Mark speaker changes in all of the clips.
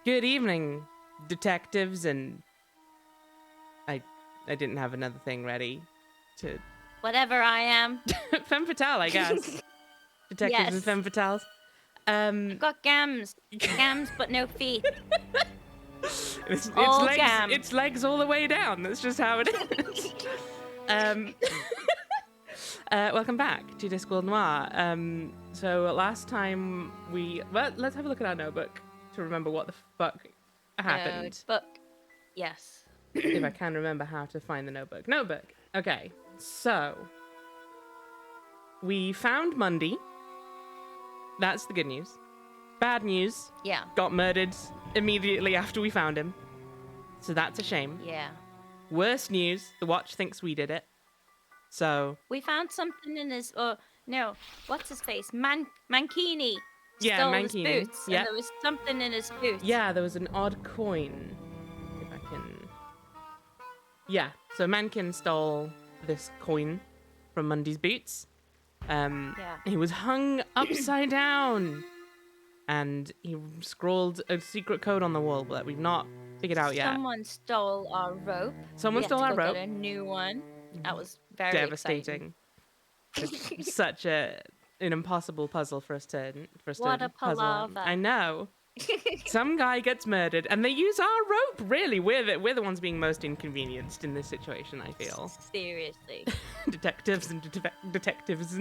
Speaker 1: Good evening, detectives, and I didn't have another thing ready to
Speaker 2: Whatever I am.
Speaker 1: femme fatale, I guess. Detectives and
Speaker 2: Yes.
Speaker 1: femme fatales.
Speaker 2: I've got gams, but no feet.
Speaker 1: It's
Speaker 2: All
Speaker 1: legs.
Speaker 2: gam.
Speaker 1: It's legs all the way down. That's just how it is. Welcome back to Discworld Noir. So last time let's have a look at our notebook to remember what the fuck happened.
Speaker 2: Book. Yes.
Speaker 1: If I can remember how to find the notebook. Notebook. Okay. So we found Mundy. That's the good news. Bad news.
Speaker 2: Yeah.
Speaker 1: Got murdered immediately after we found him. So that's a shame.
Speaker 2: Yeah.
Speaker 1: Worst news, the watch thinks we did it. So
Speaker 2: we found something in his. No. What's his face? Mankini.
Speaker 1: yeah,
Speaker 2: stole
Speaker 1: Mankini.
Speaker 2: his boots.
Speaker 1: Yeah.
Speaker 2: And there was something in his boots.
Speaker 1: Yeah, there was an odd coin. If I can. Yeah. So Mankin stole this coin from Mundy's boots.
Speaker 2: Yeah.
Speaker 1: He was hung upside down. And he scrawled a secret code on the wall that we've not figured out yet.
Speaker 2: Someone stole our rope.
Speaker 1: Someone stole our rope.
Speaker 2: Get a new one. That was very
Speaker 1: devastating. It's such an impossible puzzle for us to
Speaker 2: What a
Speaker 1: puzzle on.
Speaker 2: palaver.
Speaker 1: I know. Some guy gets murdered, and they use our rope. Really, we're the ones being most inconvenienced in this situation. I feel.
Speaker 2: Seriously.
Speaker 1: Detectives and detectives.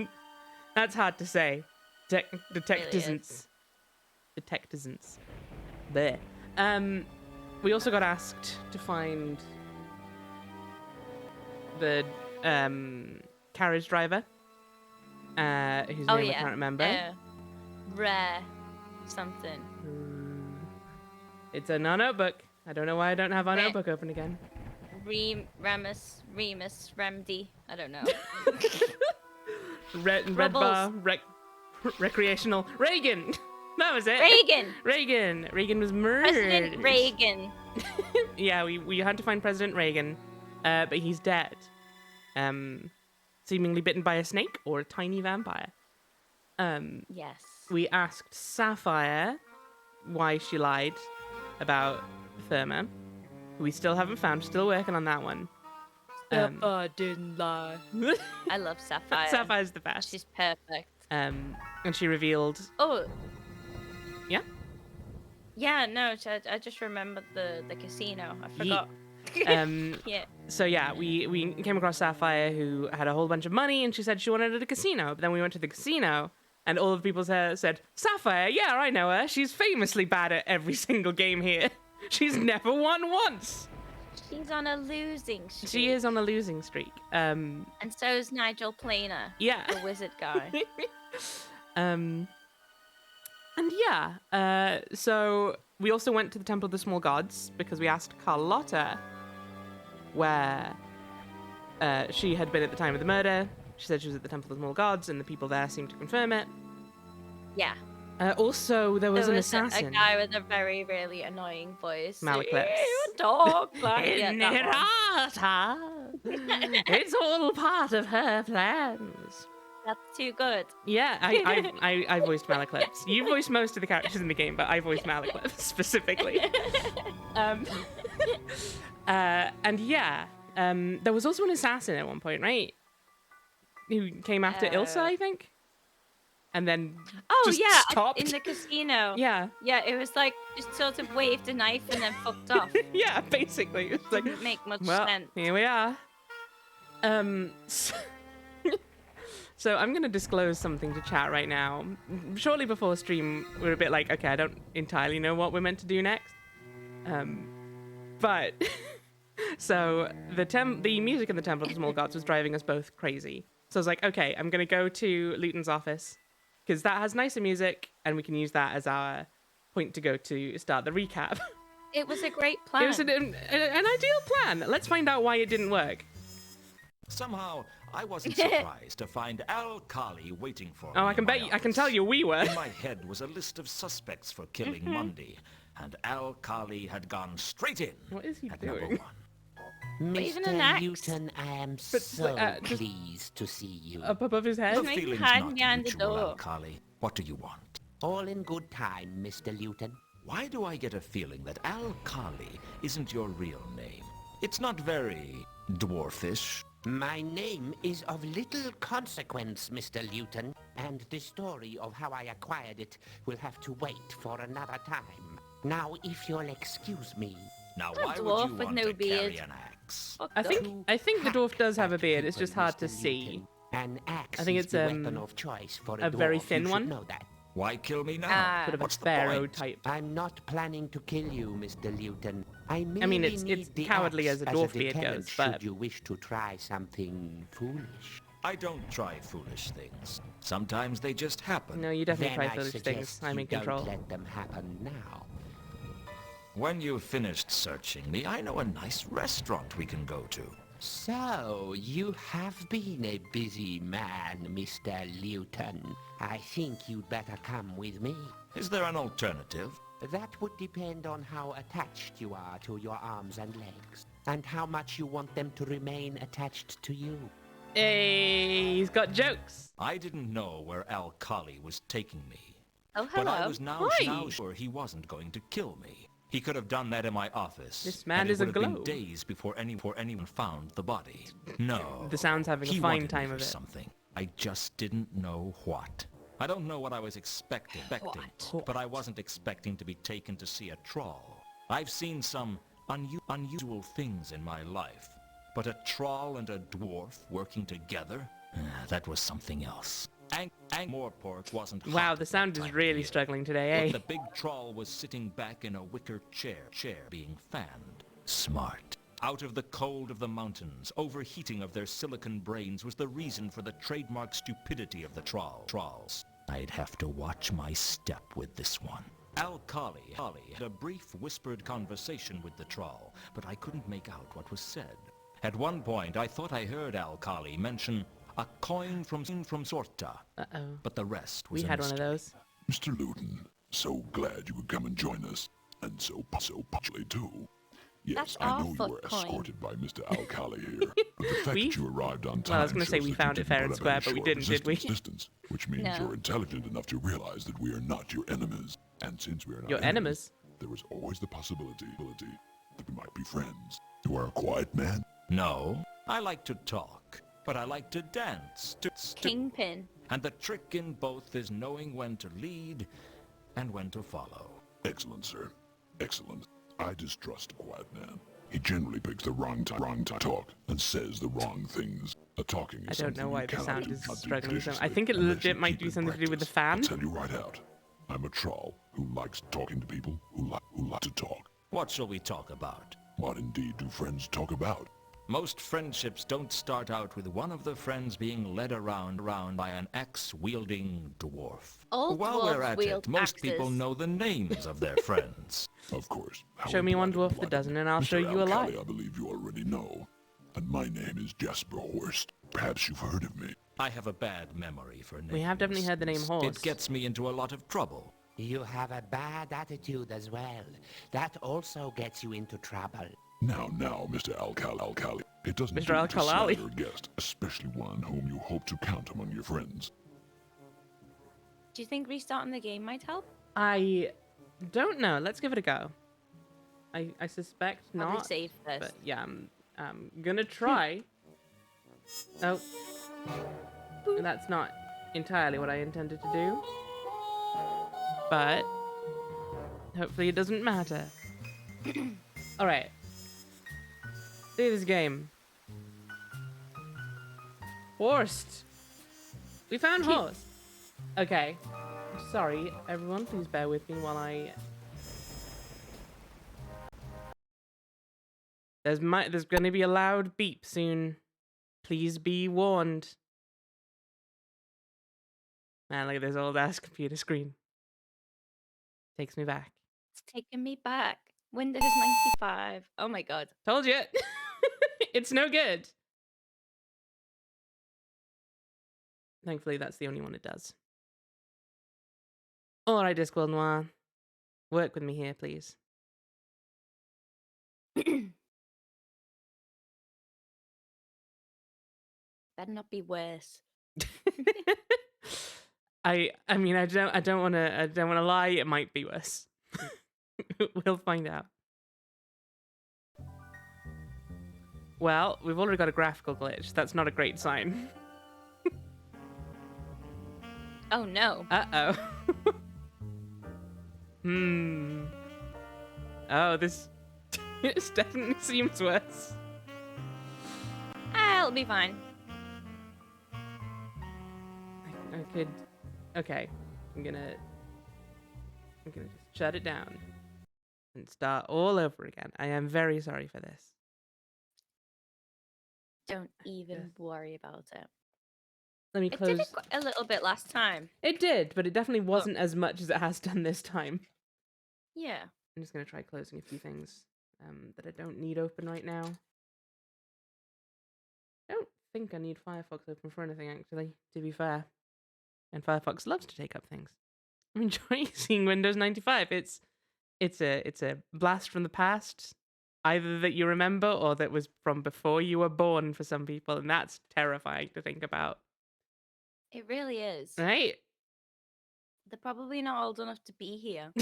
Speaker 1: That's hard to say. Detectives. Detectives. There. We also got asked to find the carriage driver, whose name I can't remember.
Speaker 2: Rare something.
Speaker 1: It's in our notebook. I don't know why I don't have our notebook open again.
Speaker 2: Remus, Remdy. I don't know.
Speaker 1: Red bar, recreational. Reagan! That was it. Reagan was murdered.
Speaker 2: President Reagan.
Speaker 1: Yeah, we had to find President Reagan, but he's dead. Seemingly bitten by a snake or a tiny vampire.
Speaker 2: Yes.
Speaker 1: We asked Sapphire why she lied about Therma. We still haven't found. Still working on that one. Sapphire didn't lie.
Speaker 2: I love Sapphire.
Speaker 1: Sapphire's the best.
Speaker 2: She's perfect.
Speaker 1: And she revealed.
Speaker 2: Oh.
Speaker 1: Yeah.
Speaker 2: Yeah, no, I just remembered the casino. I forgot.
Speaker 1: Yeah. So yeah, we came across Sapphire, who had a whole bunch of money, and she said she wanted at a casino. But then we went to the casino, and all of the people said, Sapphire, yeah, I know her. She's famously bad at every single game here. She's never won once.
Speaker 2: She's on a losing streak.
Speaker 1: She is on a losing streak.
Speaker 2: And so is Nigel Planer.
Speaker 1: Yeah.
Speaker 2: The wizard guy.
Speaker 1: And yeah, so we also went to the Temple of the Small Gods because we asked Carlotta where she had been at the time of the murder. She said she was at the Temple of the Small Gods, and the people there seemed to confirm it.
Speaker 2: Yeah.
Speaker 1: Also, there was an assassin.
Speaker 2: A guy with a very, really annoying voice.
Speaker 1: Malaclips.
Speaker 2: Talk like
Speaker 1: It's all part of her plans.
Speaker 2: That's too good.
Speaker 1: Yeah, I voiced Malaclips. You voiced most of the characters in the game, but I voiced Malaclips specifically. And yeah, there was also an assassin at one point, right? Who came after Ilsa, I think? And then just stopped.
Speaker 2: In the casino.
Speaker 1: Yeah.
Speaker 2: Yeah, it was like just sort of waved a knife and then fucked off.
Speaker 1: Yeah, basically. It's like,
Speaker 2: didn't make much
Speaker 1: well,
Speaker 2: sense.
Speaker 1: Here we are. So I'm going to disclose something to chat right now. Shortly before stream, we were a bit like, okay, I don't entirely know what we're meant to do next. But so the music in the Temple of the Small Gods was driving us both crazy. So I was like, okay, I'm going to go to Luton's office because that has nicer music and we can use that as our point to go to start the recap.
Speaker 2: It was a great plan.
Speaker 1: It was an ideal plan. Let's find out why it didn't work.
Speaker 3: Somehow, I wasn't surprised to find Al Kali waiting for me.
Speaker 1: Oh, I can tell you we were.
Speaker 3: In my head was a list of suspects for killing Mundy, and Al Kali had gone straight in.
Speaker 1: What is he
Speaker 3: at
Speaker 1: doing?
Speaker 3: number 1.
Speaker 2: Even an
Speaker 4: Mr.
Speaker 2: axe.
Speaker 4: Newton, I am
Speaker 1: But,
Speaker 4: so
Speaker 1: just
Speaker 4: pleased to see you.
Speaker 1: Up above his head?
Speaker 3: The
Speaker 2: Maybe
Speaker 3: feeling's
Speaker 2: hide
Speaker 3: not
Speaker 2: behind the
Speaker 3: mutual,
Speaker 2: door.
Speaker 3: Al Kali. What do you want?
Speaker 4: All in good time, Mr. Newton.
Speaker 3: Why do I get a feeling that Al Kali isn't your real name? It's not very dwarfish.
Speaker 4: My name is of little consequence, Mr. Newton, and the story of how I acquired it will have to wait for another time. Now, if you'll excuse me.
Speaker 3: Now,
Speaker 2: A
Speaker 3: why
Speaker 2: dwarf
Speaker 3: would you
Speaker 2: with
Speaker 3: want
Speaker 2: no
Speaker 3: to carry
Speaker 2: beard.
Speaker 3: an axe?
Speaker 2: Fuck
Speaker 1: I
Speaker 2: off.
Speaker 1: think the dwarf does have a beard. It's just hard to
Speaker 4: Mr.
Speaker 1: see.
Speaker 4: Newton. An axe
Speaker 1: I think
Speaker 4: is
Speaker 1: it's,
Speaker 4: the weapon of choice for
Speaker 1: a very
Speaker 4: dwarf.
Speaker 1: thin
Speaker 4: You should
Speaker 1: one.
Speaker 4: know that.
Speaker 3: Why kill me now?
Speaker 1: Sort of a
Speaker 3: What's the
Speaker 1: pharaoh
Speaker 3: point?
Speaker 1: type.
Speaker 4: I'm not planning to kill you, Mr. Newton. I
Speaker 1: mean,
Speaker 4: merely
Speaker 1: it's
Speaker 4: need the
Speaker 1: cowardly
Speaker 4: axe
Speaker 1: as a dwarf beard
Speaker 4: deterrent
Speaker 1: goes,
Speaker 4: should
Speaker 1: but-
Speaker 4: you wish to try something foolish.
Speaker 3: I don't try foolish things. Sometimes they just happen.
Speaker 1: No, you definitely
Speaker 4: Then
Speaker 1: try
Speaker 4: I
Speaker 1: foolish things.
Speaker 4: suggest
Speaker 1: I'm
Speaker 4: you
Speaker 1: in control.
Speaker 4: don't let them happen now.
Speaker 3: When you've finished searching me, I know a nice restaurant we can go to.
Speaker 4: So, you have been a busy man, Mr. Newton. I think you'd better come with me.
Speaker 3: Is there an alternative?
Speaker 4: That would depend on how attached you are to your arms and legs, and how much you want them to remain attached to you.
Speaker 1: Hey, he's got jokes.
Speaker 3: I didn't know where Al Kali was taking me.
Speaker 2: Oh, hello.
Speaker 3: But I was now
Speaker 1: Hi.
Speaker 3: sure he wasn't going to kill me. He could have done that in my office.
Speaker 1: This man
Speaker 3: and it
Speaker 1: is a
Speaker 3: would have been
Speaker 1: globe.
Speaker 3: days before anyone found the body. No.
Speaker 1: The sound's having a
Speaker 3: he
Speaker 1: fine
Speaker 3: wanted me
Speaker 1: time
Speaker 3: for
Speaker 1: of it.
Speaker 3: something. I just didn't know what. I don't know what I was expecting,
Speaker 1: What?
Speaker 3: but I wasn't expecting to be taken to see a troll. I've seen some unusual things in my life, but a troll and a dwarf working together? That was something else. Morpork wasn't
Speaker 1: Wow,
Speaker 3: hot
Speaker 1: the
Speaker 3: at
Speaker 1: sound
Speaker 3: that
Speaker 1: is
Speaker 3: time of
Speaker 1: really
Speaker 3: year.
Speaker 1: struggling today, eh?
Speaker 3: The big troll was sitting back in a wicker chair being fanned. Smart. Out of the cold of the mountains, overheating of their silicon brains was the reason for the trademark stupidity of the trolls. I'd have to watch my step with this one. Al Kali had a brief whispered conversation with the troll, but I couldn't make out what was said. At one point, I thought I heard Al Kali mention a coin from Sorta,
Speaker 1: Uh-oh.
Speaker 3: but the rest
Speaker 1: We
Speaker 3: was a
Speaker 1: had one of
Speaker 3: mystery.
Speaker 1: those.
Speaker 5: Mr. Luton, so glad you could come and join us, and so punctually too. Yes,
Speaker 2: That's
Speaker 5: I
Speaker 2: our
Speaker 5: know you
Speaker 2: foot
Speaker 5: were
Speaker 2: coin.
Speaker 5: escorted by Mr. Al-Kali here, but the fact
Speaker 1: We-
Speaker 5: that you arrived on time
Speaker 1: Well, I was gonna say
Speaker 5: shows
Speaker 1: we
Speaker 5: that
Speaker 1: found
Speaker 5: you
Speaker 1: it fair
Speaker 5: didn't
Speaker 1: and
Speaker 5: put up any
Speaker 1: square, but we
Speaker 5: short
Speaker 1: didn't, did we?
Speaker 5: resistance, which means
Speaker 2: No.
Speaker 5: you're intelligent enough to realize that we are not your enemies. And since we are not
Speaker 1: Your enemies?
Speaker 5: there is always the possibility that we might be friends. You are a quiet man.
Speaker 3: No, I like to talk, but I like to dance.
Speaker 2: Kingpin.
Speaker 3: And the trick in both is knowing when to lead and when to follow.
Speaker 5: Excellent, sir. Excellent. I distrust a quiet man. He generally picks the wrong time to talk and says the wrong things. Talking
Speaker 1: I
Speaker 5: is
Speaker 1: don't know
Speaker 5: something
Speaker 1: why
Speaker 5: you
Speaker 1: the
Speaker 5: cannot
Speaker 1: sound
Speaker 5: do-
Speaker 1: is
Speaker 5: not do
Speaker 1: struggling so. I
Speaker 5: judiciously
Speaker 1: think it
Speaker 5: unless
Speaker 1: legit
Speaker 5: you
Speaker 1: might
Speaker 5: keep
Speaker 1: do
Speaker 5: in
Speaker 1: something to do with the
Speaker 5: practice.
Speaker 1: fan.
Speaker 5: I'll tell you right out. I'm a troll who likes talking to people who like to talk.
Speaker 3: What shall we talk about?
Speaker 5: What indeed do friends talk about?
Speaker 3: Most friendships don't start out with one of the friends being led around by an axe-wielding dwarf.
Speaker 2: All
Speaker 3: While we're
Speaker 2: dwarves
Speaker 3: at
Speaker 2: wield
Speaker 3: it, most people
Speaker 2: axes.
Speaker 3: know the names of their friends.
Speaker 5: Of course.
Speaker 1: Show me one dwarf that
Speaker 5: Blooded.
Speaker 1: doesn't, and I'll
Speaker 5: Mr.
Speaker 1: show you a lie.
Speaker 5: Alcali, I believe you already know. And my name is Jasper Horst. Perhaps you've heard of me.
Speaker 3: I have a bad memory for names.
Speaker 1: We have definitely heard the name Horst.
Speaker 3: It gets me into a lot of trouble.
Speaker 4: You have a bad attitude as well. That also gets you into trouble.
Speaker 5: Now, Mr. Alcali. It doesn't
Speaker 1: Mr.
Speaker 5: do to
Speaker 1: Alcali.
Speaker 5: slander a guest, especially one whom you hope to count among your friends.
Speaker 2: Do you think restarting the game might help?
Speaker 1: I don't know. Let's give it a go. I suspect
Speaker 2: Probably
Speaker 1: not.
Speaker 2: save first.
Speaker 1: But yeah, I'm gonna try. Oh. That's not entirely what I intended to do. But hopefully it doesn't matter. Alright. Do this game. Horst! We found Horst! Okay. Sorry, everyone. Please bear with me while I... There's gonna be a loud beep soon. Please be warned. Man, look at this old ass computer screen. Takes me back.
Speaker 2: It's taking me back. Windows 95. Oh my god.
Speaker 1: Told you. It's no good. Thankfully, that's the only one it does. All right, Discworld Noir. Work with me here, please.
Speaker 2: Better not be worse.
Speaker 1: I mean, I don't want to lie. It might be worse. We'll find out. Well, we've already got a graphical glitch. That's not a great sign.
Speaker 2: Oh no.
Speaker 1: Uh-oh. Oh, this definitely seems worse.
Speaker 2: It'll be fine.
Speaker 1: I could... Okay. I'm gonna just shut it down. And start all over again. I am very sorry for this.
Speaker 2: Don't even worry about it.
Speaker 1: Let me
Speaker 2: It
Speaker 1: close...
Speaker 2: did it a little bit last time.
Speaker 1: It did, but it definitely wasn't as much as it has done this time.
Speaker 2: Yeah.
Speaker 1: I'm just going to try closing a few things that I don't need open right now. I don't think I need Firefox open for anything, actually, to be fair. And Firefox loves to take up things. I'm enjoying seeing Windows 95. It's a blast from the past, either that you remember or that was from before you were born for some people, and that's terrifying to think about.
Speaker 2: It really is.
Speaker 1: Right?
Speaker 2: They're probably not old enough to be here.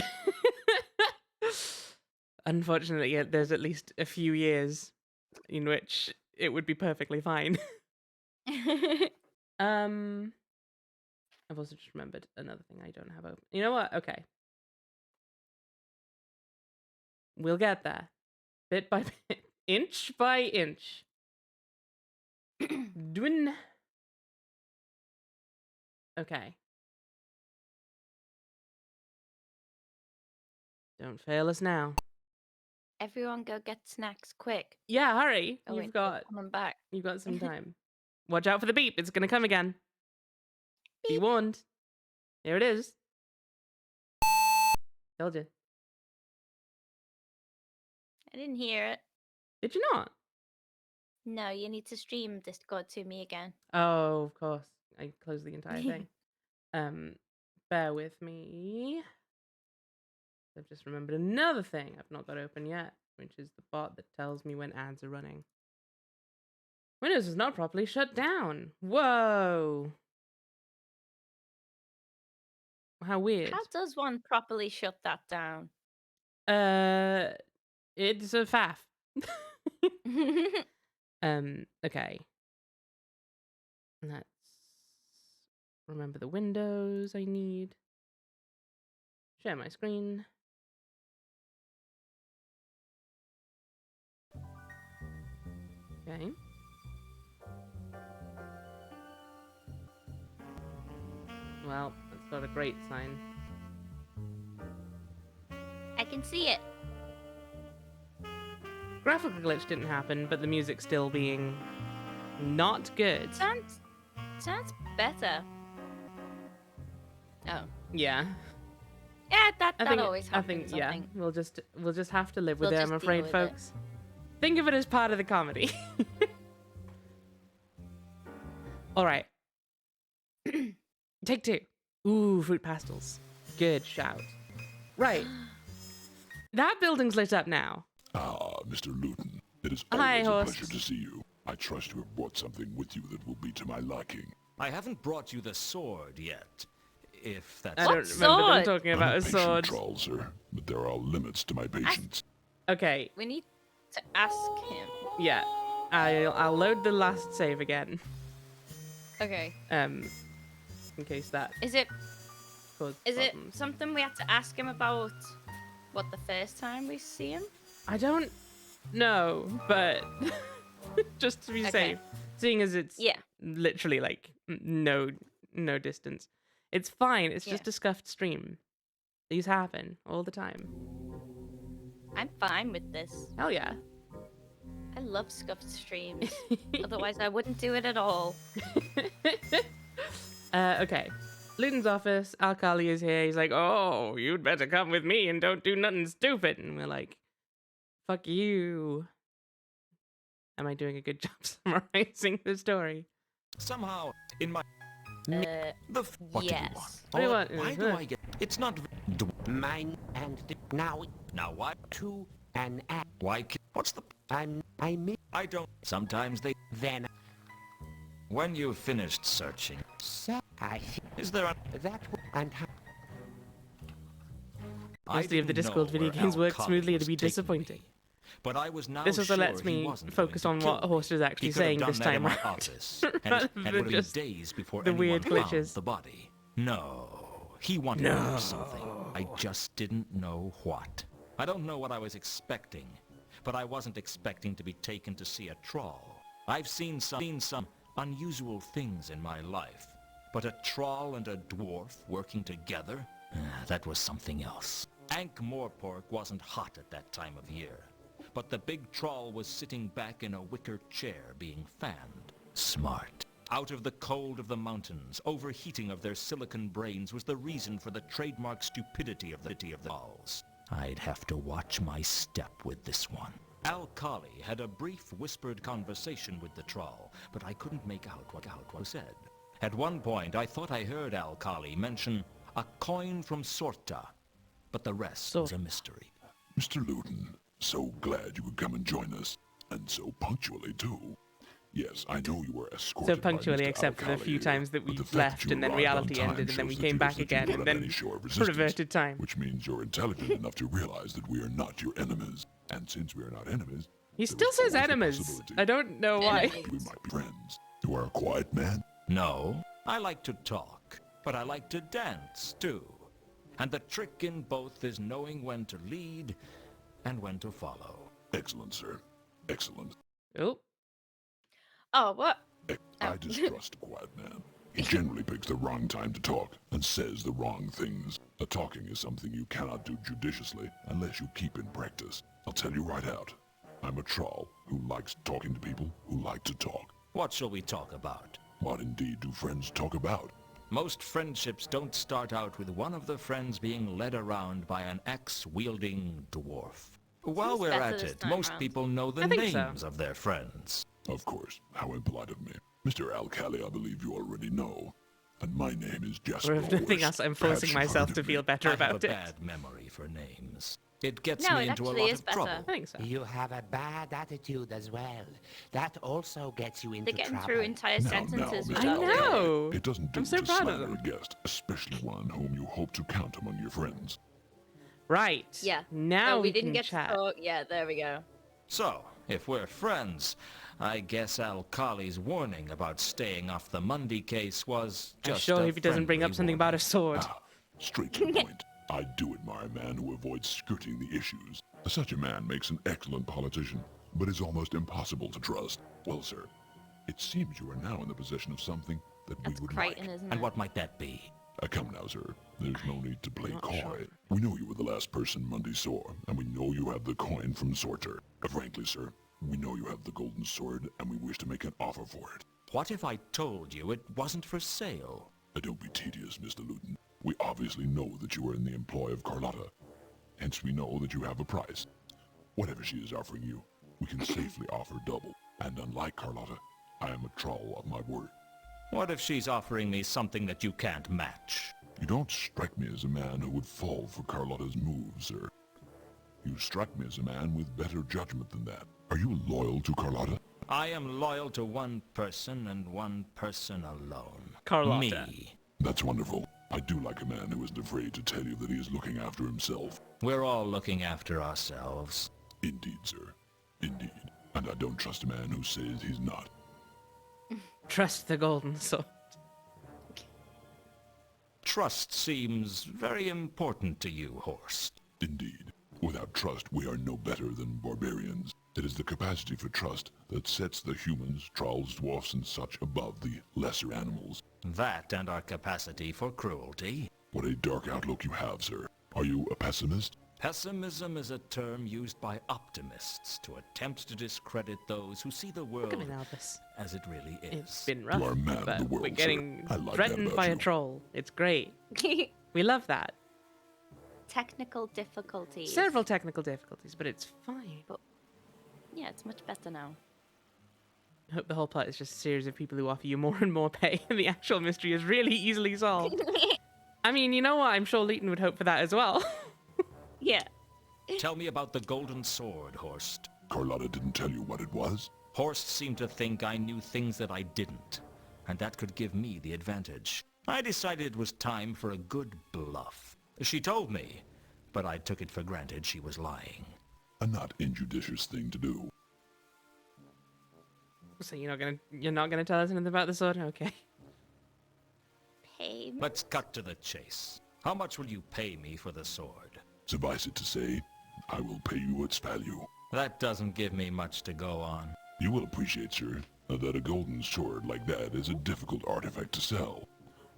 Speaker 1: Unfortunately, there's at least a few years in which it would be perfectly fine. I've also just remembered another thing I don't have open. You know what? Okay. We'll get there. Bit by bit. Inch by inch. Doing. Okay. Don't fail us now.
Speaker 2: Everyone go get snacks quick.
Speaker 1: Yeah, hurry.
Speaker 2: Oh,
Speaker 1: You've
Speaker 2: wait, they're
Speaker 1: got
Speaker 2: coming back.
Speaker 1: some time. Watch out for the beep. It's gonna come again. Be warned. There it is. Told you.
Speaker 2: I didn't hear it.
Speaker 1: Did you not?
Speaker 2: No, you need to stream Discord to me again.
Speaker 1: Oh, of course. I closed the entire thing. Bear with me. I've just remembered another thing I've not got open yet, which is the bot that tells me when ads are running. Windows is not properly shut down. Whoa. How weird.
Speaker 2: How does one properly shut that down?
Speaker 1: It's a faff. Okay. Let's remember the windows I need. Share my screen. Okay. Well, that's not a great sign.
Speaker 2: I can see it.
Speaker 1: Graphical glitch didn't happen, but the music still being not good.
Speaker 2: Sounds better. Oh.
Speaker 1: Yeah.
Speaker 2: Yeah, that
Speaker 1: I think
Speaker 2: always happens.
Speaker 1: yeah. We'll just have to live with
Speaker 2: We'll
Speaker 1: it, I'm
Speaker 2: just deal
Speaker 1: afraid,
Speaker 2: with
Speaker 1: folks. Think of it as part of the comedy. All right. Take 2. Ooh, fruit pastels. Good shout. Right. That building's lit up now.
Speaker 5: Ah, Mr. Luton. It is
Speaker 1: Hi,
Speaker 5: always a
Speaker 1: host.
Speaker 5: pleasure to see you. I trust you have brought something with you that will be to my liking.
Speaker 3: I haven't brought you the sword yet, if that's...
Speaker 1: I
Speaker 2: What
Speaker 1: don't remember them
Speaker 2: sword?
Speaker 1: talking
Speaker 5: I'm
Speaker 1: about
Speaker 5: a
Speaker 1: a
Speaker 5: patient
Speaker 1: sword.
Speaker 5: troll, sir, but there are limits to my patience.
Speaker 1: Okay,
Speaker 2: We need to ask him.
Speaker 1: yeah. I'll load the last save again.
Speaker 2: Okay.
Speaker 1: In case that
Speaker 2: Is it
Speaker 1: caused
Speaker 2: is it
Speaker 1: problems.
Speaker 2: something we have to ask him about? What, the first time we see him?
Speaker 1: I don't know, but just to be
Speaker 2: Okay.
Speaker 1: safe, seeing as it's
Speaker 2: Yeah.
Speaker 1: literally like no distance, it's fine. It's just
Speaker 2: Yeah.
Speaker 1: a scuffed stream. These happen all the time.
Speaker 2: I'm fine with this.
Speaker 1: Hell yeah.
Speaker 2: I love scuffed streams. Otherwise, I wouldn't do it at all.
Speaker 1: Okay. Luton's office. Alkali is here. He's like, "Oh, you'd better come with me and don't do nothing stupid." And we're like, "Fuck you." Am I doing a good job summarizing the story?
Speaker 3: Somehow, in my...
Speaker 2: Uh,
Speaker 3: What do you
Speaker 2: yes.
Speaker 3: want?
Speaker 1: What do you
Speaker 3: Or
Speaker 1: want?
Speaker 3: Why do I get... It's not...
Speaker 4: Mine and now
Speaker 3: Now what?
Speaker 4: to an act.
Speaker 3: Why... What's the...
Speaker 4: I
Speaker 3: I don't... Sometimes they...
Speaker 4: then
Speaker 3: When you've finished searching,
Speaker 4: so I
Speaker 3: is there a...
Speaker 4: that and
Speaker 1: Mostly of the
Speaker 3: didn't
Speaker 1: Discworld
Speaker 3: know
Speaker 1: video
Speaker 3: where
Speaker 1: games work
Speaker 3: Alkali
Speaker 1: smoothly,
Speaker 3: was
Speaker 1: it'd be
Speaker 3: taking
Speaker 1: disappointing.
Speaker 3: me, but I was now
Speaker 1: This also
Speaker 3: sure
Speaker 1: lets
Speaker 3: he
Speaker 1: me
Speaker 3: wasn't
Speaker 1: focus
Speaker 3: going
Speaker 1: on
Speaker 3: to
Speaker 1: what
Speaker 3: kill
Speaker 1: Horst is
Speaker 3: me.
Speaker 1: actually
Speaker 3: He could have
Speaker 1: saying
Speaker 3: done
Speaker 1: this
Speaker 3: that
Speaker 1: time
Speaker 3: in my
Speaker 1: around.
Speaker 3: office,
Speaker 1: Rather
Speaker 3: and
Speaker 1: than
Speaker 3: it would have
Speaker 1: just
Speaker 3: been days before
Speaker 1: the
Speaker 3: anyone
Speaker 1: weird
Speaker 3: found
Speaker 1: glitches.
Speaker 3: the body. No, he wanted to do something. I just didn't know what. I don't know what I was expecting, but I wasn't expecting to be taken to see a troll. I've seen some unusual things in my life, but a troll and a dwarf working together? That was something else. Ankh-Morpork wasn't hot at that time of year, but the big troll was sitting back in a wicker chair being fanned. Smart. Out of the cold of the mountains, overheating of their silicon brains was the reason for the trademark stupidity of the trolls. I'd have to watch my step with this one. Alkali had a brief whispered conversation with the troll, but I couldn't make out what was said. At one point, I thought I heard Alkali mention a coin from Sorta, but the rest was a mystery.
Speaker 5: Mr. Luton, so glad you could come and join us. And so punctually, too. Yes, I know you were escorted
Speaker 1: So punctually,
Speaker 5: by Mr.
Speaker 1: except for the few
Speaker 5: Alkali,
Speaker 1: times that
Speaker 5: but
Speaker 1: we
Speaker 5: the fact
Speaker 1: left
Speaker 5: that you
Speaker 1: and then
Speaker 5: arrived on
Speaker 1: reality
Speaker 5: time
Speaker 1: ended and then we
Speaker 5: shows
Speaker 1: came
Speaker 5: that
Speaker 1: back
Speaker 5: you
Speaker 1: again
Speaker 5: put
Speaker 1: and
Speaker 5: up
Speaker 1: then
Speaker 5: any show of resistance,
Speaker 1: reverted time.
Speaker 5: which means you're intelligent enough to realize that we are not your enemies. And since we are not enemies,
Speaker 1: He
Speaker 5: there
Speaker 1: still
Speaker 5: is
Speaker 1: says
Speaker 5: always the
Speaker 1: enemies.
Speaker 5: possibility
Speaker 1: I don't know why.
Speaker 2: Enemies.
Speaker 5: we might be friends. You are a quiet man.
Speaker 3: No, I like to talk, but I like to dance, too. And the trick in both is knowing when to lead and when to follow.
Speaker 5: Excellent, sir. Excellent.
Speaker 1: Oh,
Speaker 2: Oh, what?
Speaker 5: I distrust a quiet man. He generally picks the wrong time to talk and says the wrong things. A talking is something you cannot do judiciously unless you keep in practice. I'll tell you right out. I'm a troll who likes talking to people who like to talk.
Speaker 3: What shall we talk about?
Speaker 5: What indeed do friends talk about?
Speaker 3: Most friendships don't start out with one of the friends being led around by an axe-wielding dwarf. While
Speaker 2: Seems
Speaker 3: we're
Speaker 2: better
Speaker 3: at
Speaker 2: this
Speaker 3: it,
Speaker 2: time
Speaker 3: most
Speaker 2: round.
Speaker 3: people know the
Speaker 1: I think so.
Speaker 3: names of their friends.
Speaker 5: Of course. How impolite of me. Mr. Alkali, I believe you already know. And my name is Jasper.
Speaker 1: or if nothing else, I'm forcing myself to feel better
Speaker 3: I have
Speaker 1: about
Speaker 3: a
Speaker 1: it.
Speaker 3: bad memory for names. It gets
Speaker 2: No,
Speaker 3: me
Speaker 2: it
Speaker 3: into a
Speaker 2: actually
Speaker 3: lot
Speaker 2: is
Speaker 3: of
Speaker 2: better.
Speaker 3: trouble.
Speaker 1: I think so.
Speaker 4: you have a bad attitude as well. That also gets you into
Speaker 2: They're getting
Speaker 4: trouble.
Speaker 2: through entire
Speaker 5: Now,
Speaker 2: sentences
Speaker 5: Mr.
Speaker 2: with
Speaker 1: I
Speaker 2: that.
Speaker 1: know.
Speaker 5: It doesn't do
Speaker 1: I'm so
Speaker 5: to
Speaker 1: proud of
Speaker 5: slander
Speaker 1: them.
Speaker 5: a guest, especially one whom you hope to count among your friends.
Speaker 1: Right.
Speaker 2: Yeah.
Speaker 1: Now
Speaker 2: No, we
Speaker 1: we
Speaker 2: didn't
Speaker 1: can
Speaker 2: get
Speaker 1: chat.
Speaker 2: to talk. Yeah, there we go.
Speaker 3: So, If we're friends, I guess Al-Khali's warning about staying off the Mundy case was
Speaker 1: I'm
Speaker 3: just
Speaker 1: sure
Speaker 3: a
Speaker 1: if he doesn't bring up
Speaker 3: friendly
Speaker 1: something about a
Speaker 3: warning.
Speaker 1: sword.
Speaker 5: Straight to the point. I do admire a man who avoids skirting the issues. Such a man makes an excellent politician, but is almost impossible to trust. Well, sir, it seems you are now in the possession of something that
Speaker 2: That's
Speaker 5: we would
Speaker 2: Crichton,
Speaker 5: like.
Speaker 2: isn't
Speaker 3: And
Speaker 2: it?
Speaker 3: what might that be?
Speaker 5: Come now, sir. There's no need to play
Speaker 1: Not
Speaker 5: coy.
Speaker 1: sure.
Speaker 5: We know you were the last person Mundy saw, and we know you have the coin from Sorter. Frankly, sir, we know you have the golden sword, and we wish to make an offer for it.
Speaker 3: What if I told you it wasn't for sale?
Speaker 5: Don't be tedious, Mr. Luton. We obviously know that you are in the employ of Carlotta. Hence we know that you have a price. Whatever she is offering you, we can safely offer double. And unlike Carlotta, I am a trowel of my word.
Speaker 3: What if she's offering me something that you can't match?
Speaker 5: You don't strike me as a man who would fall for Carlotta's moves, sir. You strike me as a man with better judgment than that. Are you loyal to Carlotta?
Speaker 3: I am loyal to one person and one person alone.
Speaker 1: Carlotta.
Speaker 3: Me.
Speaker 5: That's wonderful. I do like a man who isn't afraid to tell you that he is looking after himself.
Speaker 3: We're all looking after ourselves.
Speaker 5: Indeed, sir. Indeed. And I don't trust a man who says he's not.
Speaker 1: Trust the golden sword.
Speaker 3: Trust seems very important to you, Horst.
Speaker 5: Indeed. Without trust, we are no better than barbarians. It is the capacity for trust that sets the humans, trolls, dwarfs, and such above the lesser animals.
Speaker 3: That and our capacity for cruelty.
Speaker 5: What a dark outlook you have, sir. Are you a pessimist?
Speaker 3: Pessimism is a term used by optimists to attempt to discredit those who see the world
Speaker 1: Come in, Albus.
Speaker 3: as it really
Speaker 1: It's
Speaker 3: is.
Speaker 1: been
Speaker 5: You are a
Speaker 1: rough,
Speaker 5: man of
Speaker 1: but
Speaker 5: the world,
Speaker 1: we're
Speaker 5: sir.
Speaker 1: getting
Speaker 5: I like that
Speaker 1: threatened
Speaker 5: about
Speaker 1: by a
Speaker 5: you.
Speaker 1: troll. It's great. We love that.
Speaker 2: Technical difficulties.
Speaker 1: Several technical difficulties, but it's fine.
Speaker 2: Yeah, it's much better now.
Speaker 1: I hope the whole plot is just a series of people who offer you more and more pay, and the actual mystery is really easily solved. I mean, you know what? I'm sure Leighton would hope for that as well.
Speaker 2: Yeah.
Speaker 3: Tell me about the golden sword, Horst.
Speaker 5: Carlotta didn't tell you what it was?
Speaker 3: Horst seemed to think I knew things that I didn't, and that could give me the advantage. I decided it was time for a good bluff. She told me, but I took it for granted she was lying.
Speaker 5: A not injudicious thing to do.
Speaker 1: So you're not gonna tell us anything about the sword? Okay.
Speaker 2: Pay me.
Speaker 3: Let's cut to the chase. How much will you pay me for the sword?
Speaker 5: Suffice it to say, I will pay you its value.
Speaker 3: That doesn't give me much to go on.
Speaker 5: You will appreciate, sir, that a golden sword like that is a difficult artifact to sell.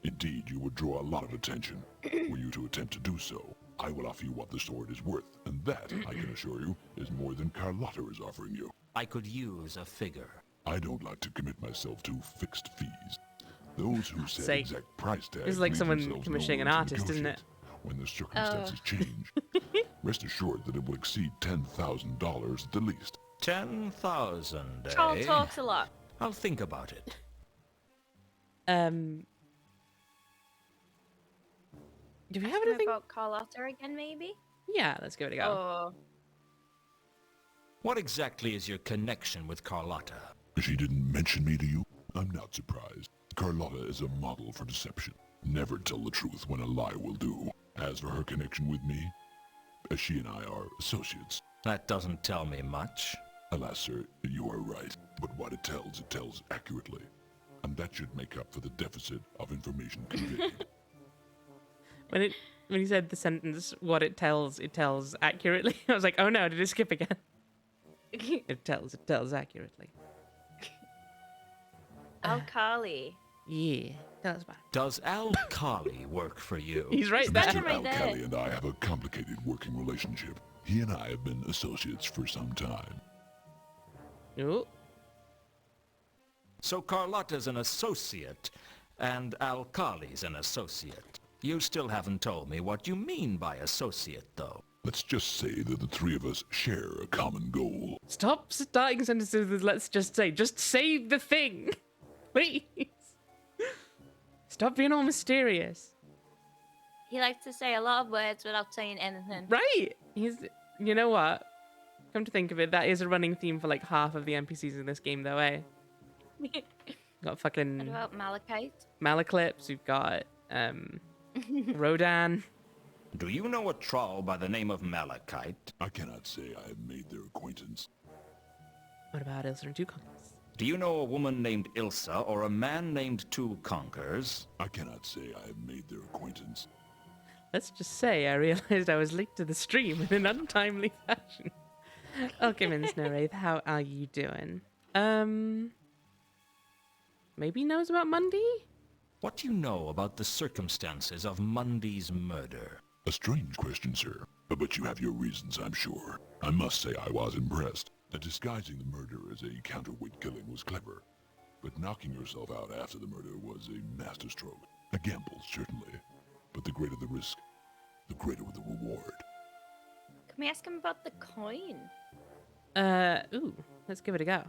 Speaker 5: Indeed, you would draw a lot of attention. Were you to attempt to do so, I will offer you what the sword is worth, and that, I can assure you, is more than Carlotta is offering you.
Speaker 3: I could use a figure.
Speaker 5: I don't like to commit myself to fixed fees. Those who set
Speaker 1: sake.
Speaker 5: exact price tags
Speaker 1: It's like
Speaker 5: leave
Speaker 1: someone
Speaker 5: themselves
Speaker 1: commissioning an
Speaker 5: nowhere to
Speaker 1: artist, isn't it?
Speaker 5: negotiate. When the circumstances change, rest assured that it will exceed $10,000 at the least.
Speaker 3: 10,000, eh?
Speaker 2: Troll talks a lot.
Speaker 3: I'll think about it.
Speaker 1: Do we
Speaker 2: Ask
Speaker 1: have
Speaker 2: him
Speaker 1: anything?
Speaker 2: about Carlotta again, maybe?
Speaker 1: Yeah, let's give it a go.
Speaker 2: Oh.
Speaker 3: What exactly is your connection with Carlotta?
Speaker 5: She didn't mention me to you? I'm not surprised. Carlotta is a model for deception. Never tell the truth when a lie will do. As for her connection with me, she and I are associates.
Speaker 3: That doesn't tell me much.
Speaker 5: Alas, sir, you are right. But what it tells accurately. And that should make up for the deficit of information conveyed.
Speaker 1: When he said the sentence, what it tells accurately, I was like, oh no, did it skip again? It tells accurately.
Speaker 2: Alkali.
Speaker 1: Yeah, tell us about it.
Speaker 3: Does Al-Khali work for you?
Speaker 1: He's right
Speaker 2: That's
Speaker 1: there.
Speaker 2: him right
Speaker 5: Mr.
Speaker 2: there.
Speaker 5: Al-Khali and I have a complicated working relationship. He and I have been associates for some time.
Speaker 1: Ooh.
Speaker 3: So Carlotta's an associate, and Al-Khali's an associate. You still haven't told me what you mean by associate, though.
Speaker 5: Let's just say that the three of us share a common goal.
Speaker 1: Stop starting sentences with let's just say. Just say the thing. Please. Stop being all mysterious.
Speaker 2: He likes to say a lot of words without saying anything.
Speaker 1: Right. You know what? Come to think of it, that is a running theme for like half of the NPCs in this game though, eh? Got
Speaker 2: What
Speaker 1: fucking
Speaker 2: about Malachite?
Speaker 1: Malaclips, we've got Rodan.
Speaker 3: Do you know a troll by the name of Malachite?
Speaker 5: I cannot say I have made their acquaintance.
Speaker 1: What about Ilsa and Two Conquers?
Speaker 3: Do you know a woman named Ilsa or a man named Two Conquers?
Speaker 5: I cannot say I have made their acquaintance.
Speaker 1: Let's just say I realized I was late to the stream in an untimely fashion. Okay, Miss Wraith, how are you doing? Maybe knows about Mundy?
Speaker 3: What do you know about the circumstances of Mundy's murder?
Speaker 5: A strange question, sir. But you have your reasons, I'm sure. I must say I was impressed. That disguising the murder as a counterweight killing was clever. But knocking yourself out after the murder was a masterstroke. A gamble, certainly. But the greater the risk, the greater the reward.
Speaker 2: Can we ask him about the coin?
Speaker 1: Ooh, let's give it a go.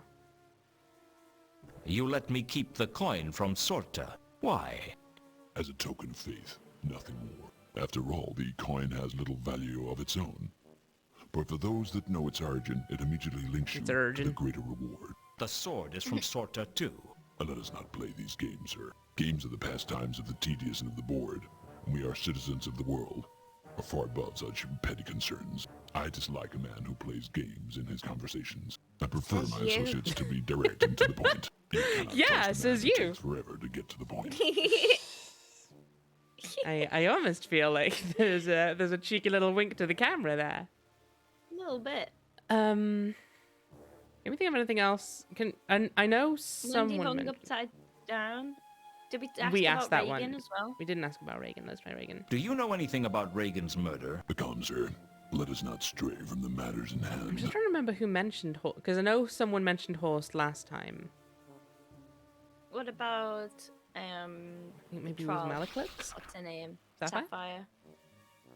Speaker 3: You let me keep the coin from Sorta. Why?
Speaker 5: As a token of faith, nothing more. After all, the coin has little value of its own. But for those that know its origin, it immediately links you to the greater reward.
Speaker 3: The sword is from Sorta too.
Speaker 5: Let us not play these games, sir. Games are the pastimes of the tedious and of the bored. And we are citizens of the world, are far above such petty concerns. I dislike a man who plays games in his conversations. I prefer
Speaker 2: Says
Speaker 5: my
Speaker 2: you.
Speaker 5: associates to be direct and to the point. You cannot
Speaker 1: Yeah,
Speaker 5: trust a man
Speaker 1: says
Speaker 5: who
Speaker 1: you.
Speaker 5: takes forever to get to the point.
Speaker 1: I almost feel like there's a cheeky little wink to the camera there.
Speaker 2: A little bit.
Speaker 1: Can we think of anything else? I know
Speaker 2: Lindy
Speaker 1: someone
Speaker 2: hung
Speaker 1: mentioned-
Speaker 2: upside down. Did we
Speaker 1: We
Speaker 2: ask
Speaker 1: asked
Speaker 2: about
Speaker 1: that
Speaker 2: Reagan
Speaker 1: one.
Speaker 2: as well?
Speaker 1: We didn't ask about Reagan. Let's try Reagan.
Speaker 3: Do you know anything about Reagan's murder?
Speaker 5: Come, sir. Let us not stray from the matters in
Speaker 1: I'm
Speaker 5: hand.
Speaker 1: just trying to remember who mentioned Horst, because I know someone mentioned Horst last time.
Speaker 2: What about
Speaker 1: I think maybe it was
Speaker 2: Troll?
Speaker 1: Malaclips?
Speaker 2: What's her name?
Speaker 1: Sapphire?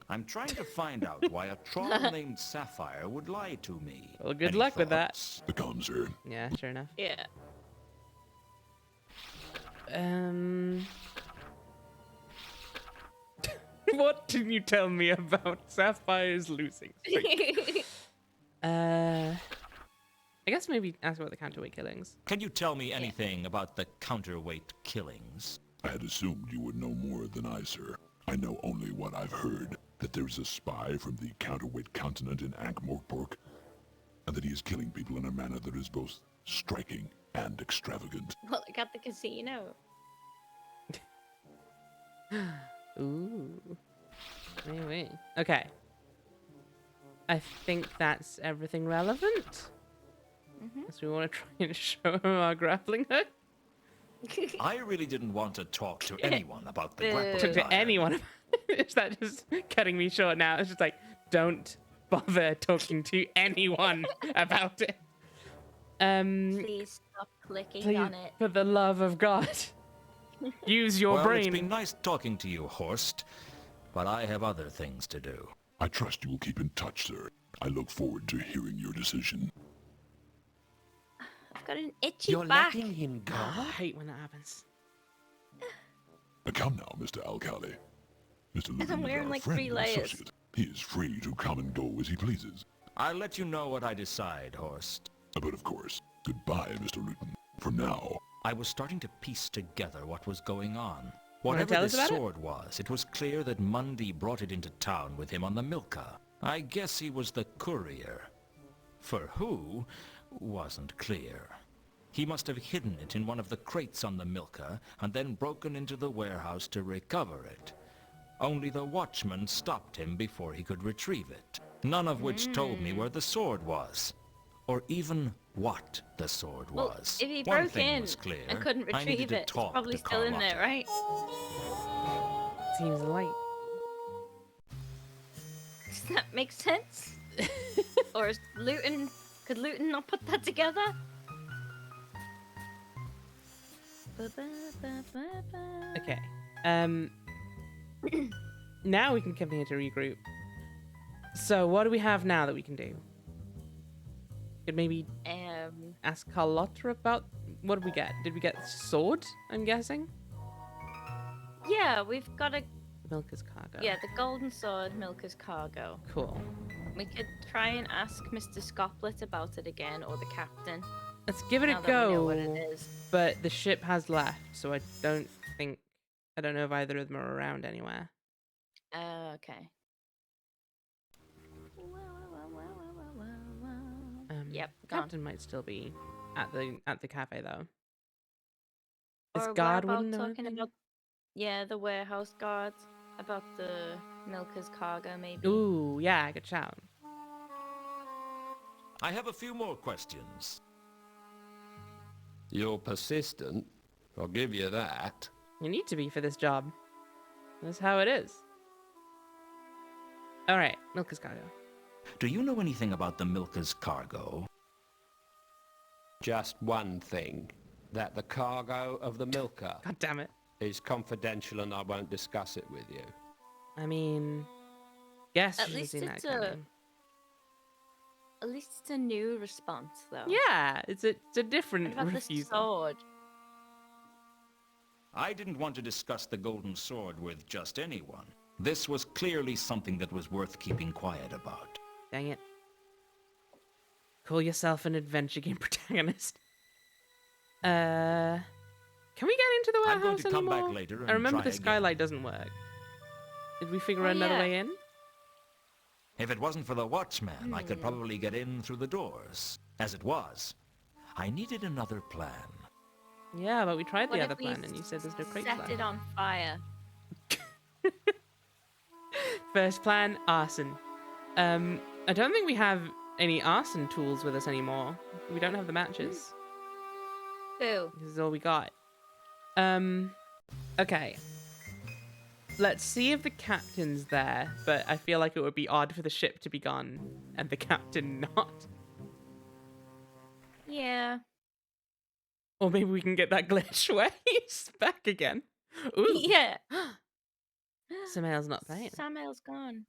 Speaker 3: I'm trying to find out why a troll named Sapphire would lie to me.
Speaker 1: Well, good
Speaker 3: Any
Speaker 1: luck with that.
Speaker 3: thoughts?
Speaker 5: Come, sir.
Speaker 1: Yeah, sure enough.
Speaker 2: Yeah.
Speaker 1: What did you tell me about Sapphire's losing streak? I guess maybe ask about the counterweight killings.
Speaker 3: Can you tell me anything about the counterweight killings?
Speaker 5: I had assumed you would know more than I, sir. I know only what I've heard, that there's a spy from the counterweight continent in Ankh-Morpork, and that he is killing people in a manner that is both striking and extravagant.
Speaker 2: Well, like at the casino.
Speaker 1: Ooh. Wait. Okay. I think that's everything relevant. So we want to try and show him our grappling hook.
Speaker 3: I really didn't want to talk to anyone about the
Speaker 2: Boo.
Speaker 3: grappling
Speaker 1: To
Speaker 3: iron.
Speaker 1: anyone. Is that just cutting me short now? It's just like, don't bother talking to anyone about it.
Speaker 2: Please stop clicking
Speaker 1: Please,
Speaker 2: on it.
Speaker 1: for the love of God, use your
Speaker 3: Well,
Speaker 1: brain.
Speaker 3: it's been nice talking to you, Horst, but I have other things to do.
Speaker 5: I trust you will keep in touch, sir. I look forward to hearing your decision.
Speaker 2: I've got an itchy
Speaker 4: You're
Speaker 2: back.
Speaker 4: letting him go?
Speaker 1: I hate when that happens.
Speaker 5: Come now, Mr. Alcali. Mr.
Speaker 2: I'm
Speaker 5: Living is
Speaker 2: wearing
Speaker 5: our
Speaker 2: like
Speaker 5: friend
Speaker 2: 3
Speaker 5: and
Speaker 2: layers.
Speaker 5: associate. He is free to come and go as he pleases.
Speaker 3: I'll let you know what I decide, Horst.
Speaker 5: But of course, goodbye, Mr. Luton. For now,
Speaker 3: I was starting to piece together what was going on.
Speaker 1: Wanna
Speaker 3: Whatever
Speaker 1: tell
Speaker 3: this
Speaker 1: us about it?
Speaker 3: sword was, it was clear that Mundy brought it into town with him on the Milka. I guess he was the courier. For who, wasn't clear. He must have hidden it in one of the crates on the Milka and then broken into the warehouse to recover it. Only the watchman stopped him before he could retrieve it. None of which told me where the sword was. Or even what the sword
Speaker 2: Well,
Speaker 3: was.
Speaker 2: if he
Speaker 3: One
Speaker 2: broke
Speaker 3: thing
Speaker 2: in
Speaker 3: was clear.
Speaker 2: and couldn't
Speaker 3: I needed
Speaker 2: retrieve
Speaker 3: to
Speaker 2: it, it's
Speaker 3: talk
Speaker 2: probably
Speaker 3: to
Speaker 2: still in there,
Speaker 3: Carlotta.
Speaker 2: right?
Speaker 1: Seems light.
Speaker 2: Does that make sense? Or could Luton not put that together?
Speaker 1: Okay. Now we can come here to regroup. So what do we have now that we can do? Could maybe ask Carlotta about what did we get? Did we get sword? I'm guessing.
Speaker 2: Yeah, we've got a
Speaker 1: Milka's cargo.
Speaker 2: the golden sword, Milka's cargo.
Speaker 1: Cool.
Speaker 2: We could try and ask Mr. Scoplet about it again, or the captain.
Speaker 1: Let's give it
Speaker 2: now
Speaker 1: a
Speaker 2: that we know
Speaker 1: go.
Speaker 2: what it is.
Speaker 1: But the ship has left, so I don't know if either of them are around anywhere.
Speaker 2: Okay. Yep.
Speaker 1: The captain might still be at the cafe though. This
Speaker 2: Or
Speaker 1: guard
Speaker 2: what about
Speaker 1: wouldn't know
Speaker 2: talking
Speaker 1: anything?
Speaker 2: about, yeah, the warehouse guards, about the milker's cargo, maybe.
Speaker 1: Ooh, yeah, good shout.
Speaker 3: I have a few more questions.
Speaker 6: You're persistent. I'll give you that.
Speaker 1: You need to be for this job. That's how it is. All right, Milka's cargo.
Speaker 3: Do you know anything about the Milka's cargo?
Speaker 6: Just one thing. That the cargo of the Milker
Speaker 1: God damn it.
Speaker 6: is confidential and I won't discuss it with you.
Speaker 1: I mean, yes,
Speaker 2: At
Speaker 1: you should have
Speaker 2: least
Speaker 1: seen that
Speaker 2: it's
Speaker 1: coming.
Speaker 2: At least it's a new response, though.
Speaker 1: Yeah, it's a
Speaker 2: What
Speaker 1: different
Speaker 2: about the
Speaker 1: refusal.
Speaker 2: sword?
Speaker 3: I didn't want to discuss the golden sword with just anyone. This was clearly something that was worth keeping quiet about.
Speaker 1: Dang it. Call yourself an adventure game protagonist. Can we get into the warehouse
Speaker 3: I'm going to come
Speaker 1: anymore?
Speaker 3: back later and
Speaker 1: I remember
Speaker 3: try
Speaker 1: the skylight
Speaker 3: again.
Speaker 1: doesn't work. Did we figure
Speaker 2: Oh,
Speaker 1: out another
Speaker 2: yeah.
Speaker 1: way in?
Speaker 3: If it wasn't for the watchman, I could probably get in through the doors. As it was, I needed another plan.
Speaker 1: Yeah, but we tried
Speaker 2: What
Speaker 1: the
Speaker 2: if
Speaker 1: other
Speaker 2: we
Speaker 1: plan and you said there's no crates
Speaker 2: set
Speaker 1: left.
Speaker 2: it on fire?
Speaker 1: First plan, arson. I don't think we have any arson tools with us anymore. We don't have the matches.
Speaker 2: Who?
Speaker 1: This is all we got. Okay. Let's see if the captain's there, but I feel like it would be odd for the ship to be gone and the captain not.
Speaker 2: Yeah.
Speaker 1: Or maybe we can get that glitch where he's back again. Ooh,
Speaker 2: Yeah.
Speaker 1: Samael's not playing.
Speaker 2: Samael's gone.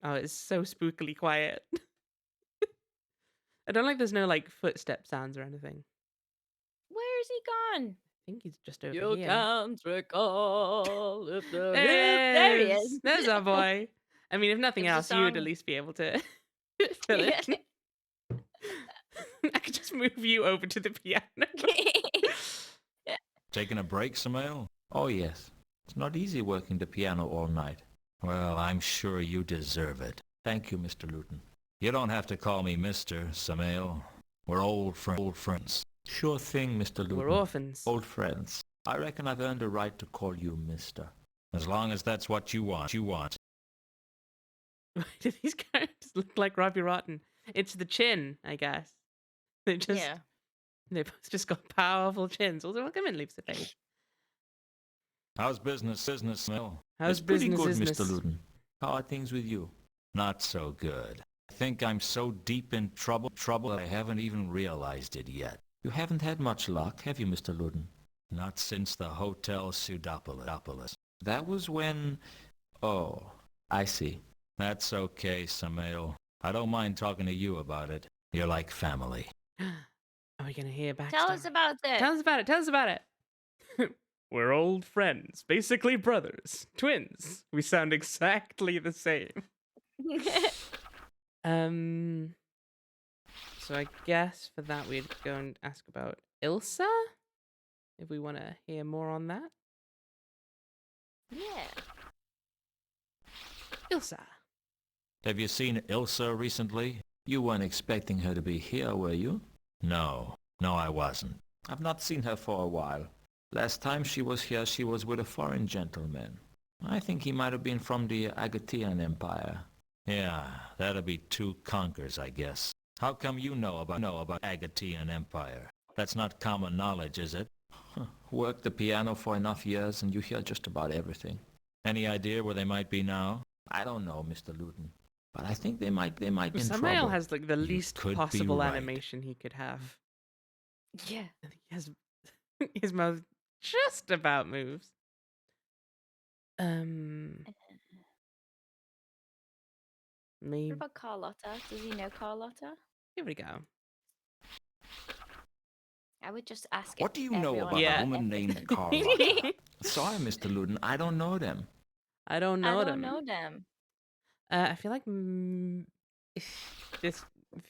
Speaker 1: Oh, it's so spookily quiet. I don't like there's no like footstep sounds or anything.
Speaker 2: Where is he gone?
Speaker 1: I think he's just over
Speaker 2: You
Speaker 1: here.
Speaker 2: can't recall if the
Speaker 1: There
Speaker 2: he is.
Speaker 1: There's our boy. I mean, if nothing
Speaker 2: It's a
Speaker 1: else, you would at
Speaker 2: song.
Speaker 1: least be able to fill it. I could just move you over to the piano.
Speaker 3: Taking a break, Samael? Oh, yes. It's not easy working the piano all night. Well, I'm sure you deserve it. Thank you, Mr. Luton. You don't have to call me Mr. Samael. We're old friends. Sure thing, Mr. Luton.
Speaker 1: We're orphans.
Speaker 3: Old friends. I reckon I've earned a right to call you Mister. As long as that's what you want.
Speaker 1: Why do these characters look like Robbie Rotten? It's the chin, I guess. They just
Speaker 2: Yeah.
Speaker 1: they've just got powerful chins. Also, welcome in, Leaps of Faith.
Speaker 3: How's business, Samael?
Speaker 1: How's
Speaker 3: It's pretty
Speaker 1: business,
Speaker 3: good,
Speaker 1: business?
Speaker 3: Mr. Luton. How are things with you? Not so good. I think I'm so deep in trouble that I haven't even realized it yet. You haven't had much luck, have you, Mr. Luton? Not since the Hotel Pseudopolis. That was when... Oh, I see. That's okay, Samael. I don't mind talking to you about it. You're like family.
Speaker 1: Are we gonna hear back?
Speaker 2: Tell us about this.
Speaker 1: Tell us about it. Tell us about it. We're old friends, basically brothers, twins. We sound exactly the same. So I guess for that we'd go and ask about Ilsa, if we want to hear more on that.
Speaker 2: Yeah.
Speaker 1: Ilsa.
Speaker 3: Have you seen Ilsa recently? You weren't expecting her to be here, were you? No, I wasn't. I've not seen her for a while. Last time she was here, she was with a foreign gentleman. I think he might have been from the Agatean Empire. Yeah, that'll be two conkers, I guess. How come you know about Agatean Empire? That's not common knowledge, is it? Worked the piano for enough years and you hear just about everything. Any idea where they might be now? I don't know, Mr. Luton. But I think they might be in
Speaker 1: Samael
Speaker 3: trouble.
Speaker 1: has like the
Speaker 3: You
Speaker 1: least
Speaker 3: could be
Speaker 1: possible
Speaker 3: right.
Speaker 1: animation he could have.
Speaker 2: Yeah.
Speaker 1: I think he has his mouth just about moves. Maybe
Speaker 2: What about Carlotta? Does he know Carlotta?
Speaker 1: here we go.
Speaker 2: I would just ask.
Speaker 3: What do you know
Speaker 2: everyone
Speaker 3: about
Speaker 1: Yeah.
Speaker 3: a woman named Carlotta? Sorry, Mr. Luton, I don't know them.
Speaker 1: I don't know
Speaker 2: I
Speaker 1: them.
Speaker 2: don't know them.
Speaker 1: I feel like this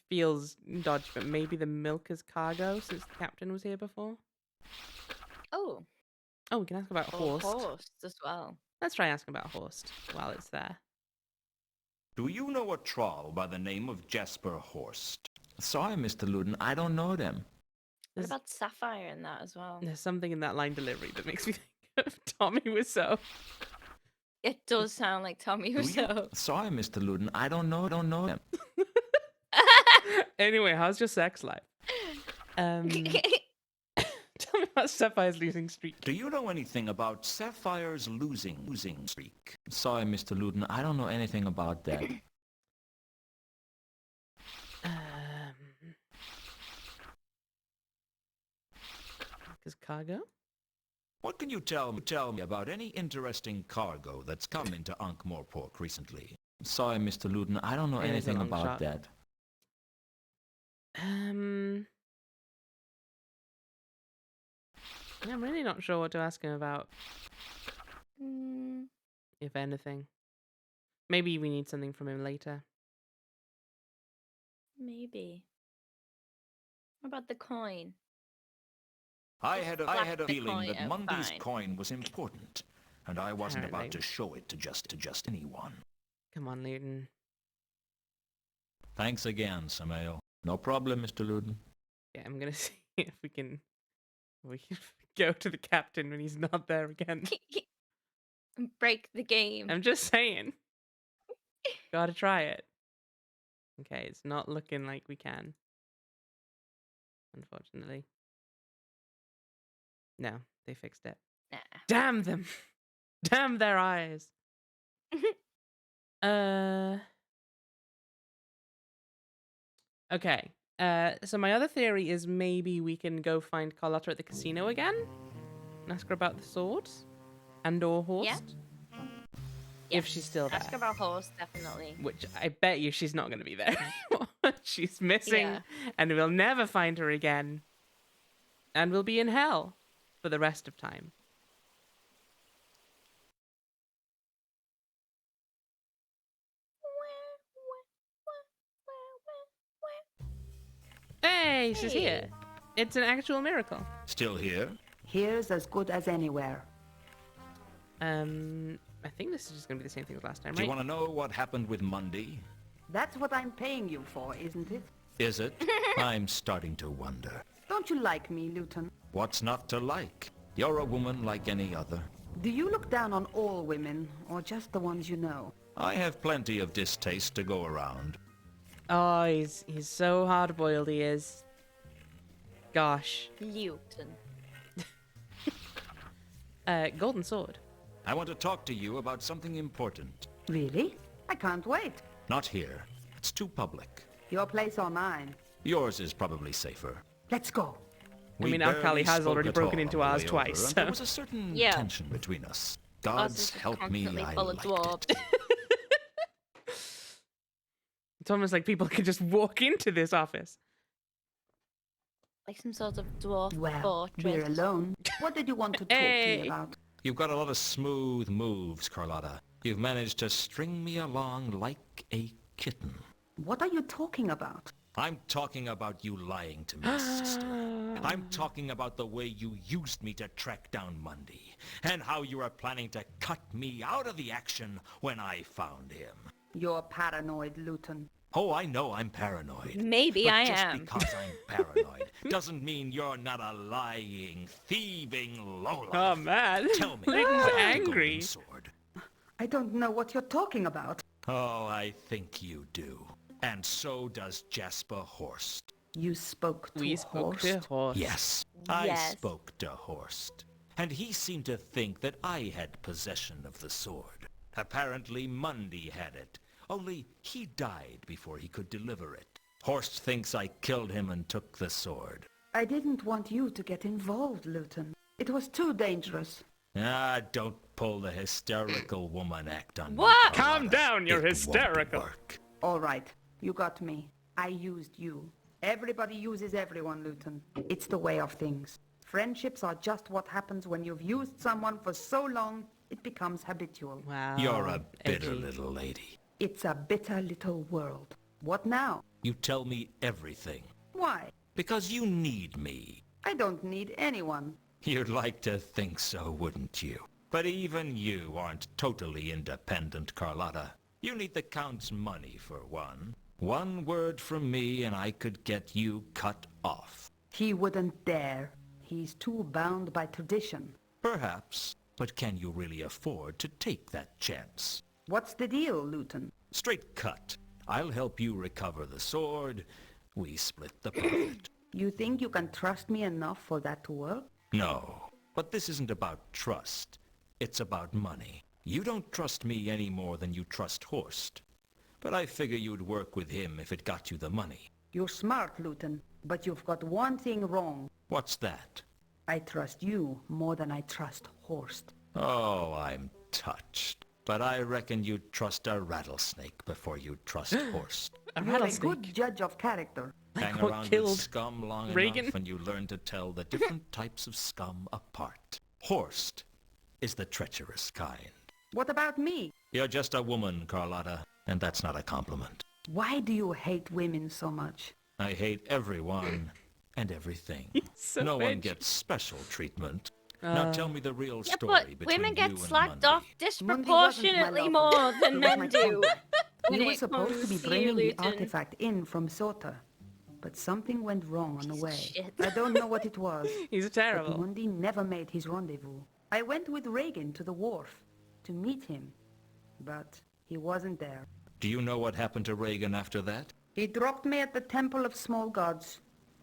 Speaker 1: feels dodgy, but maybe the Milker's cargo, since the captain was here before.
Speaker 2: Oh,
Speaker 1: Oh, we can ask about
Speaker 2: or
Speaker 1: Horst.
Speaker 2: Horst as well.
Speaker 1: Let's try asking about Horst while it's there.
Speaker 3: Do you know a troll by the name of Jasper Horst?
Speaker 6: Sorry, Mr. Luton, I don't know them.
Speaker 2: What about Sapphire in that as well?
Speaker 1: There's something in that line delivery that makes me think of Tommy Wiseau.
Speaker 2: It does sound like Tommy Wiseau.
Speaker 6: Sorry, Mr. Luton, I don't know them.
Speaker 1: Anyway, how's your sex life? Tell me about Sapphire's losing streak.
Speaker 3: Do you know anything about Sapphire's losing streak?
Speaker 6: Sorry, Mr. Luton, I don't know anything about that.
Speaker 1: Is cargo?
Speaker 3: What can you tell me about any interesting cargo that's come into Ankh-Morpork recently?
Speaker 6: Sorry, Mr. Luton, I don't know
Speaker 1: It is a
Speaker 6: anything
Speaker 1: long
Speaker 6: about
Speaker 1: shot.
Speaker 6: that.
Speaker 1: I'm really not sure what to ask him about, if anything. Maybe we need something from him later.
Speaker 2: Maybe. What about the coin?
Speaker 3: I had a
Speaker 2: Slap the
Speaker 3: feeling
Speaker 2: coin
Speaker 3: that
Speaker 2: out,
Speaker 3: Mundy's
Speaker 2: fine.
Speaker 3: coin was important, and I wasn't about
Speaker 1: Apparently.
Speaker 3: to show it to just anyone.
Speaker 1: Come on, Luton.
Speaker 3: Thanks again, Samael.
Speaker 6: No problem, Mr. Luton.
Speaker 1: Yeah, I'm gonna see if we can go to the captain when he's not there again.
Speaker 2: Break the game.
Speaker 1: I'm just saying. Gotta try it. Okay, it's not looking like we can. Unfortunately. No, they fixed it.
Speaker 2: Nah.
Speaker 1: Damn them! Damn their eyes! Okay. So my other theory is maybe we can go find Carlotta at the casino again and ask her about the swords and or Horst.
Speaker 2: Yeah.
Speaker 1: If she's still there.
Speaker 2: Ask about Horse, definitely.
Speaker 1: Which I bet you she's not going to be there anymore. She's missing
Speaker 2: Yeah.
Speaker 1: and we'll never find her again. And we'll be in hell for the rest of time. Hey, she's
Speaker 2: Hey.
Speaker 1: here. It's an actual miracle.
Speaker 3: Still here?
Speaker 7: Here's as good as anywhere.
Speaker 1: I think this is just going to be the same thing as last time,
Speaker 3: Do you
Speaker 1: right?
Speaker 3: want to know what happened with Mundy?
Speaker 7: That's what I'm paying you for, isn't it?
Speaker 3: Is it? I'm starting to wonder.
Speaker 7: Don't you like me, Luton?
Speaker 3: What's not to like? You're a woman like any other.
Speaker 7: Do you look down on all women, or just the ones you know?
Speaker 3: I have plenty of distaste to go around.
Speaker 1: Oh, he's so hard-boiled, he is. Gosh.
Speaker 2: Luton.
Speaker 1: Golden sword.
Speaker 3: I want to talk to you about something important.
Speaker 7: Really? I can't wait.
Speaker 3: Not here. It's too public.
Speaker 7: Your place or mine?
Speaker 3: Yours is probably safer.
Speaker 7: Let's go.
Speaker 3: We
Speaker 1: mean,
Speaker 3: barely
Speaker 1: Akali has
Speaker 3: spoke
Speaker 1: already
Speaker 3: at
Speaker 1: broken
Speaker 3: all
Speaker 1: into
Speaker 3: on the
Speaker 1: ours
Speaker 3: way
Speaker 1: twice,
Speaker 3: over, and
Speaker 1: so-
Speaker 3: there was a certain
Speaker 2: Yeah.
Speaker 3: tension between us.
Speaker 2: Ours
Speaker 3: Gods
Speaker 2: is just
Speaker 3: help me,
Speaker 2: constantly
Speaker 3: I
Speaker 2: full of
Speaker 3: liked
Speaker 2: dwarves.
Speaker 3: it.
Speaker 1: It's almost like people could just walk into this office.
Speaker 2: Like some sort of dwarf
Speaker 7: Well,
Speaker 2: fortress.
Speaker 7: we're alone. What did you want to talk to
Speaker 1: Hey.
Speaker 7: me about?
Speaker 3: You've got a lot of smooth moves, Carlotta. You've managed to string me along like a kitten.
Speaker 7: What are you talking about?
Speaker 3: I'm talking about you lying to me, sister. I'm talking about the way you used me to track down Mundy, and how you are planning to cut me out of the action when I found him.
Speaker 7: You're paranoid, Luton.
Speaker 3: Oh, I know I'm paranoid.
Speaker 2: Maybe
Speaker 3: But
Speaker 2: I
Speaker 3: just
Speaker 2: am.
Speaker 3: because I'm paranoid doesn't mean you're not a lying, thieving lowlife.
Speaker 1: Oh, man.
Speaker 3: Tell me,
Speaker 1: Luton's
Speaker 3: where's the
Speaker 1: angry.
Speaker 3: golden sword?
Speaker 7: I don't know what you're talking about.
Speaker 3: Oh, I think you do. And so does Jasper Horst.
Speaker 7: You spoke to
Speaker 1: We spoke to
Speaker 7: Horst.
Speaker 1: Horst.
Speaker 3: Yes, I
Speaker 2: Yes.
Speaker 3: spoke to Horst. And he seemed to think that I had possession of the sword. Apparently Mundy had it. Only he died before he could deliver it. Horst thinks I killed him and took the sword.
Speaker 7: I didn't want you to get involved, Luton. It was too dangerous.
Speaker 3: Ah, don't pull the hysterical woman act on me.
Speaker 2: What?
Speaker 3: Carlotta.
Speaker 1: Calm down, you're
Speaker 3: It won't
Speaker 1: hysterical.
Speaker 3: work.
Speaker 7: All right, you got me. I used you. Everybody uses everyone, Luton. It's the way of things. Friendships are just what happens when you've used someone for so long, it becomes habitual.
Speaker 1: Wow.
Speaker 3: You're a bitter
Speaker 1: edgy.
Speaker 3: little lady.
Speaker 7: It's a bitter little world. What now?
Speaker 3: You tell me everything.
Speaker 7: Why?
Speaker 3: Because you need me.
Speaker 7: I don't need anyone.
Speaker 3: You'd like to think so, wouldn't you? But even you aren't totally independent, Carlotta. You need the Count's money, for one. One word from me and I could get you cut off.
Speaker 7: He wouldn't dare. He's too bound by tradition.
Speaker 3: Perhaps, but can you really afford to take that chance?
Speaker 7: What's the deal, Luton?
Speaker 3: Straight cut. I'll help you recover the sword. We split the profit.
Speaker 7: You think you can trust me enough for that to work?
Speaker 3: No, but this isn't about trust. It's about money. You don't trust me any more than you trust Horst. But I figure you'd work with him if it got you the money.
Speaker 7: You're smart, Luton, but you've got one thing wrong.
Speaker 3: What's that?
Speaker 7: I trust you more than I trust Horst.
Speaker 3: Oh, I'm touched. But I reckon you'd trust a rattlesnake before you'd trust Horst.
Speaker 1: A
Speaker 7: You're a
Speaker 1: rattlesnake.
Speaker 7: good judge of character.
Speaker 3: Hang
Speaker 1: what
Speaker 3: around with
Speaker 1: killed
Speaker 3: scum long
Speaker 1: Reagan?
Speaker 3: enough and you learn to tell the different types of scum apart. Horst is the treacherous kind.
Speaker 7: What about me?
Speaker 3: You're just a woman, Carlotta, and that's not a compliment.
Speaker 7: Why do you hate women so much?
Speaker 3: I hate everyone and everything.
Speaker 1: So
Speaker 3: no one
Speaker 1: edgy.
Speaker 3: gets special treatment. Now tell me the real
Speaker 2: Yeah,
Speaker 3: story
Speaker 2: but
Speaker 3: between
Speaker 2: women
Speaker 3: you
Speaker 2: get
Speaker 3: and
Speaker 2: slacked
Speaker 3: Mundy.
Speaker 2: off disproportionately more than men do.
Speaker 7: We
Speaker 2: when
Speaker 7: were
Speaker 2: it
Speaker 7: supposed to be
Speaker 2: comes to
Speaker 7: bringing the
Speaker 2: Luton.
Speaker 7: artifact in from Sota, but something went wrong on the way.
Speaker 2: shit.
Speaker 7: I don't know what it was.
Speaker 1: He's
Speaker 7: But
Speaker 1: terrible.
Speaker 7: Mundi never made his rendezvous. I went with Reagan to the wharf to meet him, but he wasn't there.
Speaker 3: Do you know what happened to Reagan after that?
Speaker 7: He dropped me at the Temple of Small Gods,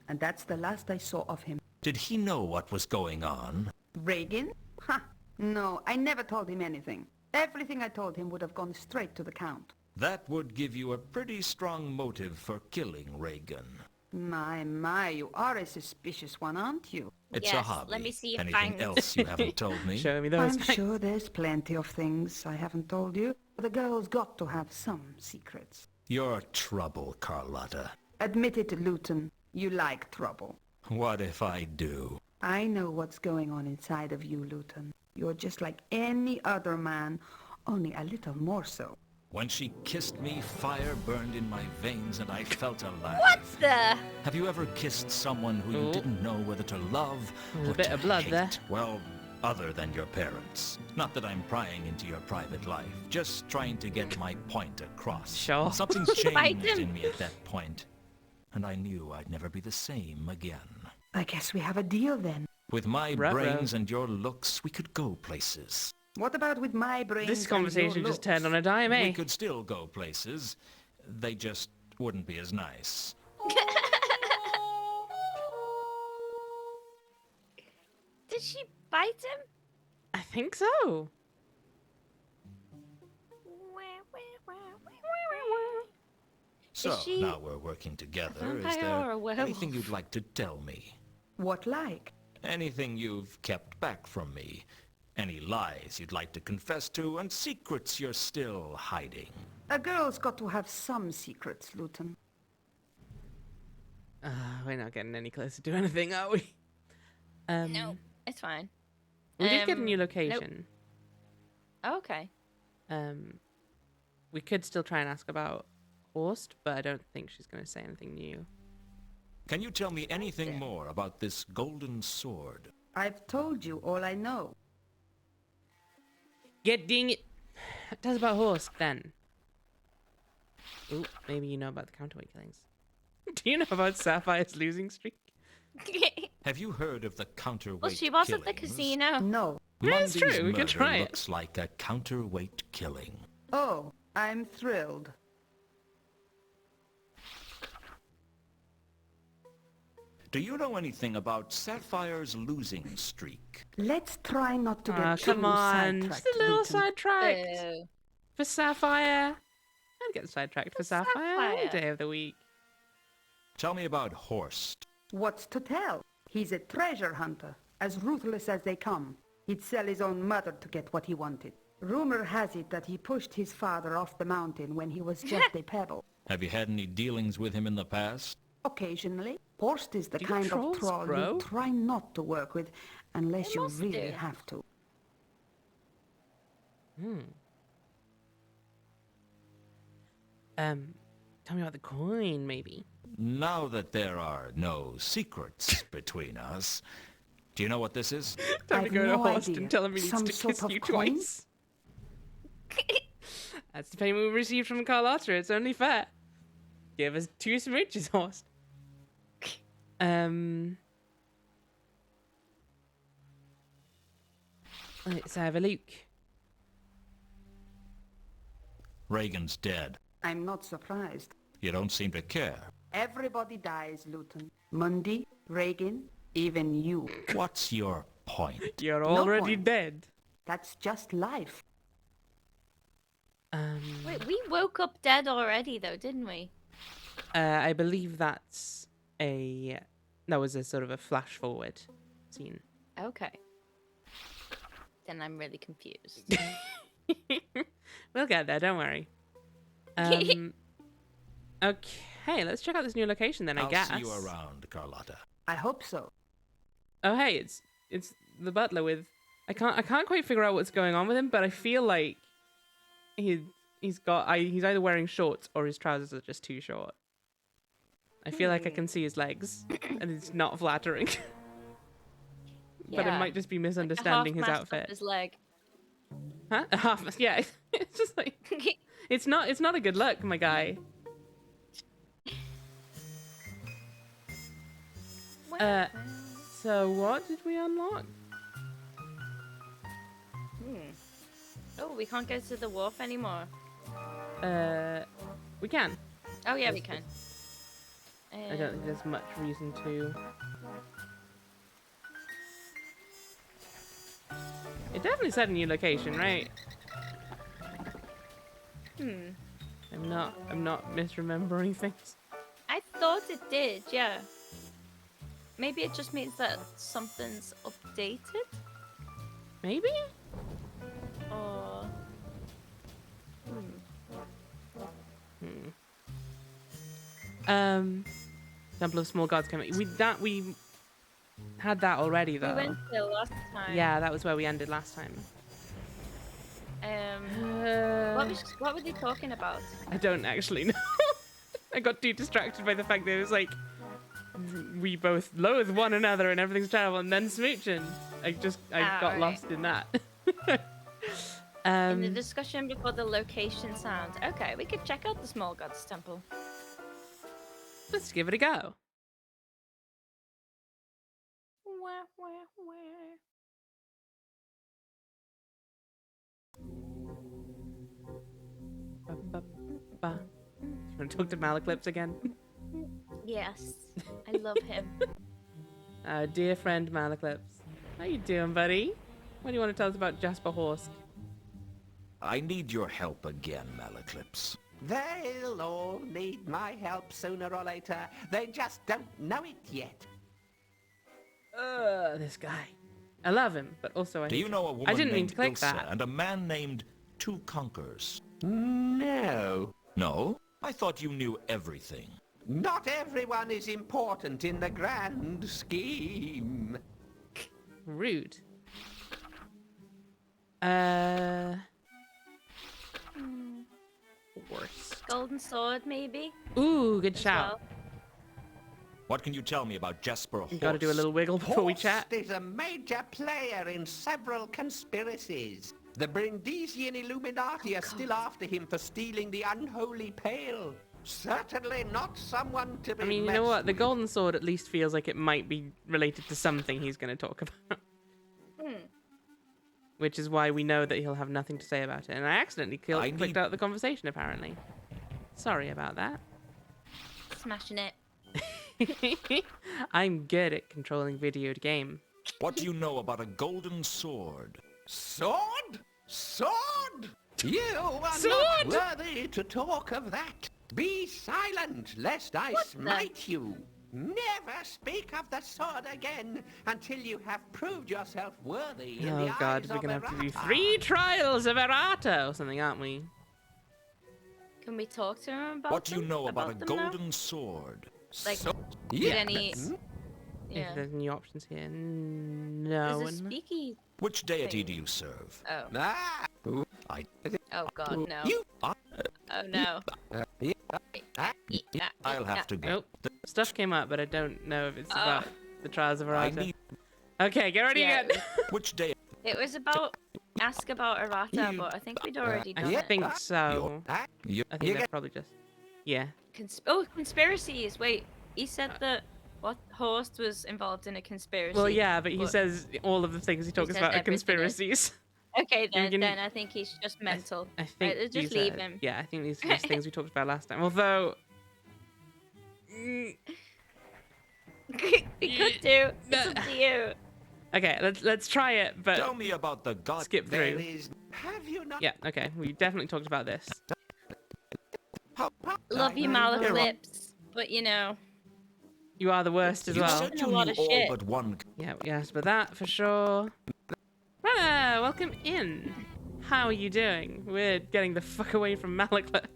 Speaker 7: and that's the last I saw of him.
Speaker 3: Did he know what was going on?
Speaker 7: Reagan? Ha! No, I never told him anything. Everything I told him would have gone straight to the Count.
Speaker 3: That would give you a pretty strong motive for killing Reagan.
Speaker 7: My, you are a suspicious one, aren't you?
Speaker 3: It's a
Speaker 2: Yes,
Speaker 3: hobby.
Speaker 2: let me see your
Speaker 3: Anything
Speaker 2: fangs.
Speaker 3: else you haven't told me?
Speaker 1: Show me those.
Speaker 7: I'm sure there's plenty of things I haven't told you. The girl's got to have some secrets.
Speaker 3: You're trouble, Carlotta.
Speaker 7: Admit it, Luton. You like trouble.
Speaker 3: What if I do?
Speaker 7: I know what's going on inside of you, Luton. You're just like any other man, only a little more so.
Speaker 3: When she kissed me, fire burned in my veins and I felt alive.
Speaker 2: What the?
Speaker 3: Have you ever kissed someone who you
Speaker 1: Oh.
Speaker 3: didn't know whether to love
Speaker 1: There's
Speaker 3: or
Speaker 1: a bit
Speaker 3: to
Speaker 1: of blood
Speaker 3: hate?
Speaker 1: there.
Speaker 3: Well, other than your parents. Not that I'm prying into your private life, just trying to get my point across.
Speaker 1: Sure.
Speaker 3: Something
Speaker 2: Fight
Speaker 3: changed
Speaker 2: him.
Speaker 3: in me at that point, and I knew I'd never be the same again.
Speaker 7: I guess we have a deal then.
Speaker 3: With my
Speaker 1: Ruh-roh.
Speaker 3: brains and your looks, we could go places.
Speaker 7: What about with my brains
Speaker 1: This
Speaker 7: and
Speaker 1: conversation
Speaker 7: your
Speaker 1: just turned on
Speaker 7: looks?
Speaker 1: a dime, eh?
Speaker 3: We could still go places. They just wouldn't be as nice.
Speaker 2: Did she bite him?
Speaker 1: I think so.
Speaker 3: So,
Speaker 2: she
Speaker 3: now we're working together. Is
Speaker 2: vampire or a
Speaker 3: there
Speaker 2: werewolf?
Speaker 3: anything you'd like to tell me?
Speaker 7: What like?
Speaker 3: Anything you've kept back from me? Any lies you'd like to confess to and secrets you're still hiding?
Speaker 7: A girl's got to have some secrets, Luton.
Speaker 1: We're not getting any closer to anything, are we?
Speaker 2: No, it's fine.
Speaker 1: We did get a
Speaker 2: Um,
Speaker 1: new
Speaker 2: nope.
Speaker 1: location.
Speaker 2: Okay.
Speaker 1: We could still try and ask about Horst, but I don't think she's going to say anything new.
Speaker 3: Can you tell me anything more about this golden sword?
Speaker 7: I've told you all I know.
Speaker 1: Get ding it. Tell us about Horst then. Ooh, maybe you know about the counterweight killings. Do you know about Sapphire's losing streak?
Speaker 3: Have you heard of the counterweight
Speaker 2: Well, she was at the
Speaker 3: killings?
Speaker 2: casino.
Speaker 7: No.
Speaker 1: Yeah, it's
Speaker 3: Mundy's
Speaker 1: true, we could
Speaker 3: murder
Speaker 1: try it.
Speaker 3: looks like a counterweight killing.
Speaker 7: Oh, I'm thrilled.
Speaker 3: Do you know anything about Sapphire's losing streak?
Speaker 7: Let's try not to get
Speaker 1: Ah,
Speaker 7: too
Speaker 1: come on.
Speaker 7: sidetracked,
Speaker 1: Just a little
Speaker 7: Luton.
Speaker 1: sidetracked.
Speaker 2: Oh.
Speaker 1: For Sapphire. I'd get sidetracked for Sapphire any
Speaker 2: Sapphire.
Speaker 1: day of the week.
Speaker 3: Tell me about Horst.
Speaker 7: What's to tell? He's a treasure hunter, as ruthless as they come. He'd sell his own mother to get what he wanted. Rumor has it that he pushed his father off the mountain when he was just a pebble.
Speaker 3: Have you had any dealings with him in the past?
Speaker 7: Occasionally. Horst is the
Speaker 1: Do
Speaker 7: kind
Speaker 1: trolls
Speaker 7: of troll
Speaker 1: grow?
Speaker 7: you try not to work with unless
Speaker 2: They
Speaker 7: you
Speaker 2: must
Speaker 7: really
Speaker 2: do.
Speaker 7: have to.
Speaker 1: Tell me about the coin, maybe.
Speaker 3: Now that there are no secrets between us, Do you know what this is?
Speaker 1: Time to
Speaker 7: I've
Speaker 1: go to
Speaker 7: no
Speaker 1: Horst
Speaker 7: idea.
Speaker 1: and tell him he needs
Speaker 7: Some
Speaker 1: to
Speaker 7: sort
Speaker 1: kiss
Speaker 7: of
Speaker 1: you
Speaker 7: coin?
Speaker 1: twice. That's the payment we received from Carlotta. It's only fair. Give us 2 smooches, Horst. Let's have a look.
Speaker 3: Reagan's dead.
Speaker 7: I'm not surprised.
Speaker 3: You don't seem to care.
Speaker 7: Everybody dies, Luton. Mundy, Reagan, even you.
Speaker 3: What's your point?
Speaker 1: You're
Speaker 7: No
Speaker 1: already
Speaker 7: point.
Speaker 1: dead.
Speaker 7: That's just life.
Speaker 2: Wait, we woke up dead already, though, didn't we?
Speaker 1: I believe that was a sort of a flash forward scene.
Speaker 2: Okay. Then I'm really confused.
Speaker 1: We'll get there, don't worry. Okay, let's check out this new location then, I guess.
Speaker 3: I'll see you around, Carlotta.
Speaker 7: I hope so.
Speaker 1: Oh hey, it's the butler with I can't quite figure out what's going on with him, but I feel like he's either wearing shorts or his trousers are just too short. I feel like I can see his legs and it's not flattering. But I might just be misunderstanding his outfit.
Speaker 2: His leg.
Speaker 1: Huh? Yeah, it's just like it's not a good look, my guy. So what did we unlock?
Speaker 2: Oh, we can't go to the wharf anymore.
Speaker 1: We can.
Speaker 2: Oh yeah, we can.
Speaker 1: I don't think there's much reason to. It definitely said a new location, right? I'm not misremembering things.
Speaker 2: I thought it did, yeah. Maybe it just means that something's updated?
Speaker 1: Maybe?
Speaker 2: Or...
Speaker 1: Temple of Small Gods coming. We had that already though.
Speaker 2: We went there last time.
Speaker 1: Yeah, that was where we ended last time.
Speaker 2: What were they talking about?
Speaker 1: I don't actually know. I got too distracted by the fact that it was like we both loathe one another and everything's terrible, and then smooching. I got lost in that.
Speaker 2: In the discussion before the location sound. Okay, we could check out the Small Gods Temple.
Speaker 1: Let's give it a go.
Speaker 2: Wah, wah, wah.
Speaker 1: Ba. You want to talk to Malaclips again?
Speaker 2: Yes, I love him.
Speaker 1: Dear friend Malaclips. How you doing, buddy? What do you want to tell us about Jasper Horst?
Speaker 3: I need your help again, Malaclips.
Speaker 4: They'll all need my help sooner or later. They just don't know it yet.
Speaker 1: This guy. I love him, but also I
Speaker 3: Do
Speaker 1: hate
Speaker 3: you know a
Speaker 1: him.
Speaker 3: woman
Speaker 1: I didn't mean
Speaker 3: named
Speaker 1: to click
Speaker 3: Ilse
Speaker 1: that.
Speaker 3: and a man named Two Conquers?
Speaker 4: No.
Speaker 3: No? I thought you knew everything.
Speaker 4: Not everyone is important in the grand scheme.
Speaker 1: Rude. Worse.
Speaker 2: Golden Sword, maybe?
Speaker 1: Ooh, good
Speaker 2: as
Speaker 1: shout.
Speaker 2: well.
Speaker 3: What can you tell me about Jasper Horst?
Speaker 1: You gotta do a little wiggle before we chat.
Speaker 4: Horst is a major player in several conspiracies. The Brindisian Illuminati are still after him for stealing the unholy pail. Certainly not someone to be
Speaker 1: I mean, you know what? The Golden Sword at least feels like it might be related to something he's going to talk about. Which is why we know that he'll have nothing to say about it. And I accidentally clicked out the conversation, apparently. Sorry about that.
Speaker 2: Smashing it.
Speaker 1: I'm good at controlling video game.
Speaker 3: What do you know about a golden sword?
Speaker 4: Sword? Sword? You are
Speaker 1: Sword!
Speaker 4: not worthy to talk of that. Be silent, lest I smite you. Never speak of the sword again until you have proved yourself worthy in the
Speaker 1: Oh god,
Speaker 4: eyes
Speaker 1: we're
Speaker 4: of
Speaker 1: gonna have to do
Speaker 4: Errata.
Speaker 1: 3 trials of errata or something, aren't we?
Speaker 2: Can we talk to him about
Speaker 3: What do you know about a
Speaker 2: them now?
Speaker 3: golden sword?
Speaker 2: Like,
Speaker 4: So-
Speaker 2: did
Speaker 4: yeah,
Speaker 2: any...
Speaker 1: If
Speaker 2: Yeah.
Speaker 1: there's any options here. No.
Speaker 2: There's a speaky...
Speaker 3: Which deity do you serve?
Speaker 2: Oh.
Speaker 4: Ah,
Speaker 2: Oh god, no.
Speaker 4: you
Speaker 2: Oh no.
Speaker 3: I'll have to go.
Speaker 1: Nope. Stuff came up, but I don't know if it's
Speaker 2: Oh.
Speaker 1: about the trials of
Speaker 3: I
Speaker 1: errata.
Speaker 3: need...
Speaker 1: Okay, get ready
Speaker 2: Yeah,
Speaker 1: again.
Speaker 3: Which day?
Speaker 2: It was about ask about errata, but I think we'd already done
Speaker 1: I
Speaker 2: it.
Speaker 1: think so.
Speaker 3: You,
Speaker 1: I think that's probably just. Yeah.
Speaker 2: Conspiracies. Wait, he said that what host was involved in a conspiracy.
Speaker 1: Well, yeah, but he says all of the things he talks
Speaker 2: says
Speaker 1: about are
Speaker 2: everything is-
Speaker 1: conspiracies.
Speaker 2: Okay, then,
Speaker 1: can-
Speaker 2: then I think he's just mental.
Speaker 1: I think
Speaker 2: Just
Speaker 1: these
Speaker 2: leave
Speaker 1: are-
Speaker 2: him.
Speaker 1: Yeah, I think these are just things we talked about last time. Although.
Speaker 2: We could do. It's up to you.
Speaker 1: Okay, let's try it, but
Speaker 3: tell me about the god.
Speaker 1: skip
Speaker 4: There
Speaker 1: through.
Speaker 4: is... Have you not...
Speaker 1: Yeah, okay, we definitely talked about this.
Speaker 2: Love you, Malaclips, but you know.
Speaker 1: You are the worst as
Speaker 3: You
Speaker 1: well.
Speaker 3: said
Speaker 2: A
Speaker 3: you
Speaker 2: lot
Speaker 3: knew
Speaker 2: of
Speaker 3: all
Speaker 2: shit.
Speaker 3: but one.
Speaker 1: Yeah, we asked about that for sure. Rana, welcome in. How are you doing? We're getting the fuck away from Malaclips.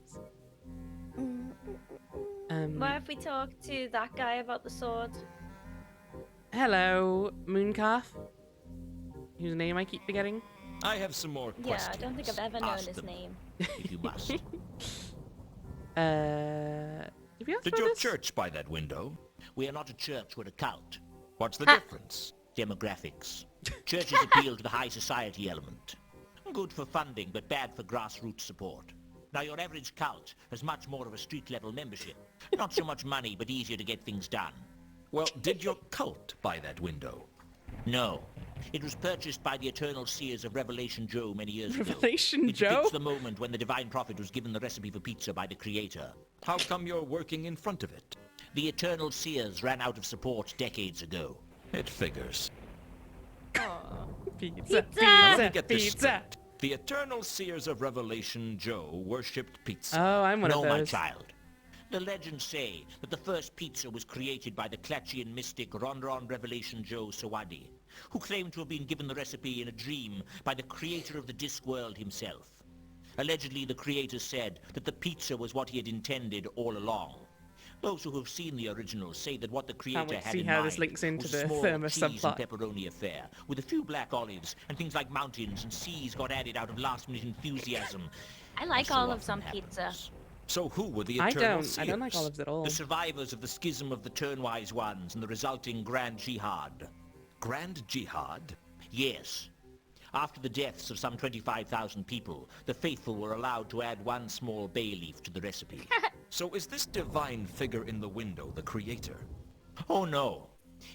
Speaker 2: What if we talk to that guy about the sword?
Speaker 1: Hello, Mooncalf. Whose name I keep forgetting.
Speaker 3: I have some more
Speaker 2: Yeah,
Speaker 3: questions.
Speaker 2: I don't think I've ever known
Speaker 3: Ask
Speaker 2: his
Speaker 3: them,
Speaker 2: name.
Speaker 3: if you must.
Speaker 1: Did we ask
Speaker 3: Did
Speaker 1: about
Speaker 3: your
Speaker 1: this?
Speaker 3: church buy that window?
Speaker 8: We are not a church, we're a cult.
Speaker 3: What's the difference?
Speaker 8: Demographics. Churches appeal to the high society element. Good for funding, but bad for grassroots support. Now, your average cult has much more of a street-level membership. Not so much money, but easier to get things done.
Speaker 3: Well, did your cult buy that window?
Speaker 8: No. It was purchased by the eternal seers of Revelation Joe many years ago.
Speaker 1: Revelation
Speaker 8: It
Speaker 1: Joe?
Speaker 8: depicts the moment when the divine prophet was given the recipe for pizza by the creator.
Speaker 3: How come you're working in front of it?
Speaker 8: The eternal seers ran out of support decades ago.
Speaker 3: It figures.
Speaker 2: Aw.
Speaker 1: Pizza,
Speaker 2: Pizza!
Speaker 3: Let me
Speaker 1: pizza,
Speaker 3: get this
Speaker 1: pizza.
Speaker 3: straight. The eternal seers of Revelation Joe worshipped pizza.
Speaker 1: Oh, I'm one
Speaker 8: No,
Speaker 1: of
Speaker 8: my
Speaker 1: those.
Speaker 8: child. The legends say that the first pizza was created by the Klatchian mystic Ronron Revelation Joe Sawadi, who claimed to have been given the recipe in a dream by the creator of the Discworld himself. Allegedly, the creator said that the pizza was what he had intended all along. Those who have seen the original say that what the creator
Speaker 1: wait to
Speaker 8: had
Speaker 1: see
Speaker 8: in
Speaker 1: how
Speaker 8: mind
Speaker 1: this links into
Speaker 8: was
Speaker 1: the
Speaker 8: a small
Speaker 1: Thermos
Speaker 8: cheese
Speaker 1: subplot.
Speaker 8: and pepperoni affair, with a few black olives and things like mountains and seas got added out of last-minute enthusiasm.
Speaker 2: I like
Speaker 8: as so
Speaker 2: olives on
Speaker 8: often
Speaker 2: pizza.
Speaker 8: happens.
Speaker 3: So who were the
Speaker 1: I
Speaker 3: eternal
Speaker 1: don't
Speaker 3: seers?
Speaker 1: like olives at all.
Speaker 8: The survivors of the schism of the Turnwise Ones and the resulting Grand Jihad.
Speaker 3: Grand Jihad?
Speaker 8: Yes. After the deaths of some 25,000 people, the faithful were allowed to add one small bay leaf to the recipe.
Speaker 3: So is this divine figure in the window the creator?
Speaker 8: Oh no.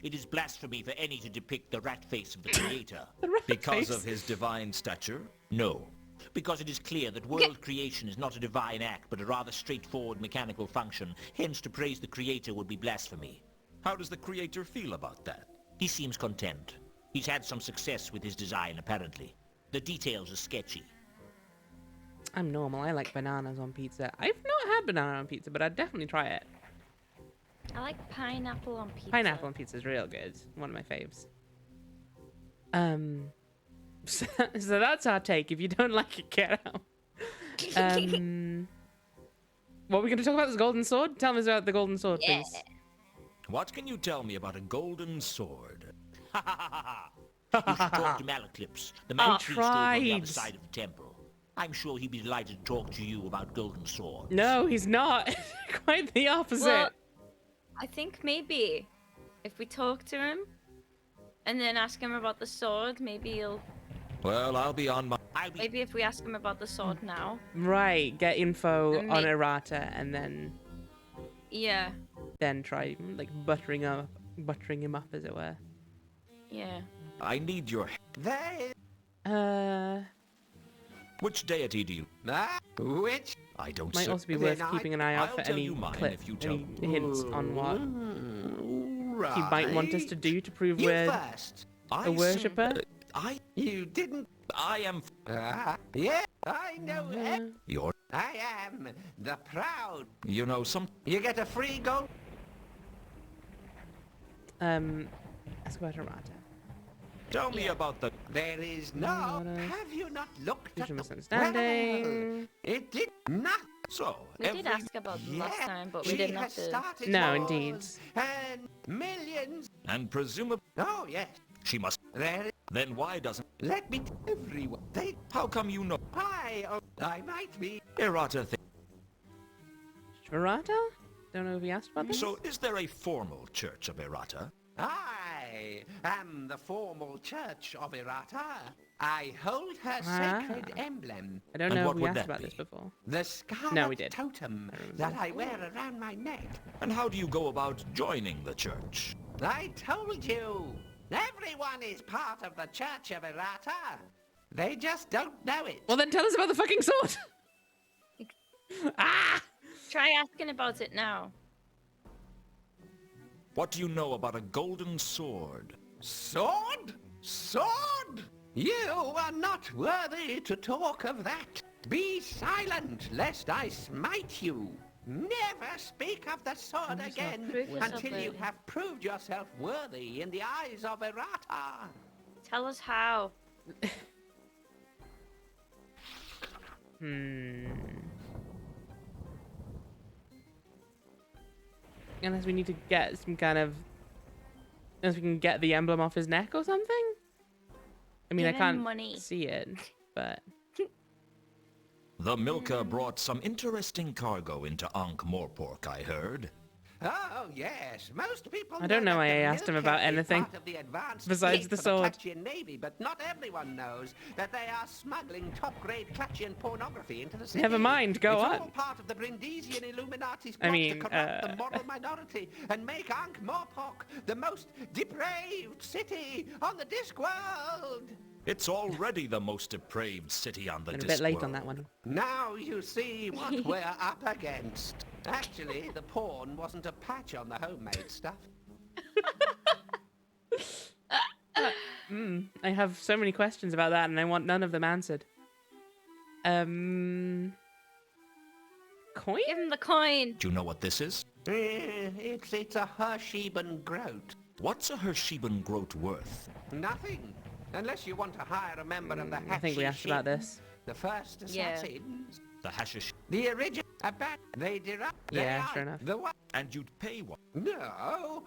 Speaker 8: It is blasphemy for any to depict the rat face of the creator.
Speaker 3: Because
Speaker 1: face.
Speaker 3: of his divine stature?
Speaker 8: No. Because it is clear that world creation is not a divine act, but a rather straightforward mechanical function. Hence, to praise the creator would be blasphemy.
Speaker 3: How does the creator feel about that?
Speaker 8: He seems content. He's had some success with his design, apparently. The details are sketchy.
Speaker 1: I'm normal. I like bananas on pizza. I've not had banana on pizza, but I'd definitely try it.
Speaker 2: I like pineapple on pizza.
Speaker 1: Pineapple on pizza is real good. One of my faves. So that's our take. If you don't like it, get out. What are we going to talk about? This golden sword? Tell me about the golden sword,
Speaker 2: Yeah.
Speaker 1: please.
Speaker 3: What can you tell me about a golden sword?
Speaker 8: Ha ha ha ha! You should talk to Malaclips, the man priest over on the other
Speaker 1: tried.
Speaker 8: side of the temple. I'm sure he'd be delighted to talk to you about golden swords.
Speaker 1: No, he's not. Quite the opposite.
Speaker 2: Well, I think maybe if we talk to him and then ask him about the sword, maybe he'll.
Speaker 3: Well, I'll be on my...
Speaker 2: Maybe if we ask him about the sword now.
Speaker 1: Right, get info
Speaker 2: And
Speaker 1: on
Speaker 2: ma-
Speaker 1: errata and then
Speaker 2: Yeah.
Speaker 1: try like buttering him up, as it were.
Speaker 2: Yeah.
Speaker 3: I need your...
Speaker 4: There...
Speaker 3: Which deity do you...
Speaker 4: Which?
Speaker 3: I don't
Speaker 1: Might
Speaker 3: say...
Speaker 1: also be
Speaker 4: Then
Speaker 1: worth
Speaker 4: I-
Speaker 1: keeping an eye out
Speaker 3: I'll
Speaker 1: for
Speaker 3: tell
Speaker 1: any
Speaker 3: you mine
Speaker 1: clip,
Speaker 3: if you tell
Speaker 1: any hints on what
Speaker 4: Right.
Speaker 1: he might want us to do to prove
Speaker 4: You
Speaker 1: we're
Speaker 4: first.
Speaker 3: I
Speaker 1: a worshipper.
Speaker 4: You didn't...
Speaker 3: I am...
Speaker 4: Yeah, I know it.
Speaker 3: You're...
Speaker 4: I am the proud.
Speaker 3: You know, some...
Speaker 4: You get a free gold.
Speaker 1: Ask about errata.
Speaker 3: Tell me about the...
Speaker 4: There is no... Have you not looked
Speaker 1: Did
Speaker 4: at
Speaker 1: you
Speaker 4: the...
Speaker 1: misunderstanding?
Speaker 4: Well, it did not.
Speaker 3: So,
Speaker 2: We did ask about them last time, but we didn't have to.
Speaker 4: started
Speaker 1: No,
Speaker 4: wars
Speaker 1: indeed.
Speaker 4: And millions.
Speaker 3: And presumably...
Speaker 4: Oh, yes.
Speaker 3: She must...
Speaker 4: There is...
Speaker 3: Then why doesn't...
Speaker 4: Let me... Everyone. They...
Speaker 3: How come you know...
Speaker 4: I might be...
Speaker 3: Errata thing?
Speaker 1: Errata? Don't know if we asked about this.
Speaker 3: So, is there a formal church of Errata?
Speaker 4: I I am the formal church of Irata. I hold her sacred emblem,
Speaker 1: I don't
Speaker 3: And
Speaker 1: know
Speaker 3: what
Speaker 1: if we
Speaker 3: would
Speaker 1: asked
Speaker 3: that
Speaker 1: about
Speaker 3: be?
Speaker 1: this before.
Speaker 4: the scarlet
Speaker 1: No, we did.
Speaker 4: totem
Speaker 1: I remember.
Speaker 4: that I wear around my neck.
Speaker 3: And how do you go about joining the church?
Speaker 4: I told you, everyone is part of the Church of Irata. They just don't know it.
Speaker 1: Well, then tell us about the fucking sword. Ah!
Speaker 2: Try asking about it now.
Speaker 3: What do you know about a golden sword?
Speaker 4: Sword? Sword? You are not worthy to talk of that. Be silent, lest I smite you. Never speak of the sword again
Speaker 2: prove yourself
Speaker 4: until you
Speaker 2: worthy.
Speaker 4: have proved yourself worthy in the eyes of Errata.
Speaker 2: Tell us how.
Speaker 1: Unless we need to get some kind of... Unless we can get the emblem off his neck or something? I mean,
Speaker 2: Give
Speaker 1: I
Speaker 2: him
Speaker 1: can't
Speaker 2: money.
Speaker 1: see it, but...
Speaker 3: The Milka brought some interesting cargo into Ankh-Morpork, I heard.
Speaker 4: Oh, yes. Most people
Speaker 1: I don't know
Speaker 4: that
Speaker 1: why
Speaker 4: the
Speaker 1: I asked him
Speaker 4: Milk
Speaker 1: about
Speaker 4: is
Speaker 1: anything
Speaker 4: part of the advanced
Speaker 1: besides
Speaker 4: fleet
Speaker 1: the
Speaker 4: for
Speaker 1: sword.
Speaker 4: Klatchian Navy, but not everyone knows that they are smuggling top-grade Klatchian pornography into the city.
Speaker 1: Never mind, go
Speaker 4: it's
Speaker 1: on.
Speaker 4: all part of the Brindisian Illuminati's
Speaker 1: I
Speaker 4: plot
Speaker 1: mean,
Speaker 4: to corrupt the moral minority and make Ankh-Morpork the most depraved city on the Discworld.
Speaker 3: It's already the most depraved city on the
Speaker 1: Been a bit late
Speaker 3: Discworld.
Speaker 1: on that one.
Speaker 4: Now you see what we're up against. Actually, the porn wasn't a patch on the homemade stuff.
Speaker 1: I have so many questions about that, and I want none of them answered. Coin?
Speaker 2: Give him the coin.
Speaker 3: Do you know what this is?
Speaker 4: It's a Hersheben groat.
Speaker 3: What's a Hersheben groat worth?
Speaker 4: Nothing. Unless you want to hire a member of the
Speaker 1: I think we asked about this.
Speaker 4: The first
Speaker 2: Yeah.
Speaker 4: assassins.
Speaker 3: The hashish.
Speaker 4: The original. They derive.
Speaker 1: Yeah, sure enough.
Speaker 4: The one.
Speaker 3: And you'd pay what?
Speaker 4: No.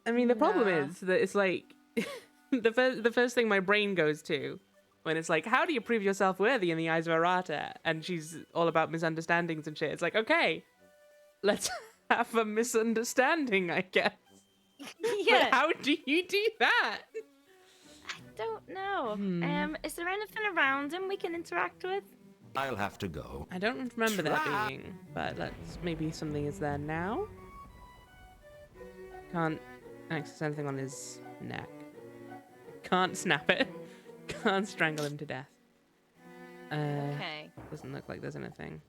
Speaker 1: I mean, the problem
Speaker 2: Nah.
Speaker 1: is that it's like the first thing my brain goes to when it's like, how do you prove yourself worthy in the eyes of Arata? And she's all about misunderstandings and shit. It's like, okay, let's have a misunderstanding, I guess.
Speaker 2: Yeah.
Speaker 1: But how do you do that?
Speaker 2: I don't know. Is there anything around him we can interact with?
Speaker 3: I'll have to go.
Speaker 1: I don't remember there
Speaker 4: Try.
Speaker 1: being, but let's maybe something is there now. Can't access anything on his neck. Can't snap it. Can't strangle him to death.
Speaker 2: Okay.
Speaker 1: Doesn't look like there's anything.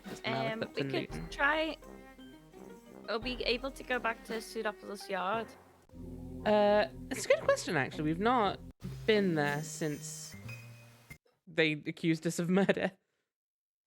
Speaker 1: Just Malekith
Speaker 2: We
Speaker 1: and
Speaker 2: could
Speaker 1: Newton.
Speaker 2: try. Are we able to go back to Pseudopolis Yard?
Speaker 1: It's a good question, actually. We've not been there since they accused us of murder.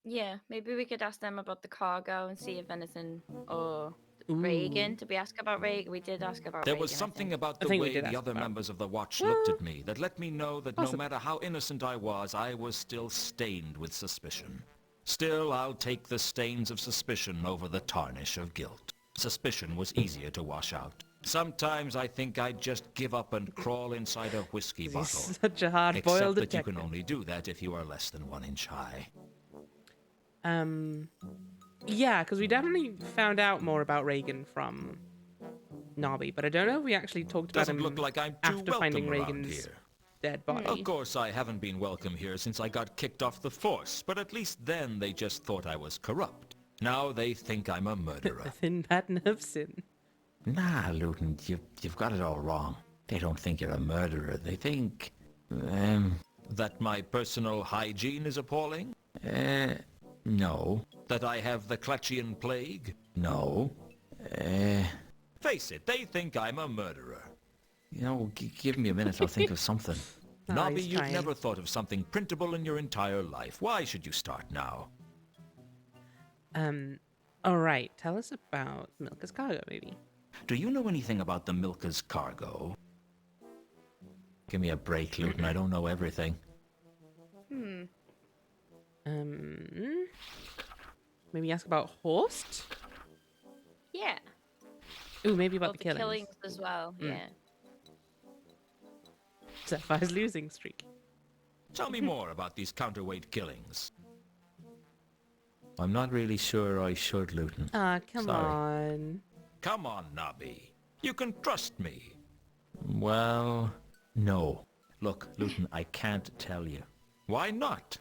Speaker 2: Yeah, maybe we could ask them about the cargo and see if anything. Or Reagan. Did we ask about Reagan? We did ask about
Speaker 3: There
Speaker 2: Reagan.
Speaker 3: was
Speaker 2: I
Speaker 3: something
Speaker 2: think.
Speaker 3: about
Speaker 1: I
Speaker 3: the
Speaker 1: think we
Speaker 3: way
Speaker 1: did
Speaker 3: the
Speaker 1: ask
Speaker 3: other
Speaker 1: about-
Speaker 3: members of the Watch looked at me that let me know that no
Speaker 1: Possibly.
Speaker 3: matter how innocent I was still stained with suspicion. Still, I'll take the stains of suspicion over the tarnish of guilt. Suspicion was easier to wash out. Sometimes I think I'd just give up and crawl inside a whiskey bottle.
Speaker 1: He's such a hard-boiled
Speaker 3: Except that you
Speaker 1: detective.
Speaker 3: can only do that if you are less than 1 inch high.
Speaker 1: Yeah, because we definitely found out more about Reagan from Nobby, but I don't know if we actually talked about
Speaker 3: Doesn't
Speaker 1: him
Speaker 3: look like I'm too
Speaker 1: after finding
Speaker 3: welcome around
Speaker 1: Reagan's
Speaker 3: here.
Speaker 1: dead body.
Speaker 3: Of course, I haven't been welcome here since I got kicked off the force, but at least then they just thought I was corrupt. Now they think I'm a murderer.
Speaker 1: The thin pattern of sin.
Speaker 8: Nah, Luton, you've got it all wrong. They don't think you're a murderer. They think,
Speaker 3: That my personal hygiene is appalling?
Speaker 8: no,
Speaker 3: That I have the Klatchian plague?
Speaker 8: no.
Speaker 3: Face it, they think I'm a murderer.
Speaker 8: You know, give me a minute, I'll think of something.
Speaker 1: Oh,
Speaker 3: Nobby,
Speaker 1: he's
Speaker 3: you've
Speaker 1: trying.
Speaker 3: never thought of something printable in your entire life. Why should you start now?
Speaker 1: All right. Tell us about Milka's cargo, maybe.
Speaker 8: Do you know anything about the Milka's cargo? Give me a break, Luton, I don't know everything.
Speaker 1: Maybe ask about Horst.
Speaker 2: Yeah.
Speaker 1: Ooh, maybe about
Speaker 2: Well,
Speaker 1: the killings.
Speaker 2: as well. Yeah.
Speaker 1: Sapphire's losing streak.
Speaker 3: Tell me more about these counterweight killings. I'm not really sure I should, Luton.
Speaker 1: Ah, come
Speaker 3: Sorry.
Speaker 1: on.
Speaker 3: Come on, Nobby. You can trust me. Well, no. Look, Luton, I can't tell you. Why not?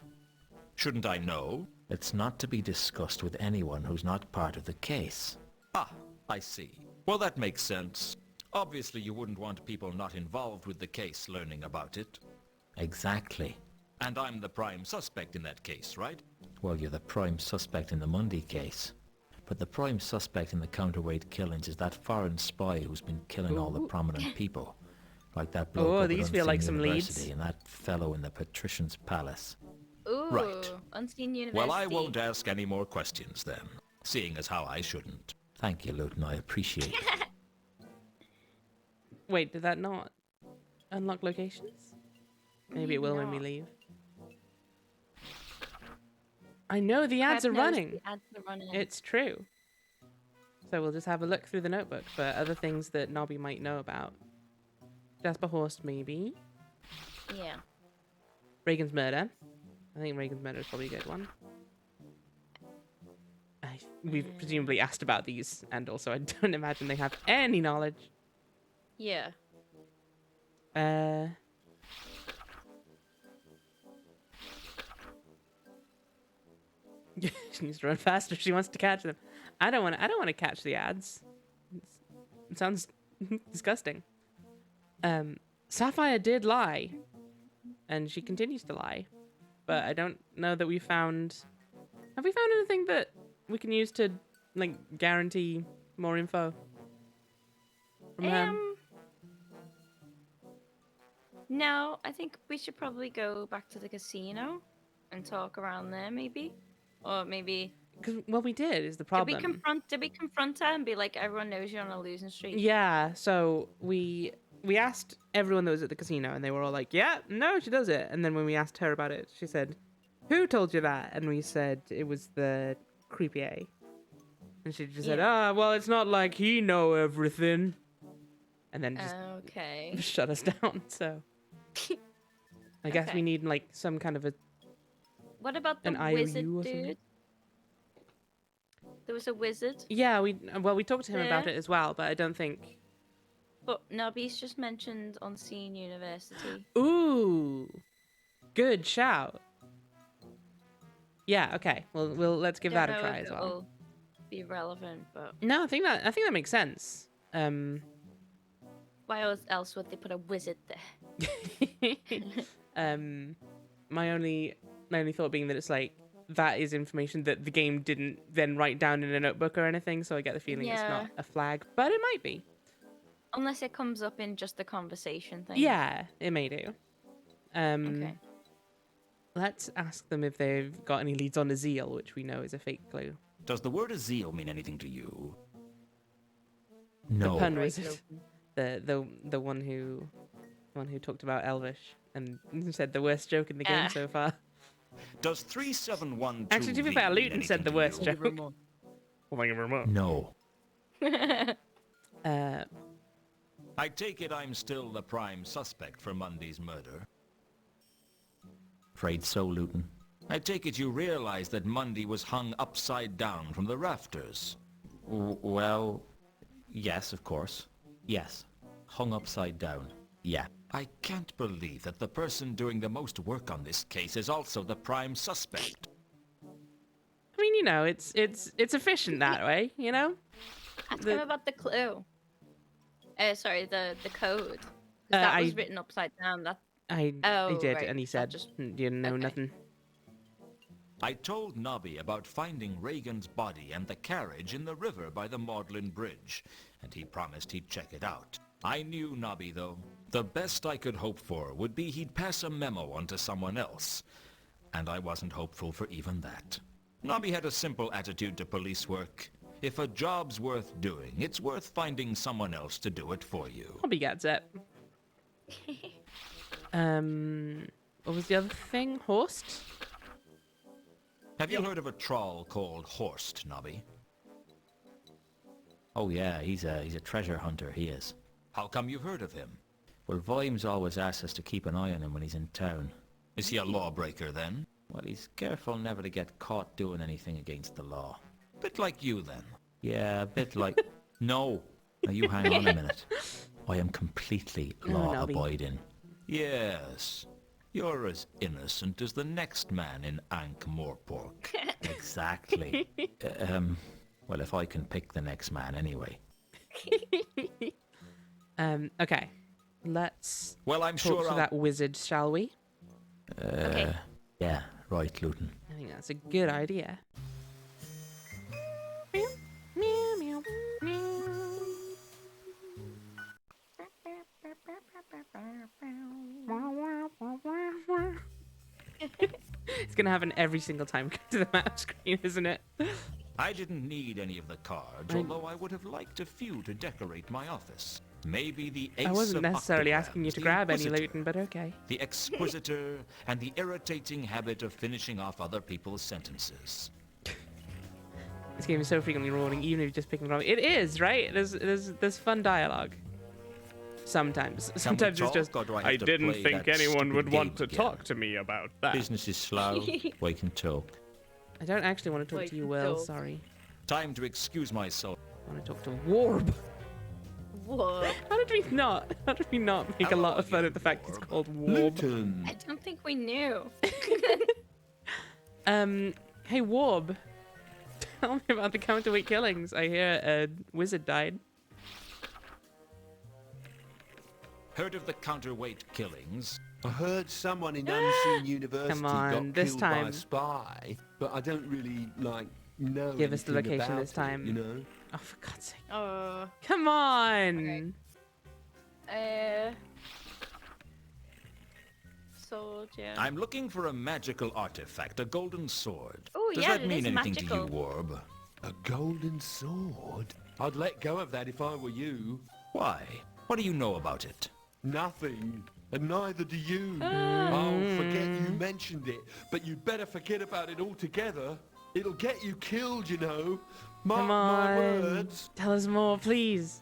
Speaker 3: Shouldn't I know? It's not to be discussed with anyone who's not part of the case. Ah, I see. Well, that makes sense. Obviously, you wouldn't want people not involved with the case learning about it. Exactly. And I'm the prime suspect in that case, right? Well, you're the prime suspect in the Mundy case. But the prime suspect in the counterweight killings is that foreign spy who's been killing all the prominent people. Like that bloke
Speaker 1: Oh,
Speaker 3: over
Speaker 1: these
Speaker 3: at
Speaker 1: feel like
Speaker 3: Unseen
Speaker 1: some
Speaker 3: University
Speaker 1: leads.
Speaker 3: and that fellow in the Patrician's Palace.
Speaker 2: Ooh,
Speaker 3: Right.
Speaker 2: Unseen University.
Speaker 3: Well, I won't ask any more questions then, seeing as how I shouldn't. Thank you, Luton. I appreciate it.
Speaker 1: Wait, did that not unlock locations? Maybe it will when we leave. I know the ads
Speaker 2: Crab
Speaker 1: are
Speaker 2: knows
Speaker 1: running.
Speaker 2: the ads are running.
Speaker 1: It's true. So we'll just have a look through the notebook for other things that Nobby might know about. Jasper Horst, maybe.
Speaker 2: Yeah.
Speaker 1: Reagan's murder. I think Reagan's murder is probably a good one. We've presumably asked about these, and also I don't imagine they have any knowledge.
Speaker 2: Yeah.
Speaker 1: She needs to run faster if she wants to catch them. I don't want to catch the ads. It sounds disgusting. Sapphire did lie, and she continues to lie. But I don't know that we found... Have we found anything that we can use to, like, guarantee more info from her?
Speaker 2: No, I think we should probably go back to the casino and talk around there, maybe. Or maybe...
Speaker 1: Because, well, we did, is the problem.
Speaker 2: Did we confront her and be like, everyone knows you're on a losing streak?
Speaker 1: Yeah, so we asked everyone that was at the casino, and they were all like, yeah, no, she does it. And then when we asked her about it, she said, who told you that? And we said it was the croupier. And she just said, well, it's not like he know everything. And then just
Speaker 2: Okay.
Speaker 1: shut us down, so... I guess we need, like, some kind of a...
Speaker 2: What about the
Speaker 1: an
Speaker 2: wizard
Speaker 1: IOU or
Speaker 2: dude?
Speaker 1: something?
Speaker 2: There was a wizard.
Speaker 1: Yeah, we talked to him about it as well, but I don't think...
Speaker 2: But Nobby's just mentioned Unseen University.
Speaker 1: Ooh! Good shout. Yeah, okay. Well, let's give that a try as well.
Speaker 2: It'll be relevant, but
Speaker 1: No, I think that makes sense.
Speaker 2: why else would they put a wizard there?
Speaker 1: My only thought being that it's like that is information that the game didn't then write down in a notebook or anything, so I get the feeling it's not a flag, but it might be.
Speaker 2: Unless it comes up in just the conversation thing.
Speaker 1: Yeah, it may do.
Speaker 2: Okay.
Speaker 1: Let's ask them if they've got any leads on Azil, which we know is a fake clue.
Speaker 3: Does the word Azil mean anything to you?
Speaker 1: The
Speaker 3: No.
Speaker 1: pun wizard. The one who talked about Elvish and said the worst joke in the game so far.
Speaker 3: Does 3712
Speaker 1: Actually, to be fair,
Speaker 3: mean
Speaker 1: Luton said the
Speaker 3: anything
Speaker 1: worst
Speaker 3: to you?
Speaker 1: joke. Oh, thank you very much.
Speaker 3: No.
Speaker 1: Uh,
Speaker 3: I take it I'm still the prime suspect for Mundy's murder. Afraid so, Luton. I take it you realize that Mundy was hung upside down from the rafters. Well, yes, of course. Yes. Hung upside down. Yeah. I can't believe that the person doing the most work on this case is also the prime suspect.
Speaker 1: I mean, you know, it's efficient that way, you know?
Speaker 2: Ask him about the clue. Sorry, the code. 'Cause that was written upside down.
Speaker 1: He did,
Speaker 2: right.
Speaker 1: and he
Speaker 2: Not
Speaker 1: said,
Speaker 2: just-
Speaker 1: you didn't know nothing.
Speaker 3: I told Nobby about finding Reagan's body and the carriage in the river by the Magdalen Bridge, and he promised he'd check it out. I knew Nobby, though. The best I could hope for would be he'd pass a memo on to someone else, and I wasn't hopeful for even that. Nobby had a simple attitude to police work. If a job's worth doing, it's worth finding someone else to do it for you.
Speaker 1: Nobby gets it. What was the other thing? Horst?
Speaker 3: Have you heard of a troll called Horst, Nobby? Oh yeah, he's a treasure hunter, he is. How come you've heard of him? Well, Vimes always asks us to keep an eye on him when he's in town. Is he a lawbreaker then? Well, he's careful never to get caught doing anything against the law. Bit like you, then. Yeah, a bit like... No. Now you hang on a minute. I am completely law-abiding. Yes. You're as innocent as the next man in Ankh-Morpork. Exactly. Well, if I can pick the next man anyway.
Speaker 1: Okay. Let's
Speaker 3: Well, I'm
Speaker 1: talk
Speaker 3: sure
Speaker 1: to that wizard, shall we?
Speaker 2: Okay.
Speaker 3: Yeah, right, Luton.
Speaker 1: I think that's a good idea. It's gonna happen every single time we go to the map screen, isn't it?
Speaker 3: I didn't need any of the cards, although I would have liked a few to decorate my office. Maybe the Ace
Speaker 1: I wasn't
Speaker 3: of
Speaker 1: necessarily
Speaker 3: Octograms,
Speaker 1: asking you to
Speaker 3: the
Speaker 1: grab any,
Speaker 3: Inquisitor,
Speaker 1: Luton, but okay.
Speaker 3: the Exquisitor, and the irritating habit of finishing off other people's sentences.
Speaker 1: This game is so frequently rewarding, even if you're just picking it up. It is, right? There's fun dialogue. Sometimes it's just. I didn't think anyone would want to talk to me about that.
Speaker 3: Business is slow. We can talk.
Speaker 1: I don't actually want to talk to you, Will. Sorry.
Speaker 3: Time to excuse myself.
Speaker 1: I want to talk to Warb.
Speaker 2: Whoa.
Speaker 1: How did we not make a lot of fun of the fact it's called Warb?
Speaker 2: I don't think we knew.
Speaker 1: Hey Warb, tell me about the counterweight killings. I hear a wizard died.
Speaker 3: Heard of the counterweight killings?
Speaker 6: I heard someone in Unseen University
Speaker 1: Come on,
Speaker 6: got
Speaker 1: this
Speaker 6: killed by
Speaker 1: time.
Speaker 6: a spy, but I don't really, know
Speaker 1: Give us the
Speaker 6: anything
Speaker 1: location
Speaker 6: about
Speaker 1: this time.
Speaker 6: it, you know?
Speaker 1: Oh, for God's sake!
Speaker 2: Oh.
Speaker 1: Come on!
Speaker 2: Soldier.
Speaker 3: I'm looking for a magical artifact, a golden sword.
Speaker 2: Oh,
Speaker 3: Does
Speaker 2: yeah,
Speaker 3: that
Speaker 2: it
Speaker 3: mean
Speaker 2: is
Speaker 3: anything
Speaker 2: magical.
Speaker 3: to you, Warb?
Speaker 6: A golden sword? I'd let go of that if I were you.
Speaker 3: Why? What do you know about it?
Speaker 6: Nothing. And neither do you. Oh, forget you mentioned it. But you'd better forget about it altogether. It'll get you killed, you know. Mark
Speaker 1: Come
Speaker 6: my
Speaker 1: on!
Speaker 6: words.
Speaker 1: Tell us more, please.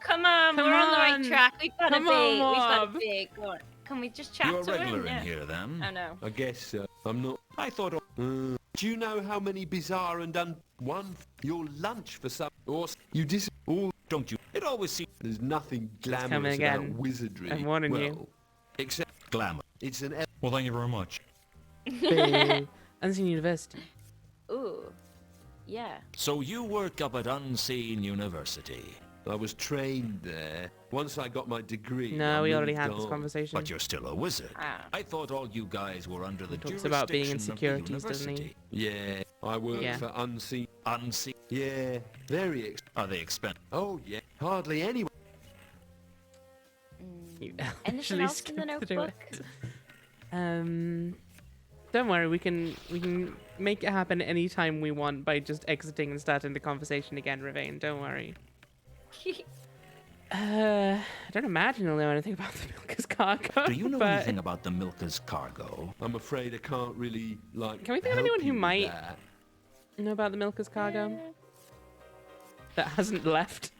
Speaker 2: Come on,
Speaker 1: Come
Speaker 2: we're on the
Speaker 1: on.
Speaker 2: right track. We've got
Speaker 1: Come
Speaker 2: to be.
Speaker 1: on,
Speaker 2: We've got
Speaker 1: Mob.
Speaker 2: to be. Go on. Can we just chat
Speaker 3: You're a
Speaker 2: to him?
Speaker 3: regular
Speaker 2: Yeah.
Speaker 3: in here, then?
Speaker 2: Oh no.
Speaker 6: I guess so. I'm not...
Speaker 3: I thought...
Speaker 6: Do you know how many bizarre and one your lunch for some... Or you dis... All...
Speaker 3: Don't you? It always seems
Speaker 6: There's nothing
Speaker 1: coming
Speaker 6: glamorous
Speaker 1: again.
Speaker 6: about wizardry.
Speaker 1: I'm warning
Speaker 6: well,
Speaker 1: you.
Speaker 6: Except
Speaker 3: glamour.
Speaker 6: it's an...
Speaker 3: Well, thank you very much.
Speaker 1: Boo. Unseen University.
Speaker 2: Ooh. Yeah.
Speaker 3: So you work up at Unseen University,
Speaker 6: I was trained there. Once I got my degree...
Speaker 1: No,
Speaker 6: I
Speaker 1: we already
Speaker 6: moved
Speaker 1: had this
Speaker 6: on.
Speaker 1: conversation.
Speaker 3: but you're still a wizard.
Speaker 2: Ah.
Speaker 3: I thought all you guys were under the
Speaker 1: talks
Speaker 3: jurisdiction
Speaker 1: about being in
Speaker 3: of the
Speaker 1: securities, doesn't he?
Speaker 3: university.
Speaker 6: Yeah, I work
Speaker 1: Yeah.
Speaker 6: for Unseen...
Speaker 3: Unseen?
Speaker 6: Yeah, very
Speaker 3: Are they expensive?
Speaker 6: Oh, yeah. Hardly anyone.
Speaker 1: You
Speaker 2: Anything
Speaker 1: actually
Speaker 2: else in the
Speaker 1: skipped through
Speaker 2: notebook?
Speaker 1: it. Don't worry, we can make it happen anytime we want by just exiting and starting the conversation again, Ravane. Don't worry. I don't imagine you'll know anything about the Milker's cargo.
Speaker 3: Do you know
Speaker 1: but
Speaker 3: anything about the Milker's cargo?
Speaker 6: I'm afraid I can't really,
Speaker 1: Can we think of
Speaker 6: help
Speaker 1: anyone who
Speaker 6: you with
Speaker 1: might-
Speaker 6: that.
Speaker 1: know about the Milker's cargo that hasn't left?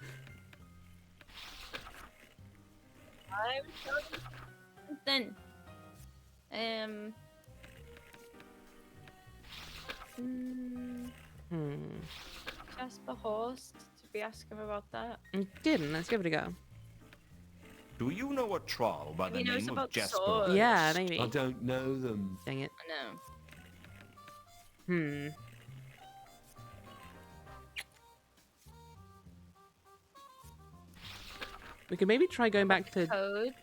Speaker 2: I was something. Jasper Horst. Did we ask him about that?
Speaker 1: We didn't. Let's give it a go.
Speaker 3: Do you know a troll by the
Speaker 2: He knows
Speaker 3: name of
Speaker 2: about
Speaker 3: Jasper?
Speaker 2: swords.
Speaker 1: Yeah, maybe.
Speaker 6: I don't know them.
Speaker 1: Dang it.
Speaker 2: No.
Speaker 1: We could maybe try going back to
Speaker 2: Code.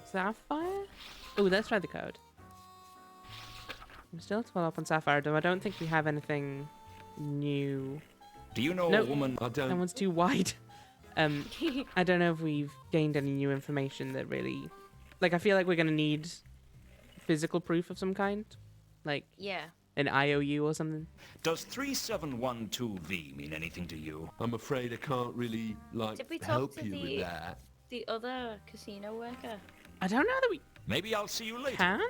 Speaker 1: Sapphire? Oh, let's try the code. I'm still to follow up on Sapphire, though I don't think we have anything new.
Speaker 3: Do you know
Speaker 1: Nope.
Speaker 3: a woman?
Speaker 6: I don't...
Speaker 1: That one's too wide. I don't know if we've gained any new information that really... Like, I feel like we're going to need physical proof of some kind. Like,
Speaker 2: Yeah.
Speaker 1: an IOU or something.
Speaker 3: Does 3712V mean anything to you?
Speaker 6: I'm afraid I can't really,
Speaker 2: Did we talk
Speaker 6: help
Speaker 2: to
Speaker 6: you
Speaker 2: the-
Speaker 6: with that.
Speaker 2: The other casino worker.
Speaker 1: I don't know that we
Speaker 3: Maybe I'll see you later.
Speaker 1: can,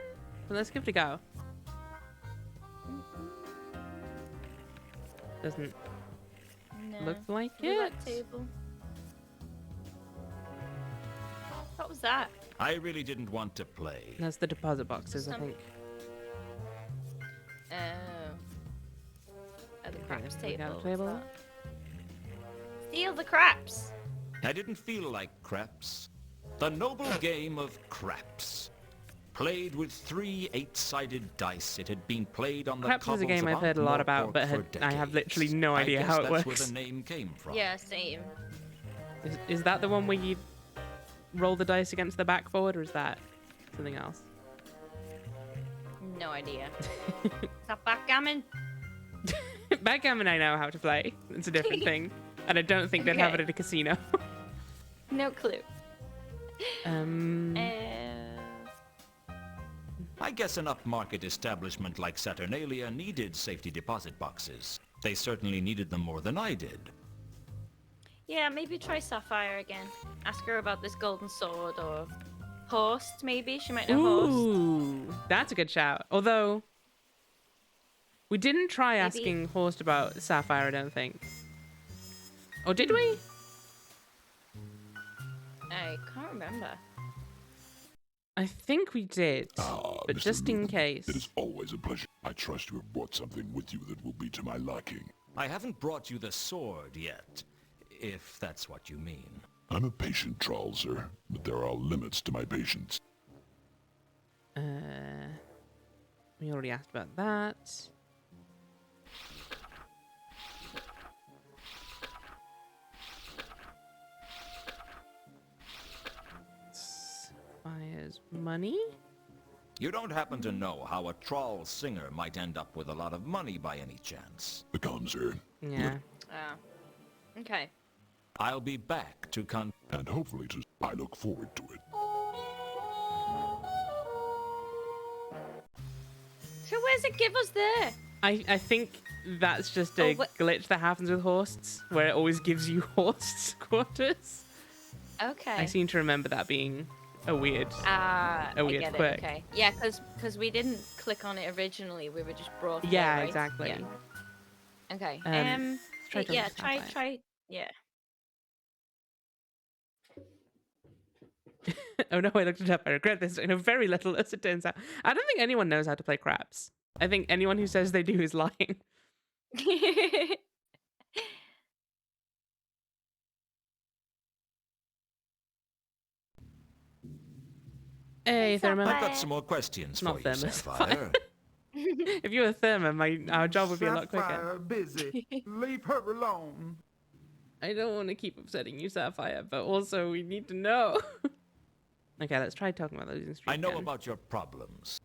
Speaker 1: but let's give it a go. Doesn't
Speaker 2: No.
Speaker 1: look like
Speaker 2: Roulette
Speaker 1: it.
Speaker 2: table. What was that?
Speaker 3: I really didn't want to play.
Speaker 1: That's the deposit boxes, I
Speaker 2: Some-
Speaker 1: think.
Speaker 2: At the craps
Speaker 1: there we go,
Speaker 2: table. what's
Speaker 1: table.
Speaker 2: that? Steal the craps.
Speaker 3: I didn't feel like craps. The noble game of craps. Played with 3 8-sided dice, it had been played on the
Speaker 1: Craps is a
Speaker 3: cobbles
Speaker 1: game
Speaker 3: of
Speaker 1: I've heard a lot about,
Speaker 3: Ankh-Morpork
Speaker 1: but
Speaker 3: for
Speaker 1: I have literally
Speaker 3: decades.
Speaker 1: no idea
Speaker 3: I guess
Speaker 1: how it
Speaker 3: that's
Speaker 1: works.
Speaker 3: where the name came from.
Speaker 2: Yeah, same.
Speaker 1: Is that the one where you roll the dice against the backboard, or is that something else?
Speaker 2: No idea. Is that backgammon?
Speaker 1: Backgammon I know how to play. It's a different thing. And I don't think they'd have it
Speaker 2: Okay.
Speaker 1: at a casino.
Speaker 2: No clue.
Speaker 1: um,
Speaker 3: I guess an upmarket establishment like Saturnalia needed safety deposit boxes. They certainly needed them more than I did.
Speaker 2: Yeah, maybe try Sapphire again. Ask her about this golden sword or Horst, maybe. She might know Horst.
Speaker 1: ooh, that's a good shout. Although, we didn't try
Speaker 2: Maybe-
Speaker 1: asking Horst about Sapphire, I don't think. Or did we?
Speaker 2: I can't remember.
Speaker 1: I think we did. But
Speaker 5: Mr.
Speaker 1: just in
Speaker 5: Luton,
Speaker 1: case.
Speaker 5: It is always a pleasure. I trust you have brought something with you that will be to my liking.
Speaker 3: I haven't brought you the sword yet, if that's what you mean.
Speaker 5: I'm a patient troll, sir, but there are limits to my patience.
Speaker 1: We already asked about that. Sapphire's money?
Speaker 3: You don't happen to know how a troll singer might end up with a lot of money by any chance.
Speaker 5: Come, sir,
Speaker 1: Yeah.
Speaker 2: Okay.
Speaker 3: I'll be back to
Speaker 5: and hopefully I look forward to it.
Speaker 2: So where's it give us there?
Speaker 1: I think that's just a glitch that happens with Horsts, where it always gives you Horsts quarters.
Speaker 2: Okay.
Speaker 1: I seem to remember that being a weird...
Speaker 2: I
Speaker 1: weird
Speaker 2: get
Speaker 1: quirk.
Speaker 2: it. Okay. Yeah, because we didn't click on it originally. We were just brought there,
Speaker 1: Yeah,
Speaker 2: right?
Speaker 1: exactly.
Speaker 2: Yeah. Okay.
Speaker 1: Let's try talking
Speaker 2: yeah,
Speaker 1: to Sapphire.
Speaker 2: try. Yeah.
Speaker 1: Oh no, I looked it up. I regret this. I know very little, as it turns out. I don't think anyone knows how to play craps. I think anyone who says they do is lying. Hey, Therma.
Speaker 3: I've got some more questions
Speaker 1: Not
Speaker 3: for you,
Speaker 1: Therma,
Speaker 3: Sapphire.
Speaker 1: If you were Therma, our job would be a lot quicker.
Speaker 9: Sapphire busy. Leave her alone.
Speaker 1: I don't want to keep upsetting you, Sapphire, but also we need to know. Okay, let's try talking about those in street
Speaker 3: I know
Speaker 1: again.
Speaker 3: about your problems.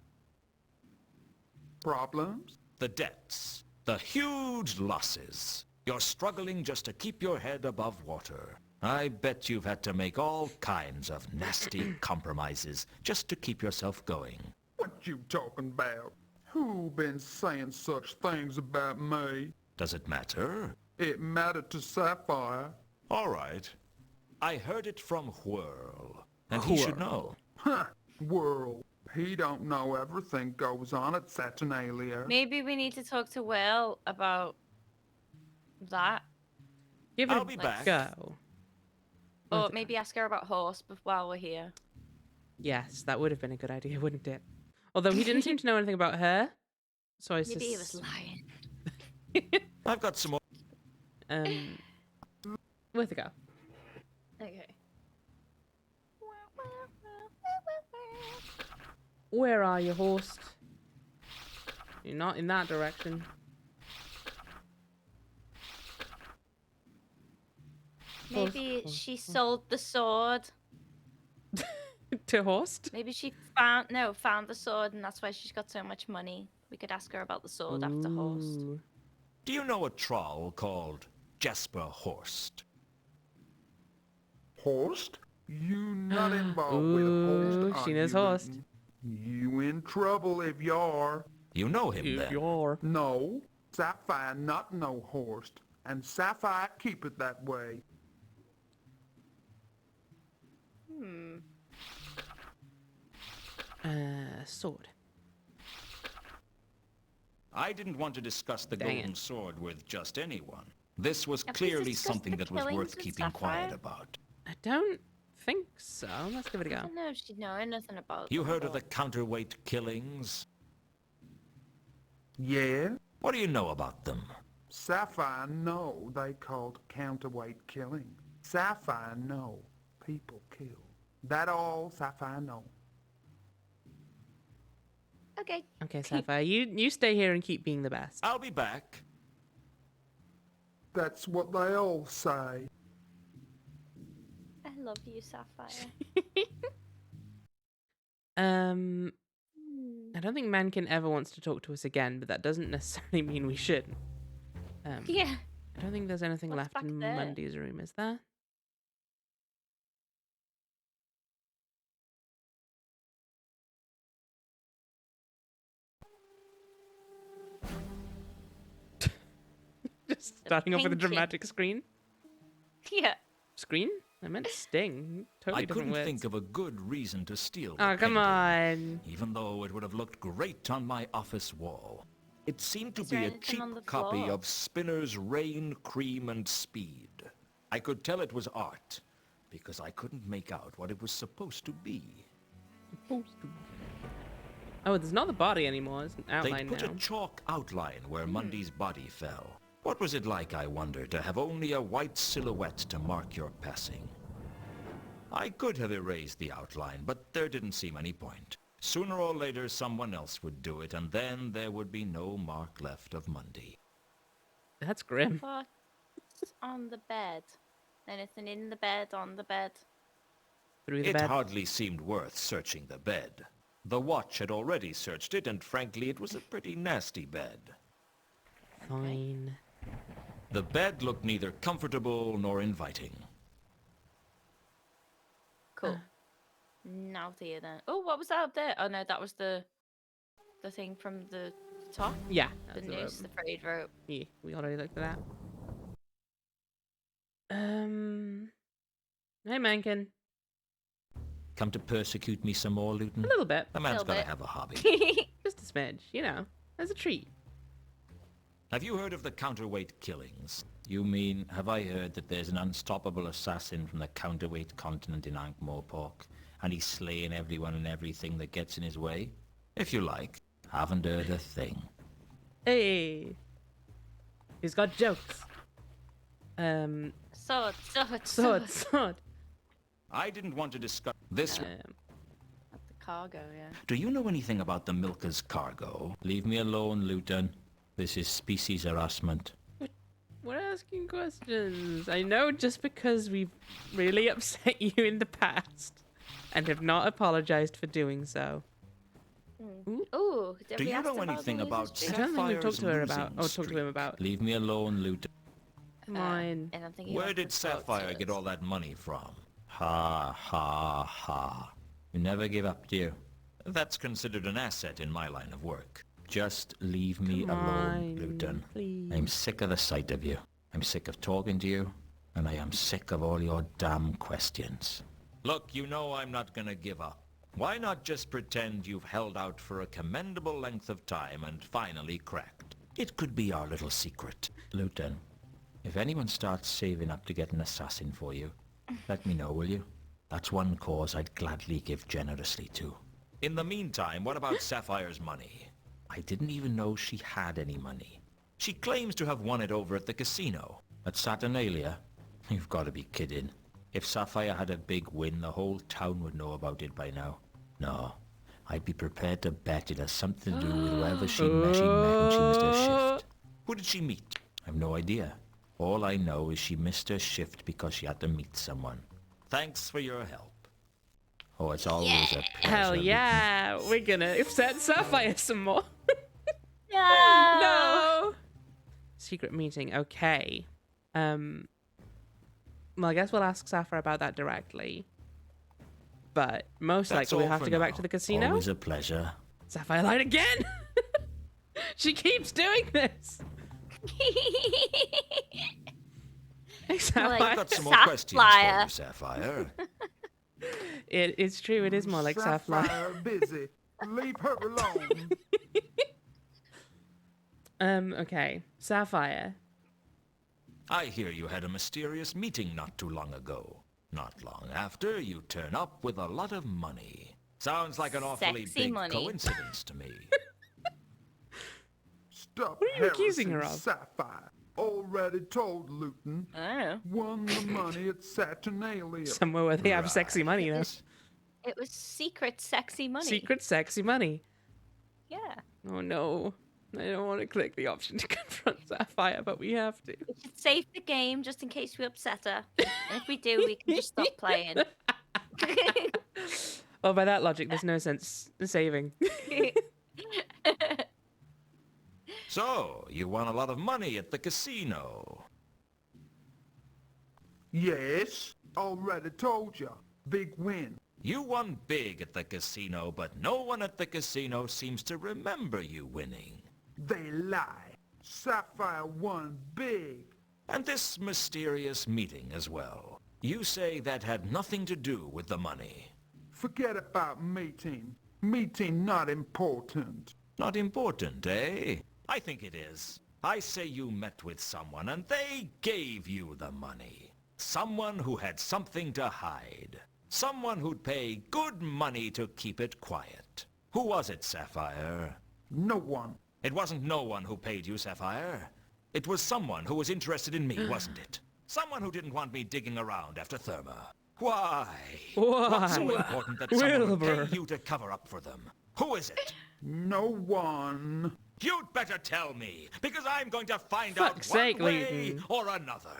Speaker 9: Problems?
Speaker 3: The debts. The huge losses. You're struggling just to keep your head above water. I bet you've had to make all kinds of nasty compromises just to keep yourself going.
Speaker 9: What you talking about? Who been saying such things about me?
Speaker 3: Does it matter?
Speaker 9: It mattered to Sapphire.
Speaker 3: All right. I heard it from Whirl, and he should know.
Speaker 9: Huh, Whirl. He don't know everything goes on at Saturnalia.
Speaker 2: Maybe we need to talk to Will about that.
Speaker 1: Give it
Speaker 3: I'll
Speaker 1: a
Speaker 3: be back.
Speaker 1: go.
Speaker 2: Or maybe ask her about Horse while we're here.
Speaker 1: Yes, that would have been a good idea, wouldn't it? Although he didn't seem to know anything about her, so I
Speaker 2: Maybe he was lying.
Speaker 3: I've got some more.
Speaker 1: Worth a go.
Speaker 2: Okay.
Speaker 1: Where are you, Horst? You're not in that direction.
Speaker 2: Maybe she sold the sword.
Speaker 1: To Horst?
Speaker 2: Maybe she found the sword, and that's why she's got so much money. We could ask her about the sword after Horst.
Speaker 1: Ooh.
Speaker 3: Do you know a troll called Jasper Horst?
Speaker 9: Horst? You not involved with Horst, are
Speaker 1: she knows
Speaker 9: you,
Speaker 1: Horst.
Speaker 9: Luton? You in trouble if you are.
Speaker 3: You know him then?
Speaker 1: You're...
Speaker 9: No, Sapphire not know Horst, and Sapphire keep it that way.
Speaker 1: Sword.
Speaker 3: I didn't want to discuss the
Speaker 1: Dang
Speaker 3: golden
Speaker 1: it.
Speaker 3: sword with just anyone. This was
Speaker 2: Have we
Speaker 3: clearly
Speaker 2: discussed
Speaker 3: something
Speaker 2: the
Speaker 3: that was
Speaker 2: killings
Speaker 3: worth
Speaker 2: with
Speaker 3: keeping quiet
Speaker 2: Sapphire?
Speaker 3: about.
Speaker 1: I don't think so. Let's give it a
Speaker 2: I
Speaker 1: go.
Speaker 2: don't know if she'd know anything about
Speaker 3: You
Speaker 2: them
Speaker 3: heard
Speaker 2: at
Speaker 3: of the
Speaker 2: all.
Speaker 3: counterweight killings?
Speaker 9: Yeah?
Speaker 3: What do you know about them?
Speaker 9: Sapphire know they called counterweight killing. Sapphire know people kill. That all Sapphire know.
Speaker 2: Okay.
Speaker 1: Okay, Sapphire, you stay here and keep being the best.
Speaker 3: I'll be back.
Speaker 9: That's what they all say.
Speaker 2: I love you, Sapphire.
Speaker 1: I don't think Mankin ever wants to talk to us again, but that doesn't necessarily mean we shouldn't.
Speaker 2: Yeah.
Speaker 1: I don't think there's anything
Speaker 2: What's
Speaker 1: left
Speaker 2: back
Speaker 1: in
Speaker 2: there?
Speaker 1: Mundy's room, is there? Just starting off with a
Speaker 2: painting.
Speaker 1: dramatic screen.
Speaker 2: Yeah.
Speaker 1: Screen? I meant sting. Totally
Speaker 3: I
Speaker 1: different
Speaker 3: couldn't
Speaker 1: words.
Speaker 3: think of a good reason to steal the
Speaker 1: Oh, come
Speaker 3: painting,
Speaker 1: on.
Speaker 3: even though it would have looked great on my office wall. It seemed to
Speaker 2: Is there
Speaker 3: be a
Speaker 2: anything
Speaker 3: cheap
Speaker 2: on the
Speaker 3: copy
Speaker 2: floor?
Speaker 3: of Spinner's Rain, Cream and Speed. I could tell it was art, because I couldn't make out what it was supposed to be.
Speaker 1: Oh, there's not the body anymore. It's an
Speaker 3: They'd
Speaker 1: outline
Speaker 3: put
Speaker 1: now.
Speaker 3: a chalk outline where Mundy's body fell. What was it like, I wonder, to have only a white silhouette to mark your passing? I could have erased the outline, but there didn't seem any point. Sooner or later, someone else would do it, and then there would be no mark left of Mundy.
Speaker 1: That's grim.
Speaker 2: What's on the bed? Anything in the bed, on the bed?
Speaker 1: Through the
Speaker 3: It
Speaker 1: bed.
Speaker 3: hardly seemed worth searching the bed. The watch had already searched it, and frankly, it was a pretty nasty bed.
Speaker 1: Fine.
Speaker 3: The bed looked neither comfortable nor inviting.
Speaker 2: Cool. Now here then. Oh, what was that up there? Oh no, that was the thing from the top.
Speaker 1: Yeah.
Speaker 2: The
Speaker 1: that's
Speaker 2: noose, the frayed rope.
Speaker 1: Yeah, we already looked at that. Hey, Mankin.
Speaker 3: Come to persecute me some more, Luton?
Speaker 1: A little bit.
Speaker 3: A man's
Speaker 2: Little
Speaker 3: gotta
Speaker 2: bit.
Speaker 3: have a hobby.
Speaker 1: Just a smidge, you know, as a treat.
Speaker 3: Have you heard of the counterweight killings? You mean, have I heard that there's an unstoppable assassin from the counterweight continent in Ankh-Morpork, and he's slaying everyone and everything that gets in his way? If you like, haven't heard a thing.
Speaker 1: Hey. He's got jokes.
Speaker 2: Sword.
Speaker 1: Sword.
Speaker 3: I didn't want to discuss this.
Speaker 2: At the cargo, yeah.
Speaker 3: Do you know anything about the Milker's cargo? Leave me alone, Luton. This is species harassment.
Speaker 1: We're asking questions. I know just because we've really upset you in the past and have not apologized for doing so.
Speaker 2: Ooh, did
Speaker 3: Do
Speaker 2: we
Speaker 3: you
Speaker 2: ask
Speaker 3: know
Speaker 2: about
Speaker 3: anything
Speaker 2: the
Speaker 3: about
Speaker 2: losers
Speaker 1: I don't think we've talked to her
Speaker 3: Sapphire's
Speaker 1: about, or
Speaker 3: losing
Speaker 1: talked to him about.
Speaker 3: Leave me alone, Luton.
Speaker 1: Come on.
Speaker 2: And I'm thinking
Speaker 3: Where
Speaker 2: about
Speaker 3: did
Speaker 2: the sword
Speaker 3: Sapphire get
Speaker 2: swords.
Speaker 3: all that money from? Ha, ha, ha. You never give up, do you? That's considered an asset in my line of work. Just leave me
Speaker 1: Come
Speaker 3: alone,
Speaker 1: on,
Speaker 3: Luton.
Speaker 1: please.
Speaker 3: I'm sick of the sight of you. I'm sick of talking to you, and I am sick of all your damn questions. Look, you know I'm not gonna give up. Why not just pretend you've held out for a commendable length of time and finally cracked? It could be our little secret. Luton, if anyone starts saving up to get an assassin for you, let me know, will you? That's one cause I'd gladly give generously to. In the meantime, what about Sapphire's money? I didn't even know she had any money. She claims to have won it over at the casino. At Saturnalia? You've got to be kidding. If Sapphire had a big win, the whole town would know about it by now. No, I'd be prepared to bet it has something to do with whoever she met when she missed her shift. Who did she meet? I've no idea. All I know is she missed her shift because she had to meet someone. Thanks for your help. Oh, it's always a pleasure.
Speaker 1: Hell
Speaker 3: Luton.
Speaker 1: yeah, we're gonna upset Sapphire some more.
Speaker 2: No!
Speaker 1: No! Secret meeting, okay. Well, I guess we'll ask Sapphire about that directly. But most
Speaker 3: That's
Speaker 1: likely we'll
Speaker 3: all
Speaker 1: have
Speaker 3: for
Speaker 1: to go back
Speaker 3: now.
Speaker 1: to the casino.
Speaker 3: Always a pleasure.
Speaker 1: Sapphire lied again! She keeps doing this! Hey, Sapphire.
Speaker 3: I've got some more questions for
Speaker 2: Sapphire.
Speaker 3: you, Sapphire.
Speaker 1: It's true, it is more like Sapphire.
Speaker 9: Sapphire busy. Leave her alone.
Speaker 1: Okay. Sapphire.
Speaker 3: I hear you had a mysterious meeting not too long ago. Not long after, you turn up with a lot of money. Sounds like an awfully
Speaker 2: Sexy
Speaker 3: big
Speaker 2: money.
Speaker 3: coincidence to me.
Speaker 9: Stop
Speaker 1: What are you accusing her
Speaker 9: harassing
Speaker 1: of?
Speaker 9: Sapphire. Already told Luton.
Speaker 2: I don't know.
Speaker 9: Won the money at Saturnalia.
Speaker 1: Somewhere where they have sexy money, though.
Speaker 2: It was secret sexy money.
Speaker 1: Secret sexy money.
Speaker 2: Yeah.
Speaker 1: Oh no. I don't want to click the option to confront Sapphire, but we have to.
Speaker 2: We should save the game just in case we upset her. And if we do, we can just stop playing.
Speaker 1: Well, by that logic, there's no sense in saving.
Speaker 3: So, you won a lot of money at the casino.
Speaker 9: Yes, already told ya. Big win.
Speaker 3: You won big at the casino, but no one at the casino seems to remember you winning.
Speaker 9: They lie. Sapphire won big.
Speaker 3: And this mysterious meeting as well. You say that had nothing to do with the money.
Speaker 9: Forget about meeting. Meeting not important.
Speaker 3: Not important, eh? I think it is. I say you met with someone and they gave you the money. Someone who had something to hide. Someone who'd pay good money to keep it quiet. Who was it, Sapphire?
Speaker 9: No one.
Speaker 3: It wasn't no one who paid you, Sapphire. It was someone who was interested in me, wasn't it? Someone who didn't want me digging around after Therma. Why? What's so important that someone would pay you to cover up for them? Who is it?
Speaker 9: No one.
Speaker 3: You'd better tell me, because I'm going to find
Speaker 1: Fuck's
Speaker 3: out one
Speaker 1: sake,
Speaker 3: way
Speaker 1: Leighton.
Speaker 3: or another.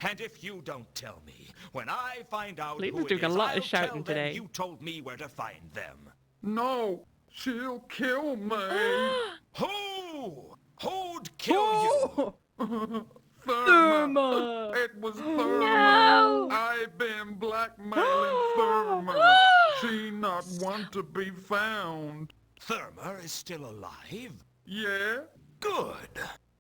Speaker 3: And if you don't tell me, when I find out
Speaker 1: Leighton's
Speaker 3: who it
Speaker 1: doing a
Speaker 3: is,
Speaker 1: lot of
Speaker 3: I'll
Speaker 1: shouting
Speaker 3: tell them
Speaker 1: today.
Speaker 3: you told me where to find them.
Speaker 9: No, she'll kill me.
Speaker 3: Who? Who'd kill you?
Speaker 9: Therma. It was Therma.
Speaker 2: No.
Speaker 9: I've been blackmailing Therma. She not want to be found.
Speaker 3: Therma is still alive?
Speaker 9: Yeah?
Speaker 3: Good.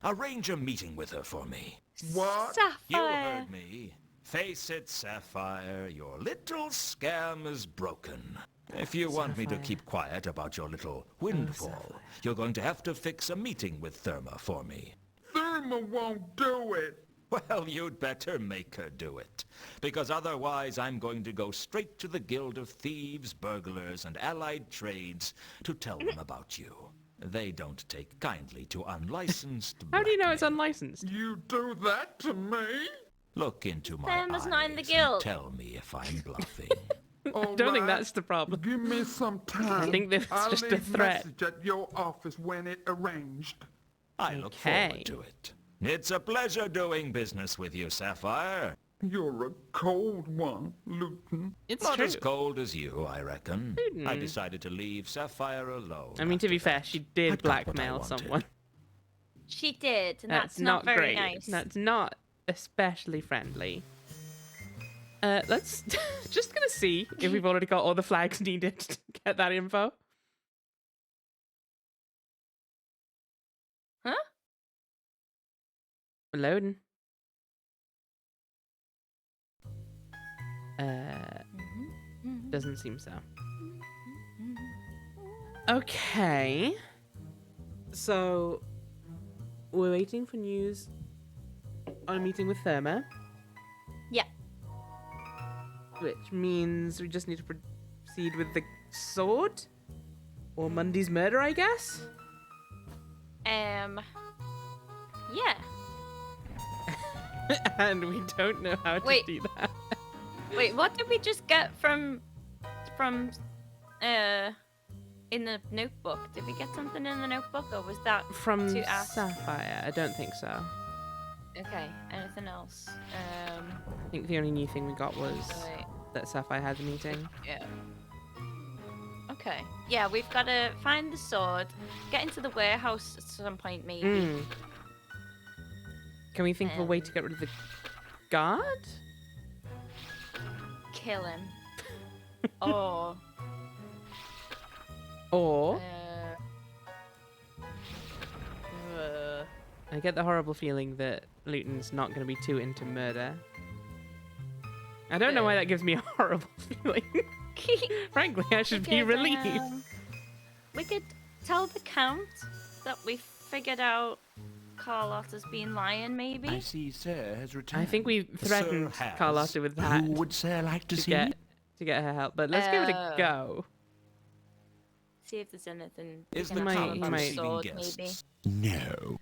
Speaker 3: Arrange a meeting with her for me.
Speaker 9: What?
Speaker 3: You
Speaker 2: Sapphire.
Speaker 3: heard me. Face it, Sapphire, your little scam is broken. If you want me to
Speaker 1: Sapphire.
Speaker 3: keep quiet about your little windfall,
Speaker 1: Sapphire.
Speaker 3: you're going to have to fix a meeting with Therma for me.
Speaker 9: Therma won't do it.
Speaker 3: Well, you'd better make her do it. Because otherwise I'm going to go straight to the Guild of Thieves, Burglars, and Allied Trades to tell them about you. They don't take kindly to unlicensed
Speaker 1: How do you know it's
Speaker 3: blackmail.
Speaker 1: unlicensed?
Speaker 9: You do that to me?
Speaker 3: Look into my
Speaker 2: Therma's
Speaker 3: eyes
Speaker 2: not in the
Speaker 3: and
Speaker 2: guild.
Speaker 3: tell me if I'm bluffing.
Speaker 1: I don't think that's the problem.
Speaker 9: Give me some time.
Speaker 1: I think that's
Speaker 9: I'll
Speaker 1: just a
Speaker 9: leave
Speaker 1: threat.
Speaker 9: message at your office when it arranged.
Speaker 3: I look
Speaker 1: Okay.
Speaker 3: forward to it. It's a pleasure doing business with you, Sapphire.
Speaker 9: You're a cold one, Luton.
Speaker 1: It's
Speaker 3: Not
Speaker 1: true.
Speaker 3: as cold as you, I reckon. I decided to leave Sapphire alone.
Speaker 1: I mean, to
Speaker 3: after
Speaker 1: be fair,
Speaker 3: that.
Speaker 1: she
Speaker 3: I
Speaker 1: did
Speaker 3: got what I
Speaker 1: blackmail
Speaker 3: wanted.
Speaker 1: someone.
Speaker 2: She did, and
Speaker 1: That's
Speaker 2: that's not very
Speaker 1: great.
Speaker 2: nice.
Speaker 1: That's not especially friendly. Let's just gonna see if we've already got all the flags needed to get that info.
Speaker 2: Huh?
Speaker 1: Loading. Doesn't seem so. Okay. So, we're waiting for news on a meeting with Therma,
Speaker 2: Yeah.
Speaker 1: which means we just need to proceed with the sword? Or Mundy's murder, I guess?
Speaker 2: Yeah.
Speaker 1: And we don't know how to
Speaker 2: Wait.
Speaker 1: do that.
Speaker 2: Wait, what did we just get from in the notebook? Did we get something in the notebook, or was that
Speaker 1: From
Speaker 2: to ask?
Speaker 1: Sapphire? I don't think so.
Speaker 2: Okay, anything else?
Speaker 1: I think the only new thing we got was
Speaker 2: Right.
Speaker 1: that Sapphire had the meeting.
Speaker 2: Yeah. Okay. Yeah, we've got to find the sword, get into the warehouse at some point, maybe.
Speaker 1: Mm. Can we think of a way to get rid of the guard?
Speaker 2: Kill him. Or
Speaker 1: Or
Speaker 2: uh,
Speaker 1: I get the horrible feeling that Luton's not going to be too into murder. I don't know why that gives me a horrible feeling. Frankly, I should be relieved.
Speaker 2: We could tell the Count that we figured out Carlotta's been lying, maybe.
Speaker 6: I see Sir has returned.
Speaker 1: I think we threatened
Speaker 3: has.
Speaker 1: Carlotta with that
Speaker 6: Who would Sir like to see?
Speaker 1: to get her help, but let's give it a
Speaker 2: Oh.
Speaker 1: go.
Speaker 2: See if there's anything.
Speaker 3: Is
Speaker 2: we
Speaker 3: the
Speaker 2: can tell
Speaker 1: might-
Speaker 2: about
Speaker 1: might-
Speaker 2: the sword,
Speaker 3: receiving
Speaker 2: maybe.
Speaker 3: guests?
Speaker 5: No.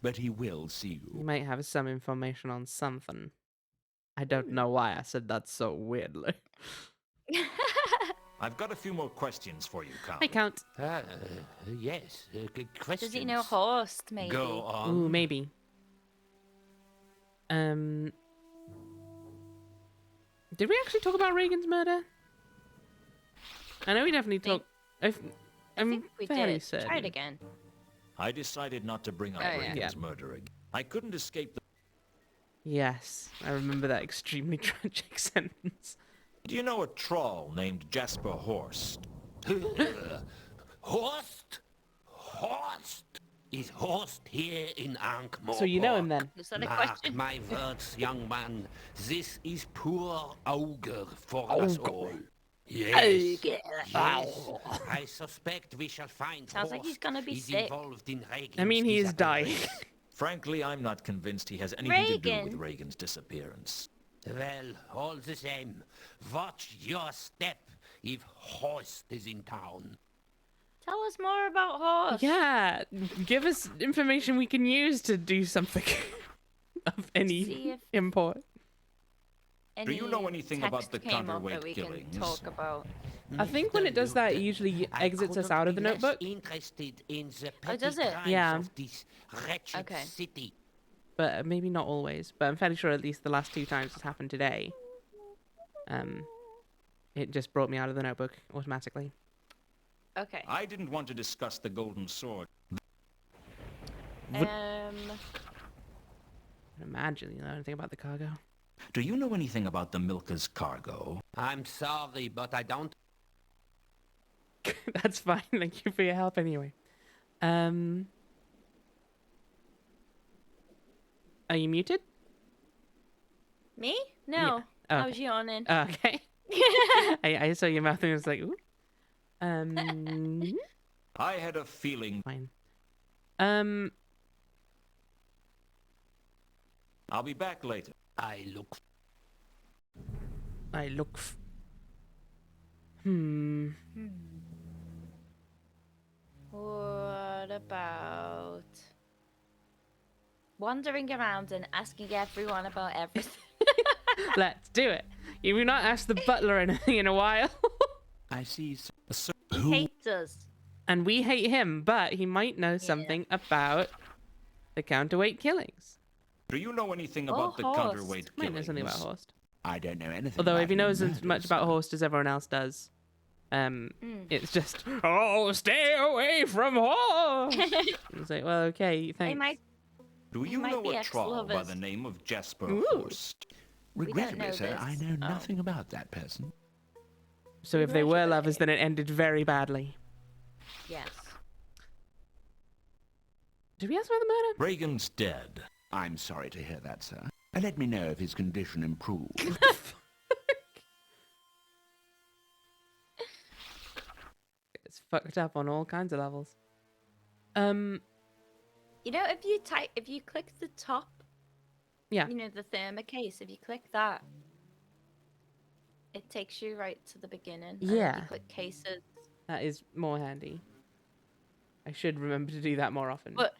Speaker 3: but he will see
Speaker 1: You
Speaker 3: you.
Speaker 1: might have some information on something. I don't know why I said that so weirdly.
Speaker 3: I've got a few more questions for you, Count.
Speaker 1: Hey, Count.
Speaker 4: Yes, questions.
Speaker 2: Does he know Horst, maybe?
Speaker 4: Go on.
Speaker 1: Ooh, maybe. Did we actually talk about Reagan's murder? I know we definitely talked.
Speaker 2: I
Speaker 1: I'm
Speaker 2: think we
Speaker 1: fairly
Speaker 2: did.
Speaker 1: certain.
Speaker 2: Try it again.
Speaker 3: I decided not to bring up
Speaker 2: Oh, yeah.
Speaker 3: Reagan's
Speaker 1: Yeah.
Speaker 3: murder again. I couldn't escape the...
Speaker 1: Yes, I remember that extremely tragic sentence.
Speaker 3: Do you know a troll named Jasper Horst?
Speaker 4: Horst? Horst? Is Horst here in Ankh-Morpork?
Speaker 1: So you know him then?
Speaker 2: Is that a
Speaker 4: Mark
Speaker 2: question?
Speaker 4: my words, young man. This is poor Augur for us all. Yes. Yes. I suspect we shall find
Speaker 2: Sounds like he's
Speaker 4: Horst
Speaker 2: gonna be
Speaker 4: is
Speaker 2: sick.
Speaker 4: involved in Reagan's
Speaker 1: I mean, he is dying.
Speaker 4: disappearance.
Speaker 3: Frankly, I'm not convinced he has anything to do with
Speaker 2: Reagan?
Speaker 3: Reagan's disappearance.
Speaker 4: Well, all the same, watch your step if Horst is in town.
Speaker 2: Tell us more about Horst.
Speaker 1: Yeah, give us information we can use to do something of
Speaker 2: See
Speaker 1: any
Speaker 2: if-
Speaker 1: import.
Speaker 2: Any
Speaker 3: you know anything about
Speaker 2: text
Speaker 3: the
Speaker 2: came up
Speaker 3: counterweight
Speaker 2: that we
Speaker 3: killings?
Speaker 2: can talk about?
Speaker 1: I think when it does that, it usually
Speaker 4: I
Speaker 1: exits us
Speaker 4: couldn't
Speaker 1: out of
Speaker 4: be
Speaker 1: the
Speaker 4: less
Speaker 1: notebook.
Speaker 4: interested in the
Speaker 2: Oh, does
Speaker 4: petty
Speaker 2: it?
Speaker 4: crimes
Speaker 1: Yeah.
Speaker 4: of this wretched
Speaker 2: Okay.
Speaker 4: city.
Speaker 1: But maybe not always. But I'm fairly sure at least the last 2 times it's happened today. It just brought me out of the notebook automatically.
Speaker 2: Okay.
Speaker 3: I didn't want to discuss the golden sword.
Speaker 1: Would-
Speaker 2: Um.
Speaker 1: I imagine you know anything about the cargo.
Speaker 3: Do you know anything about the Milka's cargo?
Speaker 4: I'm sorry, but I don't.
Speaker 1: That's fine. Thank you for your help anyway. Are you muted?
Speaker 2: Me? No.
Speaker 1: Oh,
Speaker 2: I
Speaker 1: okay.
Speaker 2: was yawning.
Speaker 1: Okay. I saw your mouth and was like, ooh.
Speaker 3: I had a feeling.
Speaker 1: Fine.
Speaker 3: I'll be back later.
Speaker 4: I look.
Speaker 2: What about wandering around and asking everyone about everything?
Speaker 1: Let's do it. You've not asked the butler anything in a while.
Speaker 3: I see
Speaker 2: He hates us.
Speaker 1: And we hate him, but he might know something about the counterweight killings.
Speaker 3: Do you know anything
Speaker 2: Oh,
Speaker 3: about the
Speaker 2: Horst.
Speaker 3: counterweight
Speaker 1: Might know
Speaker 3: killings?
Speaker 1: something about Horst.
Speaker 5: I don't know anything
Speaker 1: Although
Speaker 5: about
Speaker 1: if he knows
Speaker 5: any
Speaker 1: as much
Speaker 5: murders.
Speaker 1: about Horst as everyone else does, it's just, oh, stay away from Horst. It's like, well, okay,
Speaker 2: They
Speaker 1: thanks.
Speaker 2: might.
Speaker 3: Do you
Speaker 2: might
Speaker 3: know
Speaker 2: be
Speaker 3: a troll by
Speaker 2: ex-lovers.
Speaker 3: the name of Jasper
Speaker 1: Ooh.
Speaker 3: Horst?
Speaker 5: Regrettably,
Speaker 2: know
Speaker 5: sir, I
Speaker 2: this.
Speaker 5: know
Speaker 2: Oh.
Speaker 5: nothing about that person.
Speaker 1: So if they were
Speaker 2: Right.
Speaker 1: lovers, then it ended very badly.
Speaker 2: Yes.
Speaker 1: Did we ask about the murder?
Speaker 3: Reagan's dead.
Speaker 5: I'm sorry to hear that, sir. Let me know if his condition improves.
Speaker 1: It's fucked up on all kinds of levels.
Speaker 2: You know, if you click the top,
Speaker 1: Yeah.
Speaker 2: you know, the therma case, if you click that, it takes you right to the beginning. And then
Speaker 1: Yeah.
Speaker 2: you click cases.
Speaker 1: That is more handy. I should remember to do that more often.
Speaker 2: But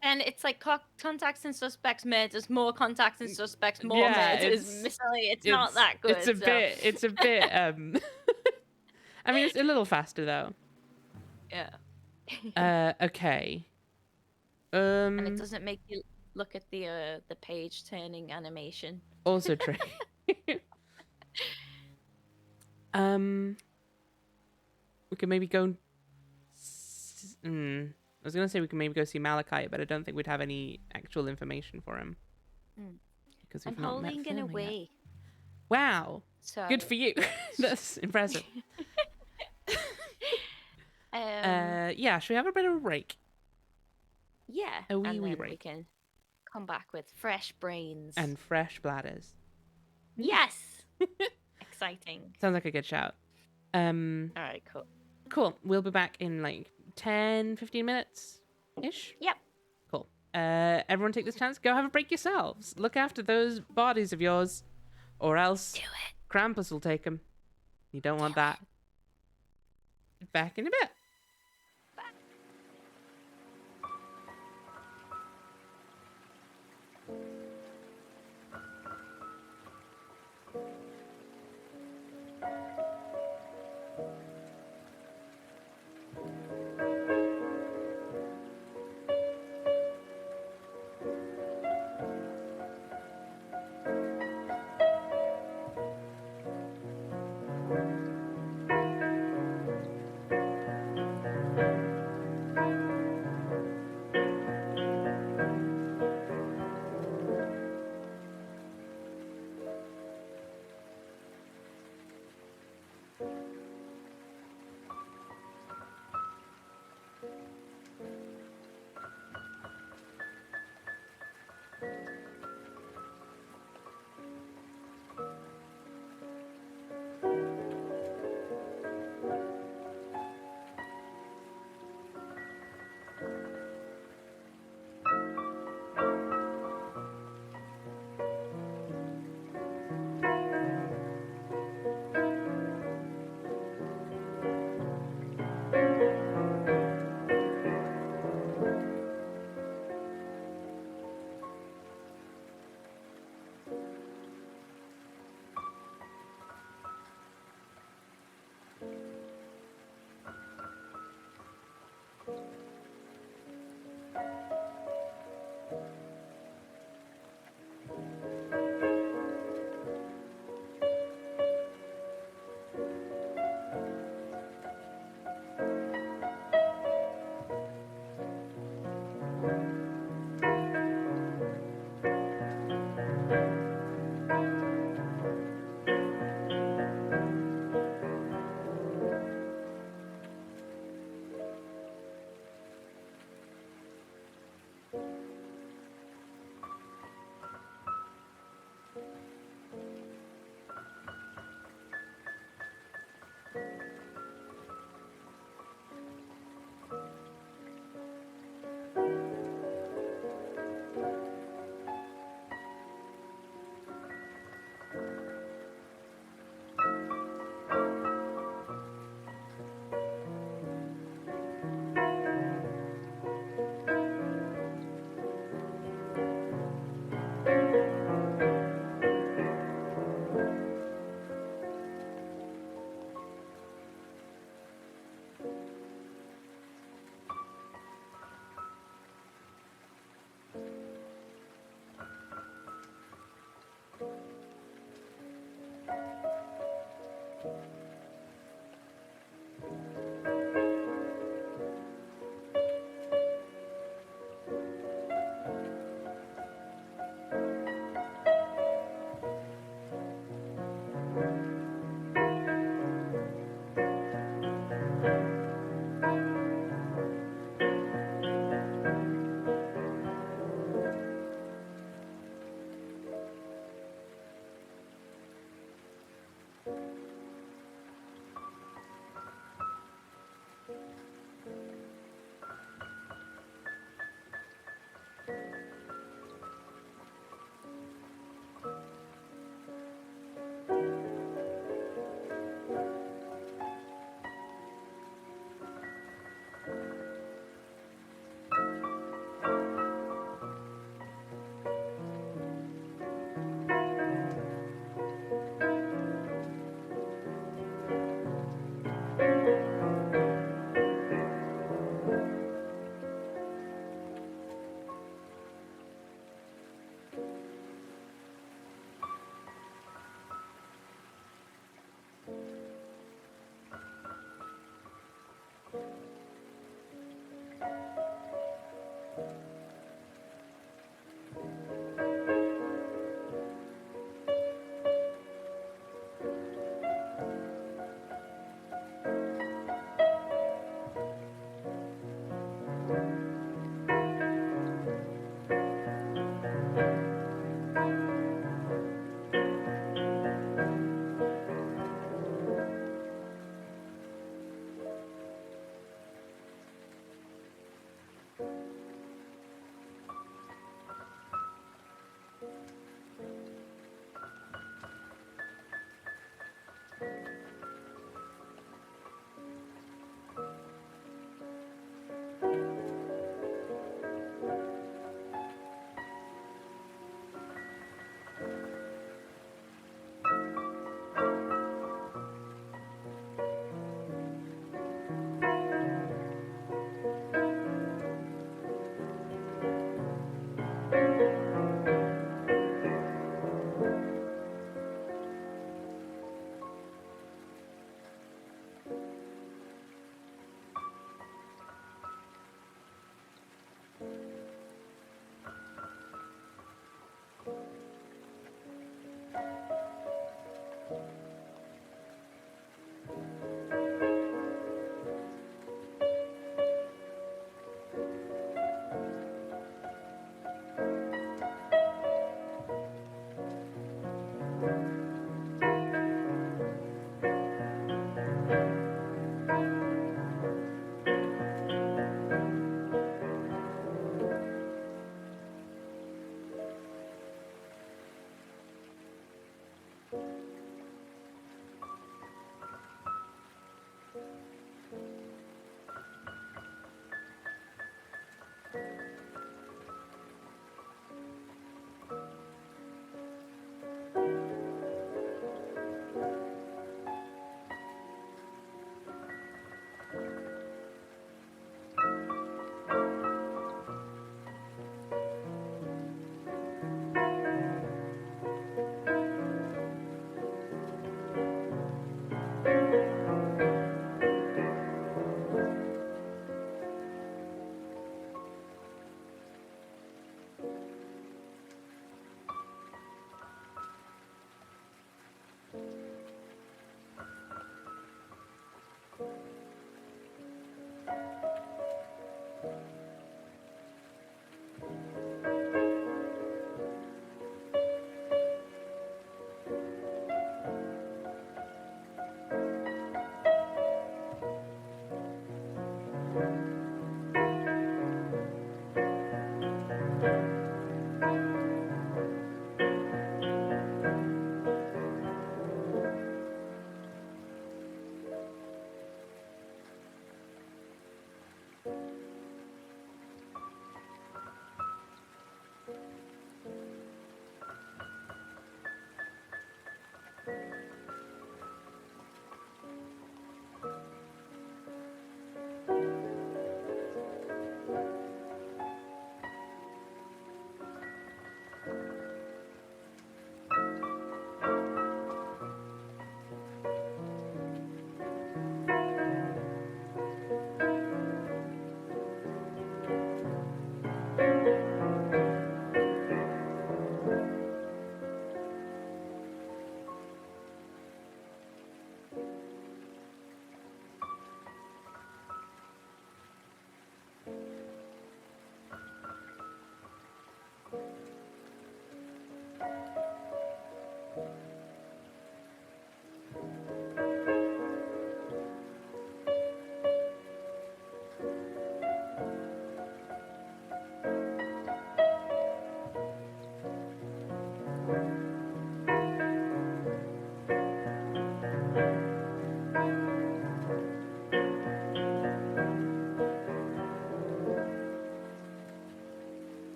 Speaker 2: then it's like contacts and suspects murders, more contacts and suspects, more
Speaker 1: Yeah,
Speaker 2: murders.
Speaker 1: it's-
Speaker 2: Miscellany. It's not that good.
Speaker 1: It's a
Speaker 2: so-
Speaker 1: bit. I mean, it's a little faster though.
Speaker 2: Yeah.
Speaker 1: Okay.
Speaker 2: And it doesn't make you look at the page turning animation.
Speaker 1: Also true. We can maybe go. I was gonna say we can maybe go see Malachi, but I don't think we'd have any actual information for him because we've
Speaker 2: I'm
Speaker 1: not met
Speaker 2: holding it
Speaker 1: Firma yet.
Speaker 2: away.
Speaker 1: Wow,
Speaker 2: So
Speaker 1: good for you. That's impressive. Yeah, should we have a bit of a break?
Speaker 2: Yeah.
Speaker 1: a wee
Speaker 2: and then we
Speaker 1: break.
Speaker 2: can come back with fresh brains.
Speaker 1: And fresh bladders.
Speaker 2: yes. Exciting.
Speaker 1: Sounds like a good shout.
Speaker 2: All right. Cool.
Speaker 1: Cool. We'll be back in like 10, 15 minutes ish.
Speaker 2: Yep.
Speaker 1: Cool. Everyone take this chance. Go have a break yourselves. Look after those bodies of yours, or else
Speaker 2: Do it.
Speaker 1: Krampus will take them. You don't want that. Back in a bit.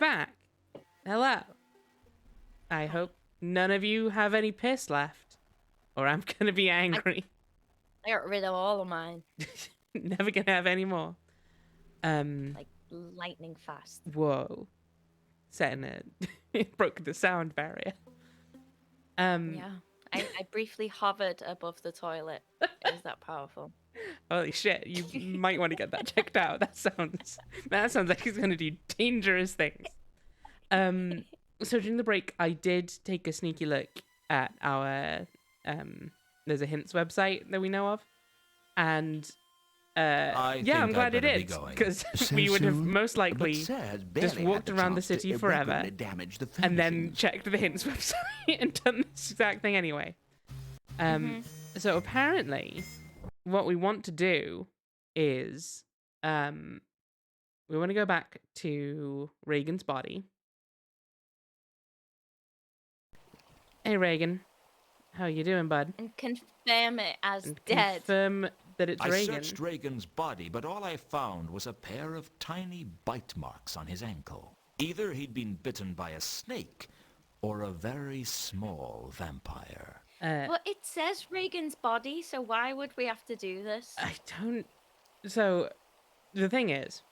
Speaker 1: we're back. Hello. I hope none of you have any piss left, or I'm gonna be angry.
Speaker 2: I got rid of all of mine.
Speaker 1: Never gonna have any more.
Speaker 2: Like lightning fast.
Speaker 1: Whoa. Setting it. It broke the sound barrier.
Speaker 2: Yeah. I briefly hovered above the toilet. It was that powerful.
Speaker 1: Holy shit, you might want to get that checked out. That sounds like it's gonna do dangerous things. So during the break I did take a sneaky look at our there's a hints website that we know of. And
Speaker 3: I
Speaker 1: yeah, I'm
Speaker 3: think
Speaker 1: glad
Speaker 3: I'd
Speaker 1: it
Speaker 3: better be
Speaker 1: is,
Speaker 3: going.
Speaker 1: because
Speaker 4: So
Speaker 1: we would have
Speaker 4: soon?
Speaker 1: most
Speaker 4: But
Speaker 1: likely
Speaker 4: Sir has
Speaker 1: just
Speaker 4: barely had
Speaker 1: walked
Speaker 4: the
Speaker 1: around the
Speaker 4: chance to
Speaker 1: city forever
Speaker 4: irreparably damage the
Speaker 1: and then
Speaker 4: furnishings.
Speaker 1: checked the hints website and done this exact thing anyway. So apparently what we want to do is we want to go back to Reagan's body. Hey Reagan, how you doing, bud?
Speaker 2: And confirm it as
Speaker 1: And
Speaker 2: dead.
Speaker 1: confirm that it's
Speaker 3: I
Speaker 1: Reagan.
Speaker 3: searched Reagan's body, but all I found was a pair of tiny bite marks on his ankle. Either he'd been bitten by a snake or a very small vampire.
Speaker 2: Well, it says Reagan's body, so why would we have to do this?
Speaker 1: I don't. So the thing is,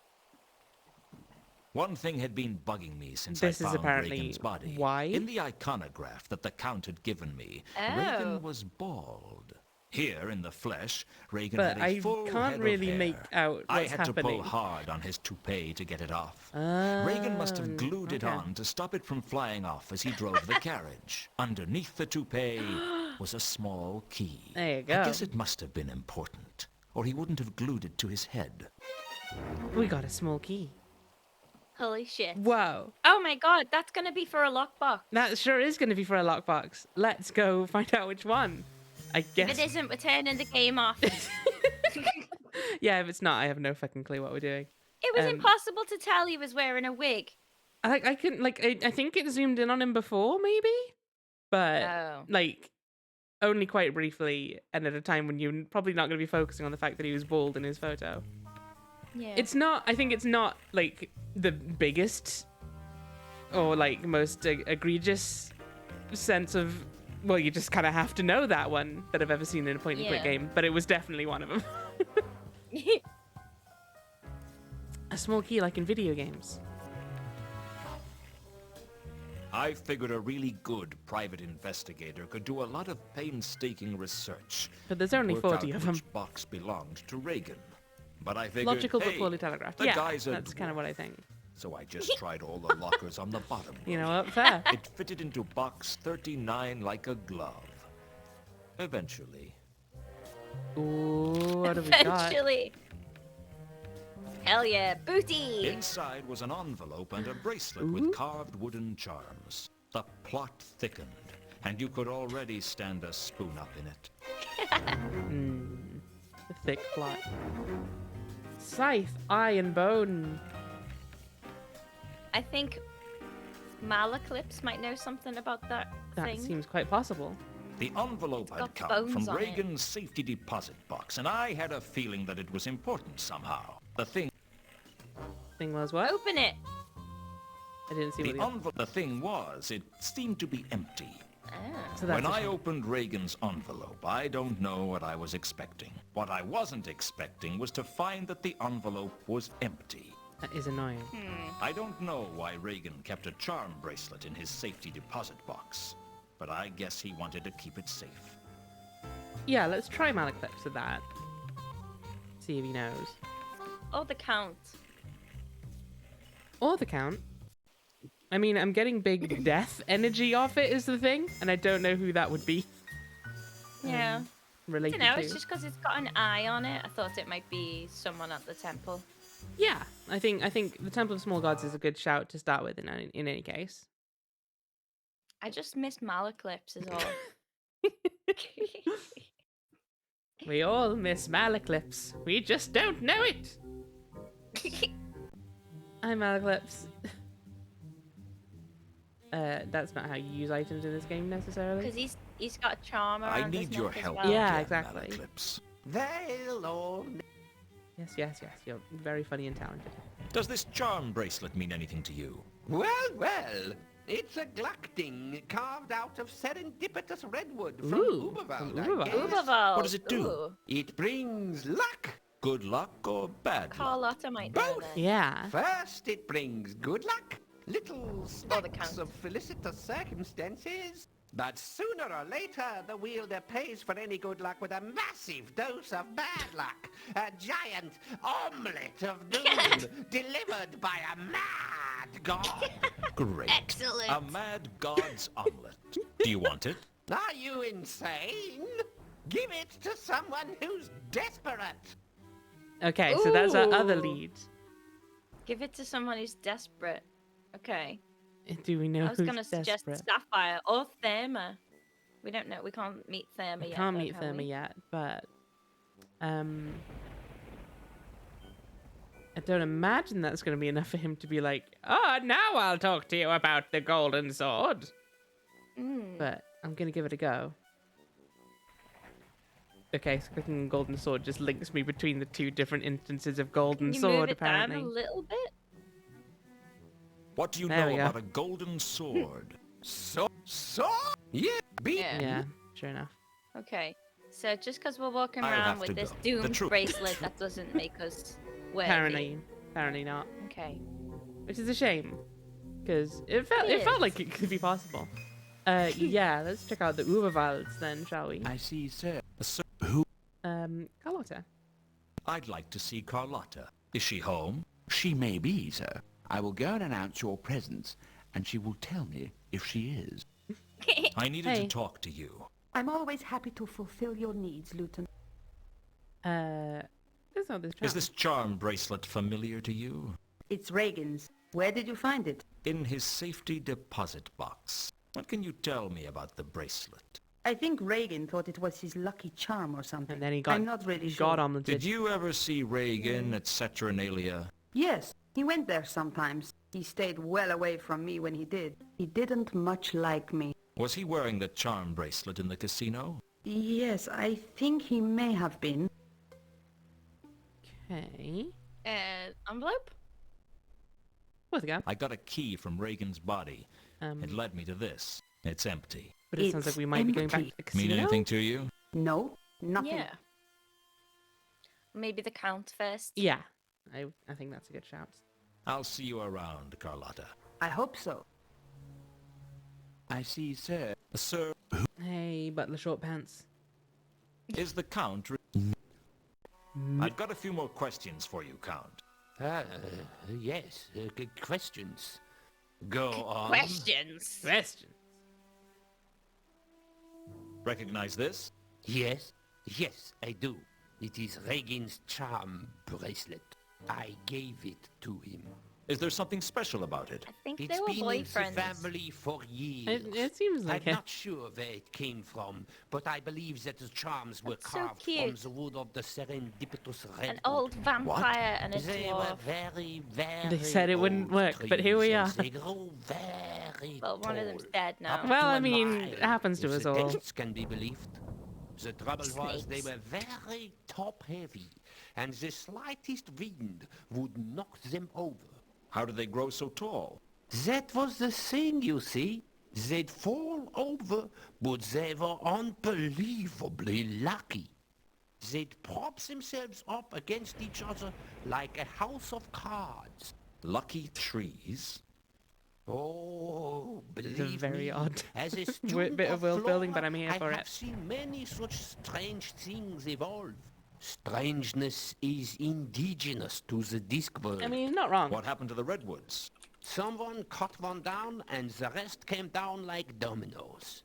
Speaker 3: One thing had been bugging me since
Speaker 1: This
Speaker 3: I
Speaker 1: is
Speaker 3: found
Speaker 1: apparently
Speaker 3: Reagan's body.
Speaker 1: why?
Speaker 3: In the iconograph that the Count had given me,
Speaker 2: Oh.
Speaker 3: Reagan was bald. Here, in the flesh, Reagan
Speaker 1: But
Speaker 3: had a
Speaker 1: I
Speaker 3: full
Speaker 1: can't
Speaker 3: head
Speaker 1: really
Speaker 3: of
Speaker 1: make
Speaker 3: hair.
Speaker 1: out
Speaker 3: I
Speaker 1: what's
Speaker 3: had to
Speaker 1: happening.
Speaker 3: pull hard on his toupee to get it off. Reagan must have glued it
Speaker 1: okay.
Speaker 3: on to stop it from flying off as he drove the carriage. Underneath the toupee was a small key.
Speaker 1: There you
Speaker 3: I
Speaker 1: go.
Speaker 3: guess it must have been important, or he wouldn't have glued it to his head.
Speaker 1: We got a small key.
Speaker 2: Holy shit.
Speaker 1: Whoa.
Speaker 2: Oh my god, that's gonna be for a lockbox.
Speaker 1: That sure is going to be for a lockbox. Let's go find out which one. I
Speaker 2: If
Speaker 1: guess.
Speaker 2: it isn't, we're turning the game off.
Speaker 1: Yeah, if it's not, I have no fucking clue what we're doing.
Speaker 2: It was
Speaker 1: Um,
Speaker 2: impossible to tell he was wearing a wig.
Speaker 1: I couldn't, like, I think it zoomed in on him before, maybe? But,
Speaker 2: Oh.
Speaker 1: like, only quite briefly and at a time when you're probably not going to be focusing on the fact that he was bald in his photo.
Speaker 2: Yeah.
Speaker 1: I think it's not, like, the biggest or, like, most egregious sense of, well, you just kind of have to know that one that I've ever seen in a point-and-click
Speaker 2: Yeah.
Speaker 1: game, but it was definitely one of them. A small key like in video games.
Speaker 3: I figured a really good private investigator could do a lot of painstaking research.
Speaker 1: But there's only
Speaker 3: work
Speaker 1: 40
Speaker 3: out
Speaker 1: of them.
Speaker 3: which box belonged to Reagan. But I figured,
Speaker 1: Logical but
Speaker 3: hey,
Speaker 1: poorly telegraphed.
Speaker 3: the
Speaker 1: Yeah,
Speaker 3: guy's a
Speaker 1: that's kind of what I think.
Speaker 3: So I just tried all the lockers on the bottom.
Speaker 1: You know what? Fair.
Speaker 3: It fitted into box 39 like a glove. Eventually.
Speaker 1: Ooh, what have we got?
Speaker 2: Eventually. Hell yeah, booty!
Speaker 3: Inside was an envelope and a bracelet with carved wooden charms. The plot thickened, and you could already stand a spoon up in it.
Speaker 1: The thick plot. Scythe, eye and bone.
Speaker 2: I think Malaclips might know something about that
Speaker 1: That
Speaker 2: thing.
Speaker 1: seems quite possible.
Speaker 3: The envelope had
Speaker 2: got
Speaker 3: come
Speaker 2: bones
Speaker 3: from
Speaker 2: on it.
Speaker 3: Reagan's safety deposit box, and I had a feeling that it was important somehow.
Speaker 1: Thing was what?
Speaker 2: Open it!
Speaker 1: I didn't see what
Speaker 3: The thing was, it seemed to be empty.
Speaker 2: Oh.
Speaker 1: So that's
Speaker 3: When
Speaker 1: a
Speaker 3: I
Speaker 1: shame.
Speaker 3: opened Reagan's envelope, I don't know what I was expecting. What I wasn't expecting was to find that the envelope was empty.
Speaker 1: That is annoying.
Speaker 3: I don't know why Reagan kept a charm bracelet in his safety deposit box, but I guess he wanted to keep it safe.
Speaker 1: Yeah, let's try Malaclips with that. See if he knows.
Speaker 2: Oh, the Count.
Speaker 1: Or the Count. I mean, I'm getting big death energy off it is the thing, and I don't know who that would be
Speaker 2: Yeah.
Speaker 1: related
Speaker 2: I don't know,
Speaker 1: to.
Speaker 2: it's just because it's got an eye on it. I thought it might be someone at the temple.
Speaker 1: Yeah, I think the Temple of Small Gods is a good shout to start with in any case.
Speaker 2: I just missed Malaclips is all.
Speaker 1: We all miss Malaclips. We just don't know it. I'm Malaclips. That's not how you use items in this game necessarily.
Speaker 2: Because he's got a charm around
Speaker 3: I need
Speaker 2: his
Speaker 3: your
Speaker 2: neck as
Speaker 3: help.
Speaker 2: well.
Speaker 1: Yeah,
Speaker 3: again,
Speaker 1: exactly.
Speaker 3: Malaclips.
Speaker 4: They'll all
Speaker 1: Yes. You're very funny and talented.
Speaker 3: Does this charm bracelet mean anything to you?
Speaker 4: Well, well. It's a Gluckding carved out of serendipitous redwood from
Speaker 1: Ooh,
Speaker 4: Uberwald,
Speaker 1: from
Speaker 4: I
Speaker 1: Uberwald.
Speaker 4: guess.
Speaker 2: Uberwald.
Speaker 3: What does it do?
Speaker 2: Ooh.
Speaker 4: It brings luck.
Speaker 3: Good luck or bad luck?
Speaker 2: Carlotta might know
Speaker 4: Both.
Speaker 2: then.
Speaker 1: Yeah.
Speaker 4: First, it brings good luck. Little
Speaker 2: the
Speaker 4: stacks
Speaker 2: count.
Speaker 4: of felicitous circumstances. But sooner or later, the wielder pays for any good luck with a massive dose of bad luck. A giant omelette of doom delivered by a mad god.
Speaker 3: Great.
Speaker 2: Excellent.
Speaker 3: A mad god's omelet. Do you want it?
Speaker 4: Are you insane? Give it to someone who's desperate.
Speaker 1: Okay, so that's our other
Speaker 2: Ooh.
Speaker 1: lead.
Speaker 2: Give it to someone who's desperate. Okay.
Speaker 1: Do we know
Speaker 2: I was
Speaker 1: who's
Speaker 2: gonna suggest
Speaker 1: desperate?
Speaker 2: Sapphire or Therma. We don't know. We can't meet Therma
Speaker 1: We
Speaker 2: yet.
Speaker 1: can't
Speaker 2: though,
Speaker 1: meet
Speaker 2: can
Speaker 1: Therma
Speaker 2: we?
Speaker 1: yet, but I don't imagine that's going to be enough for him to be like, oh, now I'll talk to you about the golden sword.
Speaker 2: Mm.
Speaker 1: But I'm going to give it a go. Okay, so clicking on golden sword just links me between the two different instances of golden
Speaker 2: Can you
Speaker 1: sword,
Speaker 2: move it
Speaker 1: apparently.
Speaker 2: down a little bit?
Speaker 3: What do you
Speaker 1: There
Speaker 3: know
Speaker 1: we go.
Speaker 3: about a golden sword?
Speaker 4: So? Yeah,
Speaker 1: Yeah, sure enough.
Speaker 2: Okay. So just because we're walking
Speaker 3: I'll
Speaker 2: around
Speaker 3: have
Speaker 2: with
Speaker 3: to
Speaker 2: this
Speaker 3: go. The
Speaker 2: doom
Speaker 3: truth-
Speaker 2: bracelet, that doesn't make us worthy.
Speaker 1: Apparently not.
Speaker 2: Okay.
Speaker 1: Which is a shame, because it felt
Speaker 2: It is.
Speaker 1: like it could be possible. Yeah, let's check out the Uberwalds then, shall we?
Speaker 10: I see, sir.
Speaker 3: Sir,
Speaker 1: Carlotta.
Speaker 3: I'd like to see Carlotta. Is she home?
Speaker 10: She may be, sir. I will go and announce your presence, and she will tell me if she is.
Speaker 3: I needed
Speaker 1: Hey.
Speaker 3: to talk to you.
Speaker 7: I'm always happy to fulfill your needs, Lieutenant.
Speaker 1: There's no this
Speaker 3: Is this charm bracelet familiar to you?
Speaker 7: It's Reagan's. Where did you find it?
Speaker 3: In his safety deposit box. What can you tell me about the bracelet?
Speaker 7: I think Reagan thought it was his lucky charm or something.
Speaker 1: And then he got
Speaker 7: I'm not really
Speaker 1: got
Speaker 7: sure.
Speaker 1: omelet.
Speaker 3: Did you ever see Reagan at Saturnalia?
Speaker 7: Yes, he went there sometimes. He stayed well away from me when he did. He didn't much like me.
Speaker 3: Was he wearing the charm bracelet in the casino?
Speaker 7: Yes, I think he may have been.
Speaker 1: Okay.
Speaker 2: Envelope?
Speaker 1: Worth a go.
Speaker 3: I got a key from Reagan's body. It led me to this. It's empty.
Speaker 1: But it sounds like
Speaker 7: It's
Speaker 1: we might be going back to
Speaker 7: empty.
Speaker 1: the casino.
Speaker 3: Mean anything to you?
Speaker 7: No, nothing.
Speaker 2: Yeah. Maybe the count first.
Speaker 1: Yeah, I think that's a good shout.
Speaker 3: I'll see you around, Carlotta.
Speaker 7: I hope so.
Speaker 10: I see, sir.
Speaker 3: Sir,
Speaker 1: Hey, Butler Short Pants.
Speaker 3: is the Count... I've got a few more questions for you, Count.
Speaker 4: Yes, good questions. Go on.
Speaker 2: Questions.
Speaker 1: Question.
Speaker 3: Recognize this?
Speaker 4: Yes, yes, I do. It is Reagan's charm bracelet. I gave it to him.
Speaker 3: Is there something special about it?
Speaker 2: I think
Speaker 4: It's
Speaker 2: they were
Speaker 4: been in the
Speaker 2: boyfriends.
Speaker 4: family for years.
Speaker 1: It seems like
Speaker 4: I'm
Speaker 1: it.
Speaker 4: not sure where it came from, but I believe that the charms were
Speaker 2: That's so
Speaker 4: carved from
Speaker 2: cute.
Speaker 4: the wood of the serendipitous redwood.
Speaker 2: An old vampire and a
Speaker 4: They were
Speaker 2: dwarf.
Speaker 4: very, very
Speaker 1: said it wouldn't
Speaker 4: old
Speaker 1: work, but here we
Speaker 4: trees,
Speaker 1: are.
Speaker 4: and They grew very
Speaker 2: Well, one of them's
Speaker 4: tall.
Speaker 2: dead now.
Speaker 4: Up
Speaker 1: Well,
Speaker 4: to
Speaker 1: I
Speaker 4: a
Speaker 1: mean,
Speaker 4: mile,
Speaker 1: it happens to
Speaker 4: if
Speaker 1: us
Speaker 4: the
Speaker 1: all.
Speaker 4: texts can be believed. The trouble was they
Speaker 2: Snakes.
Speaker 4: were very top-heavy, and the slightest wind would knock them over.
Speaker 3: How did they grow so tall?
Speaker 4: That was the thing, you see. They'd fall over, but they were unbelievably lucky. They'd prop themselves up against each other like a house of cards.
Speaker 3: Lucky trees?
Speaker 4: Oh,
Speaker 1: It's a
Speaker 4: believe
Speaker 1: very
Speaker 4: me,
Speaker 1: odd
Speaker 4: as a student
Speaker 1: bit of world building, but
Speaker 4: flora,
Speaker 1: I'm here
Speaker 4: I
Speaker 1: for
Speaker 4: have
Speaker 1: it.
Speaker 4: seen many such strange things evolve. Strangeness is indigenous to the Discworld.
Speaker 1: I mean, he's not wrong.
Speaker 3: What happened to the redwoods?
Speaker 4: Someone cut one down, and the rest came down like dominoes.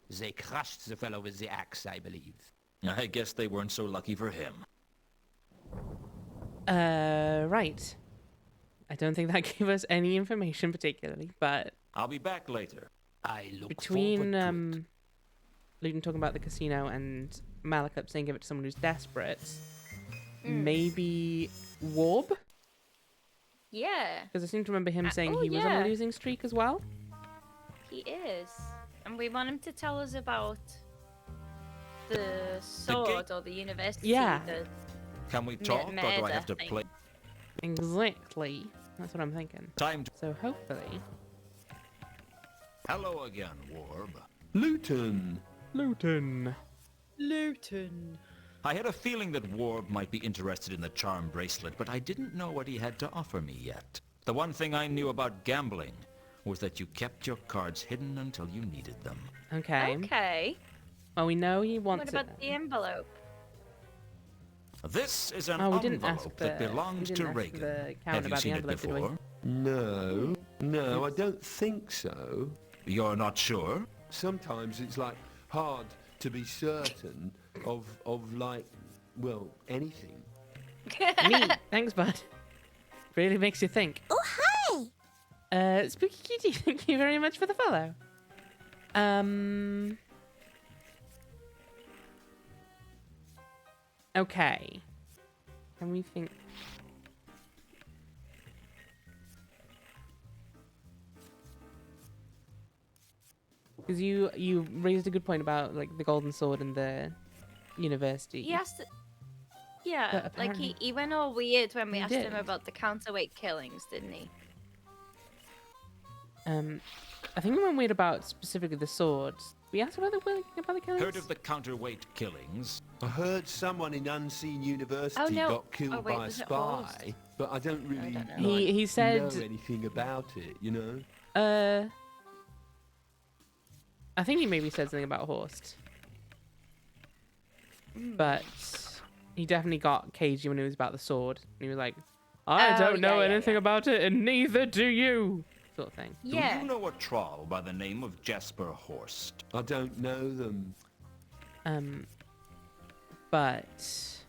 Speaker 4: They crushed the fellow with the axe, I believe.
Speaker 3: I guess they weren't so lucky for him.
Speaker 1: Right. I don't think that gave us any information particularly, but
Speaker 3: I'll be back later.
Speaker 4: I look
Speaker 1: between
Speaker 4: forward to it.
Speaker 1: Luton talking about the casino and Malakut saying give it to someone who's desperate, maybe Warb?
Speaker 2: Yeah,
Speaker 1: Because I seem to remember him saying
Speaker 2: oh,
Speaker 1: he was on
Speaker 2: yeah.
Speaker 1: a losing streak as well.
Speaker 2: he is. And we want him to tell us about the sword or the university.
Speaker 1: Yeah.
Speaker 2: The
Speaker 3: Can we talk, or do I have to
Speaker 2: murder
Speaker 3: play?
Speaker 1: Exactly. That's what I'm thinking.
Speaker 3: Time to...
Speaker 1: So hopefully...
Speaker 3: Hello again, Warb.
Speaker 6: Luton.
Speaker 1: Luton.
Speaker 2: Luton.
Speaker 3: I had a feeling that Warb might be interested in the charm bracelet, but I didn't know what he had to offer me yet. The one thing I knew about gambling was that you kept your cards hidden until you needed them.
Speaker 1: Okay.
Speaker 2: Okay.
Speaker 1: Well, we know he wants
Speaker 2: What about the envelope?
Speaker 3: This is an
Speaker 1: we didn't ask
Speaker 3: envelope that belonged to Reagan.
Speaker 1: the count
Speaker 3: Have you
Speaker 1: about
Speaker 3: seen
Speaker 1: the
Speaker 3: it
Speaker 1: envelope, did we?
Speaker 3: before?
Speaker 6: No, I don't think so.
Speaker 3: You're not sure?
Speaker 6: Sometimes it's like hard to be certain of like, well, anything.
Speaker 1: Me. Thanks, bud. Really makes you think.
Speaker 11: Oh, hi!
Speaker 1: Spooky Kitty, thank you very much for the follow. Okay. Can we think... Because you raised a good point about like the golden sword and the university.
Speaker 2: Yes. Yeah,
Speaker 1: But
Speaker 2: like
Speaker 1: apparently-
Speaker 2: he went all weird when we
Speaker 1: He
Speaker 2: asked him
Speaker 1: did.
Speaker 2: about the counterweight killings, didn't he?
Speaker 1: I think we went weird about specifically the swords. We asked about the killings.
Speaker 3: Heard of the counterweight killings?
Speaker 6: I heard someone in Unseen University
Speaker 2: Oh, no.
Speaker 6: got killed
Speaker 2: Oh, wait,
Speaker 6: by a
Speaker 2: was it
Speaker 6: spy,
Speaker 2: Horst?
Speaker 6: but I don't really
Speaker 2: don't know.
Speaker 1: He said-
Speaker 6: know anything about it, you know?
Speaker 1: I think he maybe said something about Horst. But he definitely got cagey when it was about the sword. And he was like, I
Speaker 2: Oh,
Speaker 1: don't know
Speaker 2: yeah, yeah,
Speaker 1: anything
Speaker 2: yeah.
Speaker 1: about it, and neither do you. Sort of thing.
Speaker 2: Yeah.
Speaker 3: Do you know a troll by the name of Jasper Horst?
Speaker 6: I don't know them.
Speaker 1: But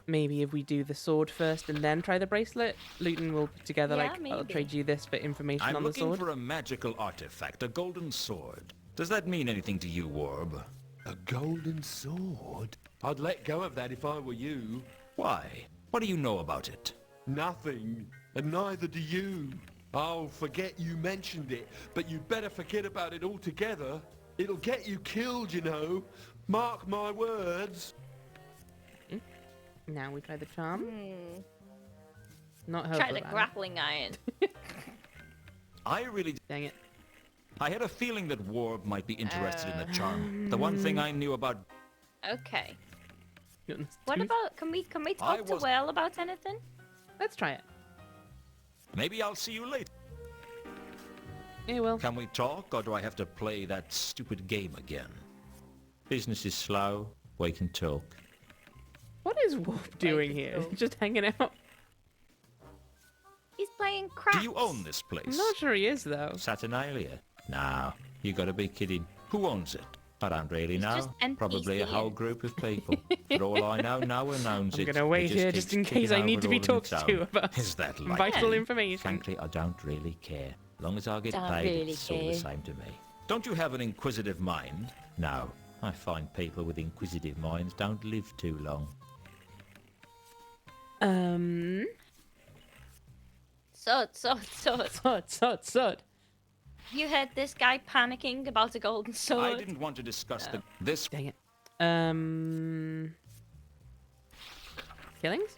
Speaker 1: maybe if we do the sword first and then try the bracelet, Luton will put together
Speaker 2: Yeah,
Speaker 1: like, I'll
Speaker 2: maybe.
Speaker 1: trade you this for information
Speaker 3: I'm
Speaker 1: on the
Speaker 3: looking
Speaker 1: sword.
Speaker 3: for a magical artifact, a golden sword. Does that mean anything to you, Warb?
Speaker 6: A golden sword? I'd let go of that if I were you.
Speaker 3: Why? What do you know about it?
Speaker 6: Nothing. And neither do you. I'll forget you mentioned it, but you better forget about it altogether. It'll get you killed, you know. Mark my words.
Speaker 1: Now we try the charm.
Speaker 2: Hmm.
Speaker 1: Not
Speaker 2: Try
Speaker 1: helpful.
Speaker 2: the grappling iron.
Speaker 3: I really...
Speaker 1: Dang it.
Speaker 3: I had a feeling that Warb might be interested in the charm. The one thing I knew about...
Speaker 2: Okay.
Speaker 1: Luton's
Speaker 2: What
Speaker 1: tooth.
Speaker 2: about? Can we
Speaker 3: I
Speaker 2: talk to
Speaker 3: was-
Speaker 2: Will about anything?
Speaker 1: Let's try it.
Speaker 3: Maybe I'll see you later.
Speaker 1: Yeah, well.
Speaker 3: Can we talk, or do I have to play that stupid game again? Business is slow. We can talk.
Speaker 1: What is Wolf doing here? Just hanging out?
Speaker 2: He's playing craps.
Speaker 3: Do you own this place?
Speaker 1: I'm not sure he is, though.
Speaker 3: Saturnalia? No, you gotta be kidding. Who owns it? I don't really know.
Speaker 2: just
Speaker 3: Probably a
Speaker 2: NPC.
Speaker 3: whole group of people. For all I know, no one owns
Speaker 1: I'm
Speaker 3: it.
Speaker 1: gonna wait
Speaker 3: It
Speaker 1: here
Speaker 3: keeps
Speaker 1: just in
Speaker 3: kicking
Speaker 1: case I need
Speaker 3: over
Speaker 1: to be
Speaker 3: all on its
Speaker 1: talked to
Speaker 3: own.
Speaker 1: about
Speaker 3: Is that like
Speaker 1: vital
Speaker 3: that?
Speaker 1: information.
Speaker 3: Frankly, I don't really care. As long as I get
Speaker 2: Don't
Speaker 3: paid,
Speaker 2: really
Speaker 3: it's all the
Speaker 2: care.
Speaker 3: same to me. Don't you have an inquisitive mind? No. I find people with inquisitive minds don't live too long.
Speaker 2: Sod.
Speaker 1: Sod.
Speaker 2: You heard this guy panicking about a golden sword?
Speaker 3: I didn't want to discuss this.
Speaker 1: Dang it. Killings?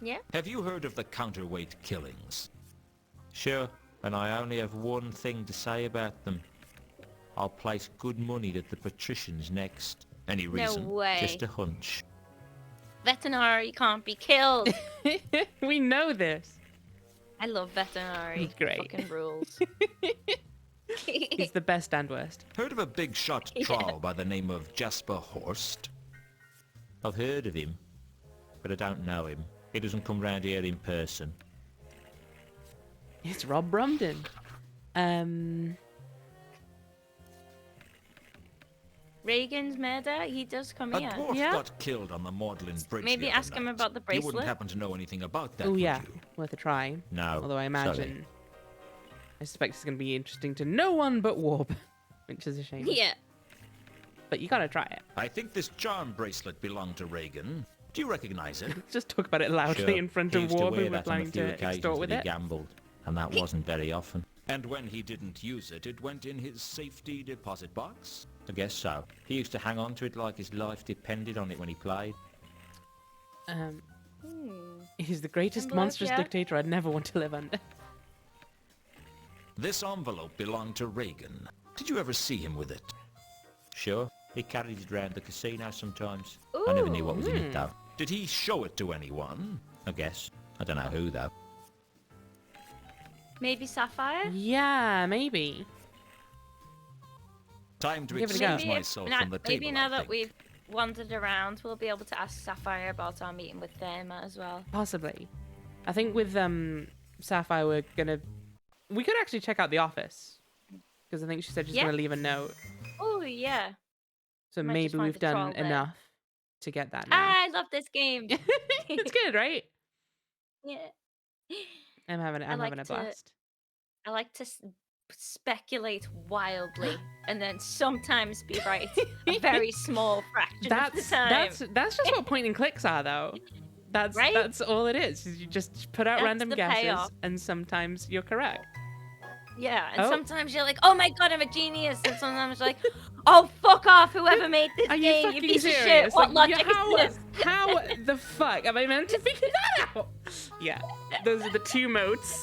Speaker 2: Yeah.
Speaker 3: Have you heard of the counterweight killings? Sure, and I only have one thing to say about them. I'll place good money that the patrician's next. Any reason?
Speaker 2: way.
Speaker 3: Just a hunch.
Speaker 2: Veterinary can't be killed.
Speaker 1: We know this.
Speaker 2: I love veterinary.
Speaker 1: He's great.
Speaker 2: Fucking rules.
Speaker 1: He's the best and worst.
Speaker 3: Heard of a big shot troll by the name of Jasper Horst? I've heard of him, but I don't know him. He doesn't come round here in person.
Speaker 1: It's Rob Brumden.
Speaker 2: Reagan's murder, he does come
Speaker 3: A
Speaker 2: here.
Speaker 3: dwarf
Speaker 1: Yeah?
Speaker 3: got killed on the Magdalen Bridge.
Speaker 2: Maybe
Speaker 3: the other
Speaker 2: ask him
Speaker 3: night.
Speaker 2: about the
Speaker 3: You wouldn't
Speaker 2: bracelet?
Speaker 3: happen to know anything about that,
Speaker 1: Oh
Speaker 3: would
Speaker 1: yeah,
Speaker 3: you?
Speaker 1: worth a try.
Speaker 3: No.
Speaker 1: Although I
Speaker 3: sorry.
Speaker 1: imagine, I suspect it's going to be interesting to no one but Warb, which is a shame.
Speaker 2: Yeah.
Speaker 1: But you gotta try it.
Speaker 3: I think this charm bracelet belonged to Reagan. Do you recognize it?
Speaker 1: Just talk about it loudly
Speaker 3: Sure.
Speaker 1: in front
Speaker 3: He
Speaker 1: of
Speaker 3: used to
Speaker 1: Warb,
Speaker 3: wear
Speaker 1: who we're
Speaker 3: that on a
Speaker 1: planning
Speaker 3: few
Speaker 1: to
Speaker 3: occasions
Speaker 1: extort
Speaker 3: that
Speaker 1: with
Speaker 3: he
Speaker 1: it.
Speaker 3: gambled, and that wasn't very often. And when he didn't use it, it went in his safety deposit box? I guess so. He used to hang on to it like his life depended on it when he played.
Speaker 1: He's the greatest monstrous dictator I'd never want to live under.
Speaker 3: This envelope belonged to Reagan. Did you ever see him with it?
Speaker 8: Sure. He carried it around the casino sometimes. I never knew what was in it, though.
Speaker 3: Did he show it to anyone?
Speaker 8: I guess. I don't know who, though.
Speaker 2: Maybe Sapphire?
Speaker 1: Yeah, maybe.
Speaker 3: Time to
Speaker 1: Give it a go.
Speaker 3: excuse myself from the table,
Speaker 2: Maybe now
Speaker 3: I
Speaker 2: that
Speaker 3: think.
Speaker 2: we've wandered around, we'll be able to ask Sapphire about our meeting with Therma as well.
Speaker 1: Possibly. I think with Sapphire, we could actually check out the office. Because I think she said she's going to leave a note.
Speaker 2: Oh, yeah.
Speaker 1: So
Speaker 2: Might
Speaker 1: maybe
Speaker 2: just find
Speaker 1: we've
Speaker 2: a troll
Speaker 1: done
Speaker 2: there.
Speaker 1: enough to get that now.
Speaker 2: I love this game.
Speaker 1: It's good, right?
Speaker 2: Yeah.
Speaker 1: I'm having a blast.
Speaker 2: I like to speculate wildly and then sometimes be right a very small fraction of the time.
Speaker 1: That's just what point and clicks are, though. That's all it is. You just put out
Speaker 2: That's
Speaker 1: random
Speaker 2: the
Speaker 1: guesses,
Speaker 2: payoff.
Speaker 1: and sometimes you're correct.
Speaker 2: Yeah, and
Speaker 1: Oh.
Speaker 2: sometimes you're like, oh my god, I'm a genius, and sometimes you're like, oh fuck off, whoever made this
Speaker 1: Are you
Speaker 2: game, you
Speaker 1: fucking
Speaker 2: piece
Speaker 1: serious?
Speaker 2: of shit, what
Speaker 1: Like,
Speaker 2: logic
Speaker 1: how,
Speaker 2: is this?
Speaker 1: how the fuck am I meant to figure that out? Yeah, those are the two modes.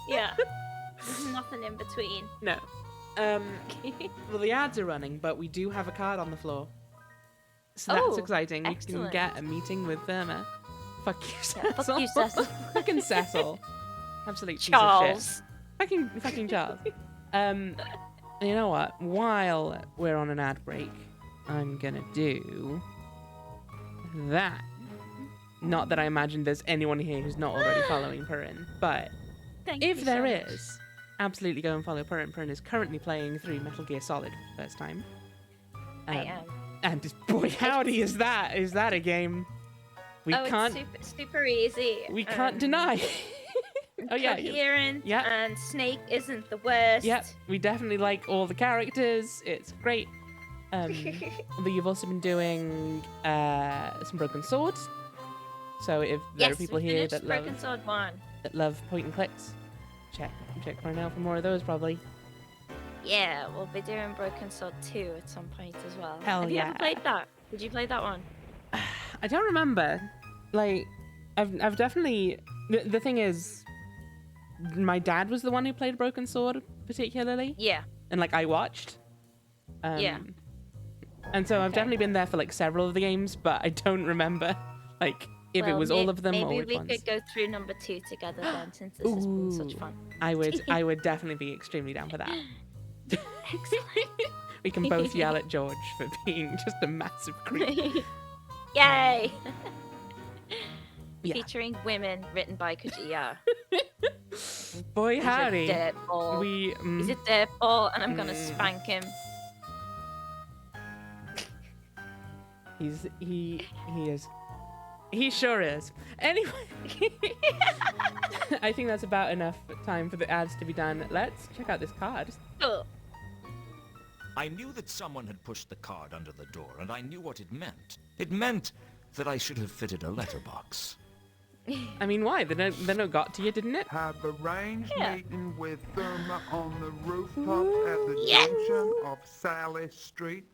Speaker 2: Yeah, there's nothing in between.
Speaker 1: No. Well, the ads are running, but we do have a card on the floor. So that's
Speaker 2: Oh,
Speaker 1: exciting. We
Speaker 2: excellent.
Speaker 1: can get a meeting with Therma. Fuck you,
Speaker 2: Yeah,
Speaker 1: Cecil.
Speaker 2: fuck you, Cecil.
Speaker 1: Fucking Cecil. Absolute piece of
Speaker 2: Charles.
Speaker 1: shit. Fucking Charles. You know what? While we're on an ad break, I'm gonna do that. Not that I imagine there's anyone here who's not already following Purin, but
Speaker 2: Thank
Speaker 1: if
Speaker 2: you
Speaker 1: there
Speaker 2: so much.
Speaker 1: is, absolutely go and follow Purin. Purin is currently playing through Metal Gear Solid for the first time.
Speaker 2: I am.
Speaker 1: And boy, howdy, is that a game we can't
Speaker 2: It's super easy.
Speaker 1: we can't deny. Oh yeah,
Speaker 2: Coherent,
Speaker 1: yeah.
Speaker 2: and Snake isn't the worst.
Speaker 1: Yep, we definitely like all the characters. It's great. But you've also been doing some Broken Swords. So if there
Speaker 2: Yes,
Speaker 1: are people
Speaker 2: we
Speaker 1: here
Speaker 2: finished
Speaker 1: that
Speaker 2: Broken Sword 1.
Speaker 1: love point and clicks, check right now for more of those probably.
Speaker 2: Yeah, we'll be doing Broken Sword 2 at some point as well.
Speaker 1: Hell
Speaker 2: Have you
Speaker 1: yeah.
Speaker 2: ever played that? Did you play that one?
Speaker 1: I don't remember. Like, I've definitely. The thing is, my dad was the one who played Broken Sword particularly.
Speaker 2: Yeah.
Speaker 1: And like I watched.
Speaker 2: Yeah.
Speaker 1: And so I've definitely been there for like several of the games, but I don't remember like if it was all of them or
Speaker 2: maybe
Speaker 1: which
Speaker 2: we
Speaker 1: ones.
Speaker 2: could go through number 2 together then, since this has been such fun.
Speaker 1: I would definitely be extremely down for that.
Speaker 2: Excellent.
Speaker 1: We can both yell at George for being just a massive creep.
Speaker 2: Yay!
Speaker 1: Yeah.
Speaker 2: Featuring women, written by Kojima.
Speaker 1: Boy howdy.
Speaker 2: He's a dirtball.
Speaker 1: We
Speaker 2: He's a dirtball, and I'm gonna spank him.
Speaker 1: He sure is. Anyway, I think that's about enough time for the ads to be done. Let's check out this card.
Speaker 2: Oh.
Speaker 3: I knew that someone had pushed the card under the door, and I knew what it meant. It meant that I should have fitted a letterbox.
Speaker 1: I mean, why? They don't got to you, didn't it?
Speaker 9: Have arranged
Speaker 2: Yeah.
Speaker 9: meeting with Therma on the rooftop at the junction of Sally Street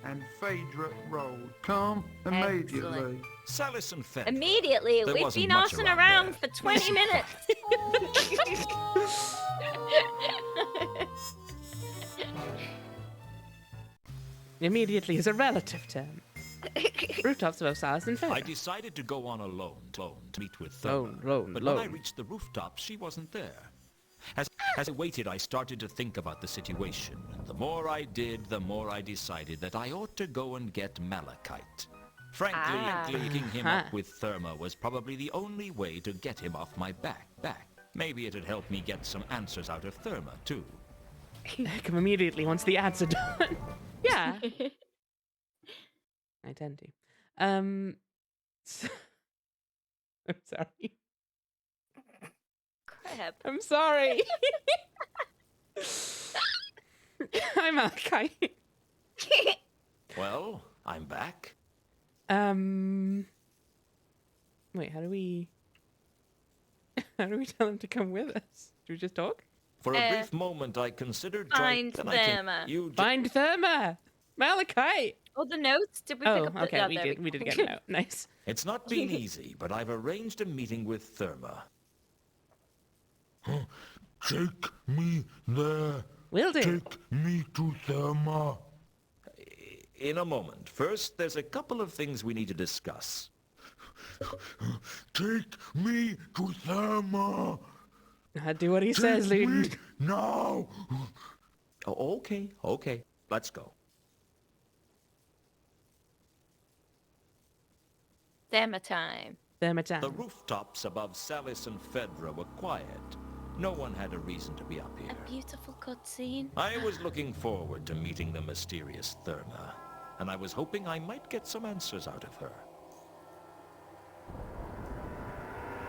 Speaker 9: and Phaedra Road. Come immediately.
Speaker 2: Excellent.
Speaker 3: Salis and Fenn.
Speaker 2: Immediately,
Speaker 3: There
Speaker 2: we've
Speaker 3: wasn't
Speaker 2: been
Speaker 3: much
Speaker 2: arsing
Speaker 3: around
Speaker 2: around
Speaker 3: there.
Speaker 2: for 20 minutes.
Speaker 1: Immediately is a relative term. Rooftops above Salis and
Speaker 3: I
Speaker 1: Fenn.
Speaker 3: decided to go on alone to meet with Therma.
Speaker 1: Lone,
Speaker 3: But when I reached the rooftop, she wasn't there. As I waited, I started to think about the situation. And the more I did, the more I decided that I ought to go and get Malachite. Frankly, linking him up with Therma was probably the only way to get him off my back. Maybe it'd help me get some answers out of Therma, too.
Speaker 1: Come immediately once the ads are done. Yeah. I tend to. I'm sorry.
Speaker 2: Crap.
Speaker 1: I'm sorry. I'm Malachi.
Speaker 3: Well, I'm back.
Speaker 1: Wait, how do we tell him to come with us? Do we just talk?
Speaker 3: For a brief moment, I considered
Speaker 2: Find
Speaker 3: trying... then I think
Speaker 2: Therma.
Speaker 3: you
Speaker 1: Find Therma! Malachi!
Speaker 2: Oh, the notes? Did we pick
Speaker 1: Oh,
Speaker 2: up the...
Speaker 1: okay,
Speaker 2: Oh,
Speaker 1: we
Speaker 2: there
Speaker 1: did.
Speaker 2: go.
Speaker 1: We did get a note. Nice.
Speaker 3: It's not been easy, but I've arranged a meeting with Therma.
Speaker 5: Take me there.
Speaker 1: Will do.
Speaker 5: Take me to Therma.
Speaker 3: In a moment. First, there's a couple of things we need to discuss.
Speaker 5: Take me to Therma.
Speaker 1: Do what he says,
Speaker 5: Take
Speaker 1: Luton.
Speaker 5: me now.
Speaker 3: Oh, okay. Let's go.
Speaker 2: Therma time.
Speaker 3: The rooftops above Salis and Fedra were quiet. No one had a reason to be up here.
Speaker 2: A beautiful cutscene.
Speaker 3: I was looking forward to meeting the mysterious Therma, and I was hoping I might get some answers out of her.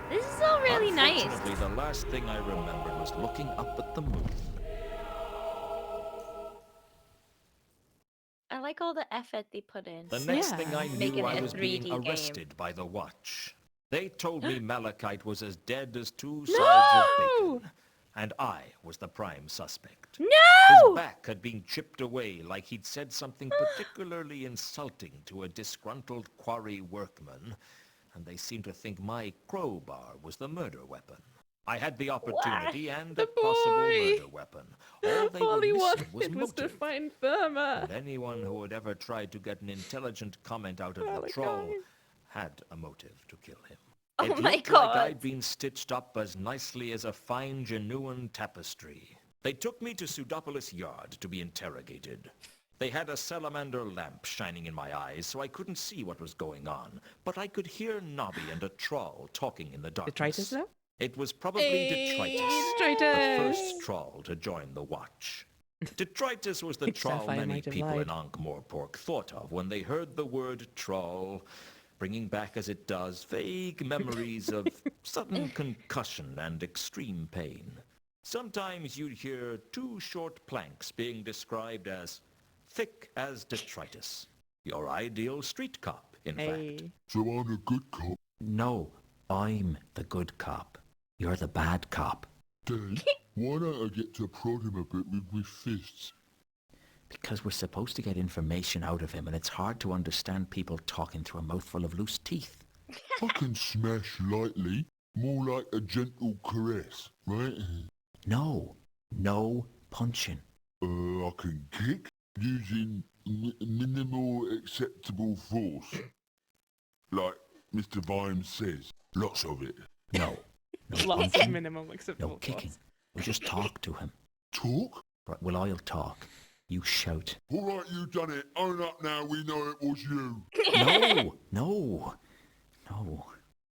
Speaker 2: This is all really nice.
Speaker 3: Unfortunately, the last thing I remembered was looking up at the moon.
Speaker 2: I like all the effort they put in.
Speaker 3: The next thing I
Speaker 2: Making
Speaker 3: knew,
Speaker 2: it
Speaker 3: I
Speaker 2: a
Speaker 3: was being
Speaker 2: 3D game.
Speaker 3: arrested by the Watch. They told me Malachite was as dead as two sides of bacon, and I was the prime suspect.
Speaker 2: No!
Speaker 3: His back had been chipped away like he'd said something particularly insulting to a disgruntled quarry workman, and they seemed to think my crowbar was the murder weapon. I had the opportunity and a possible murder weapon. All they were missing was
Speaker 1: was to
Speaker 3: motive.
Speaker 1: find Therma.
Speaker 3: And anyone who had ever tried to get an intelligent comment out of the troll had a motive to kill him.
Speaker 2: Oh
Speaker 3: It
Speaker 2: my
Speaker 3: looked
Speaker 2: God.
Speaker 3: like I'd been stitched up as nicely as a fine genuine tapestry. They took me to Pseudopolis Yard to be interrogated. They had a salamander lamp shining in my eyes, so I couldn't see what was going on, but I could hear Nobby and a troll talking in the darkness.
Speaker 1: Detritus, though?
Speaker 3: It was probably Detritus,
Speaker 1: Detritus.
Speaker 3: the first troll to join the Watch. Detritus was the troll
Speaker 1: Sapphire
Speaker 3: many
Speaker 1: might have
Speaker 3: people
Speaker 1: lied.
Speaker 3: in Ankh-Morpork thought of when they heard the word troll, bringing back as it does vague memories of sudden concussion and extreme pain. Sometimes you'd hear two short planks being described as thick as detritus. Your ideal street cop, in fact.
Speaker 5: So I'm a good cop.
Speaker 8: No, I'm the good cop. You're the bad cop.
Speaker 5: Dad, why don't I get to prod him a bit with my fists?
Speaker 8: Because we're supposed to get information out of him, and it's hard to understand people talking through a mouthful of loose teeth.
Speaker 5: I can smash lightly, more like a gentle caress, right?
Speaker 8: No punching.
Speaker 5: I can kick using minimal acceptable force. Like Mr. Vimes says, lots of it.
Speaker 8: No
Speaker 1: Lots of minimum
Speaker 8: no
Speaker 1: acceptable
Speaker 8: kicking.
Speaker 1: force.
Speaker 8: We just talk to him.
Speaker 5: Talk?
Speaker 8: Right, well, I'll talk. You shout.
Speaker 5: All right, you done it. Own up now, we know it was you.
Speaker 8: No,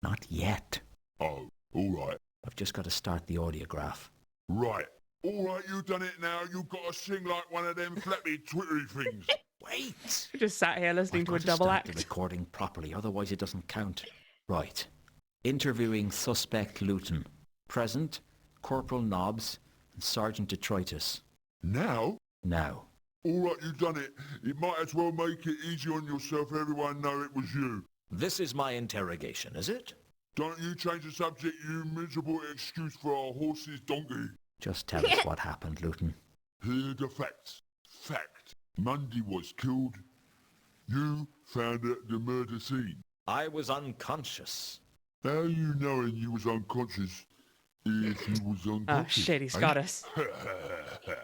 Speaker 8: not yet.
Speaker 5: Oh, all right.
Speaker 8: I've just got to start the audiograph.
Speaker 5: Right. All right, you done it now. You got to sing like one of them flappy twittery things.
Speaker 8: Wait!
Speaker 1: We just sat here listening
Speaker 8: I've
Speaker 1: to a
Speaker 8: got
Speaker 1: double
Speaker 8: start the
Speaker 1: act.
Speaker 8: recording properly, otherwise it doesn't count. Right. Interviewing suspect Luton. Present, Corporal Nobbs and Sergeant Detritus.
Speaker 5: Now?
Speaker 8: Now.
Speaker 5: All right, you done it. You might as well make it easy on yourself. Everyone know it was you.
Speaker 3: This is my interrogation, is it?
Speaker 5: Don't you change the subject, you miserable excuse for our horse's donkey.
Speaker 8: Just tell us what happened, Luton.
Speaker 5: Here the facts. Fact. Mundy was killed. You found at the murder scene.
Speaker 3: I was unconscious.
Speaker 5: How you knowing you was unconscious if you was unconscious?
Speaker 1: Oh shit, he's got us.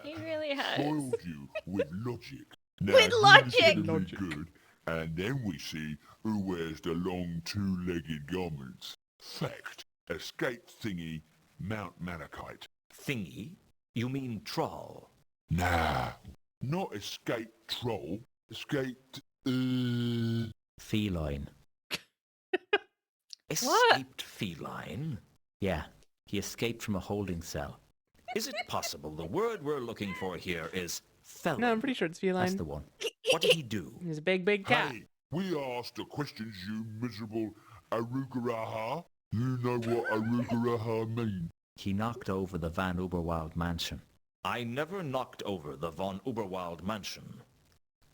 Speaker 2: He really has.
Speaker 5: Spoiled you with logic. Now,
Speaker 2: With
Speaker 5: here's
Speaker 2: logic!
Speaker 5: gonna be good, and then we see who wears the long two-legged garments. Fact. Escaped thingy, Mount Malachite.
Speaker 3: Thingy? You mean troll?
Speaker 5: Nah, not escaped troll. Escaped,
Speaker 8: Feline.
Speaker 3: Escaped feline?
Speaker 8: Yeah, he escaped from a holding cell.
Speaker 3: Is it possible the word we're looking for here is felon?
Speaker 1: No, I'm pretty sure it's feline.
Speaker 8: That's the one.
Speaker 3: What did he do?
Speaker 1: He's a big cat.
Speaker 5: Hey, we asked the questions, you miserable arugaraha. You know what arugaraha mean?
Speaker 8: He knocked over the Van Uberwald mansion.
Speaker 3: I never knocked over the von Uberwald mansion.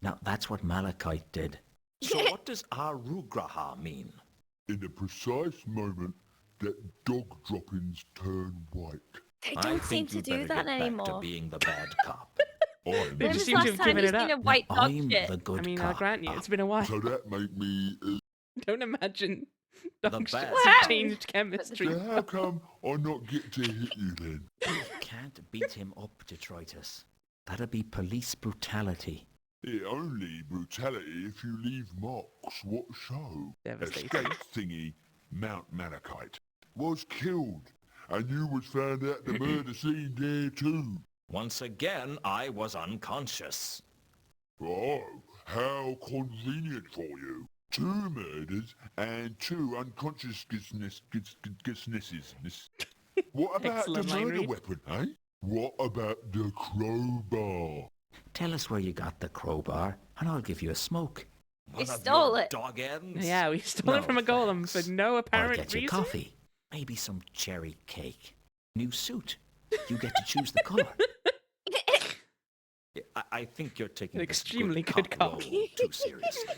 Speaker 8: Now, that's what Malachite did.
Speaker 3: So what does arugraha mean?
Speaker 5: In the precise moment that dog droppings turn white.
Speaker 2: They
Speaker 3: I
Speaker 2: don't seem
Speaker 3: think
Speaker 2: to
Speaker 3: you
Speaker 2: do
Speaker 3: better
Speaker 2: that
Speaker 3: get back
Speaker 2: anymore.
Speaker 3: to being the bad cop.
Speaker 5: I'm
Speaker 1: They
Speaker 2: When
Speaker 1: just
Speaker 2: was
Speaker 1: seem
Speaker 2: the
Speaker 1: to
Speaker 2: last
Speaker 1: have
Speaker 2: time
Speaker 1: given
Speaker 2: you
Speaker 1: it
Speaker 2: seen a
Speaker 1: up.
Speaker 2: white dog
Speaker 8: I'm
Speaker 2: shit?
Speaker 8: the good
Speaker 1: I mean,
Speaker 8: cop.
Speaker 1: I'll grant you, it's been a while.
Speaker 5: so that make me
Speaker 1: Don't imagine
Speaker 3: The
Speaker 1: dog shits
Speaker 3: bad
Speaker 1: have
Speaker 2: guy.
Speaker 1: changed chemistry.
Speaker 5: so how come I not get to hit you then?
Speaker 8: Can't beat him up, Detritus. That'd be police brutality.
Speaker 5: It only brutality if you leave marks. What show?
Speaker 1: Devastating.
Speaker 5: Escape thingy, Mount Malachite, was killed, and you was found at the murder scene there too.
Speaker 3: Once again, I was unconscious.
Speaker 5: Oh, how convenient for you. 2 murders and 2 unconsciousnesses. What about the
Speaker 1: Excellent line
Speaker 5: murder
Speaker 1: read.
Speaker 5: weapon, eh? What about the crowbar?
Speaker 8: Tell us where you got the crowbar, and I'll give you a smoke.
Speaker 2: We
Speaker 3: One of
Speaker 2: stole
Speaker 3: your
Speaker 2: it.
Speaker 3: dog ends?
Speaker 1: Yeah, we stole
Speaker 3: No,
Speaker 1: it from a golem
Speaker 3: thanks.
Speaker 1: for no
Speaker 8: I'll
Speaker 1: apparent
Speaker 8: get you
Speaker 1: reason.
Speaker 8: coffee. Maybe some cherry cake. New suit. You get to choose the color.
Speaker 3: I think you're taking
Speaker 1: An
Speaker 3: this
Speaker 1: extremely
Speaker 3: good
Speaker 1: good
Speaker 3: cop
Speaker 1: cop.
Speaker 3: role too seriously.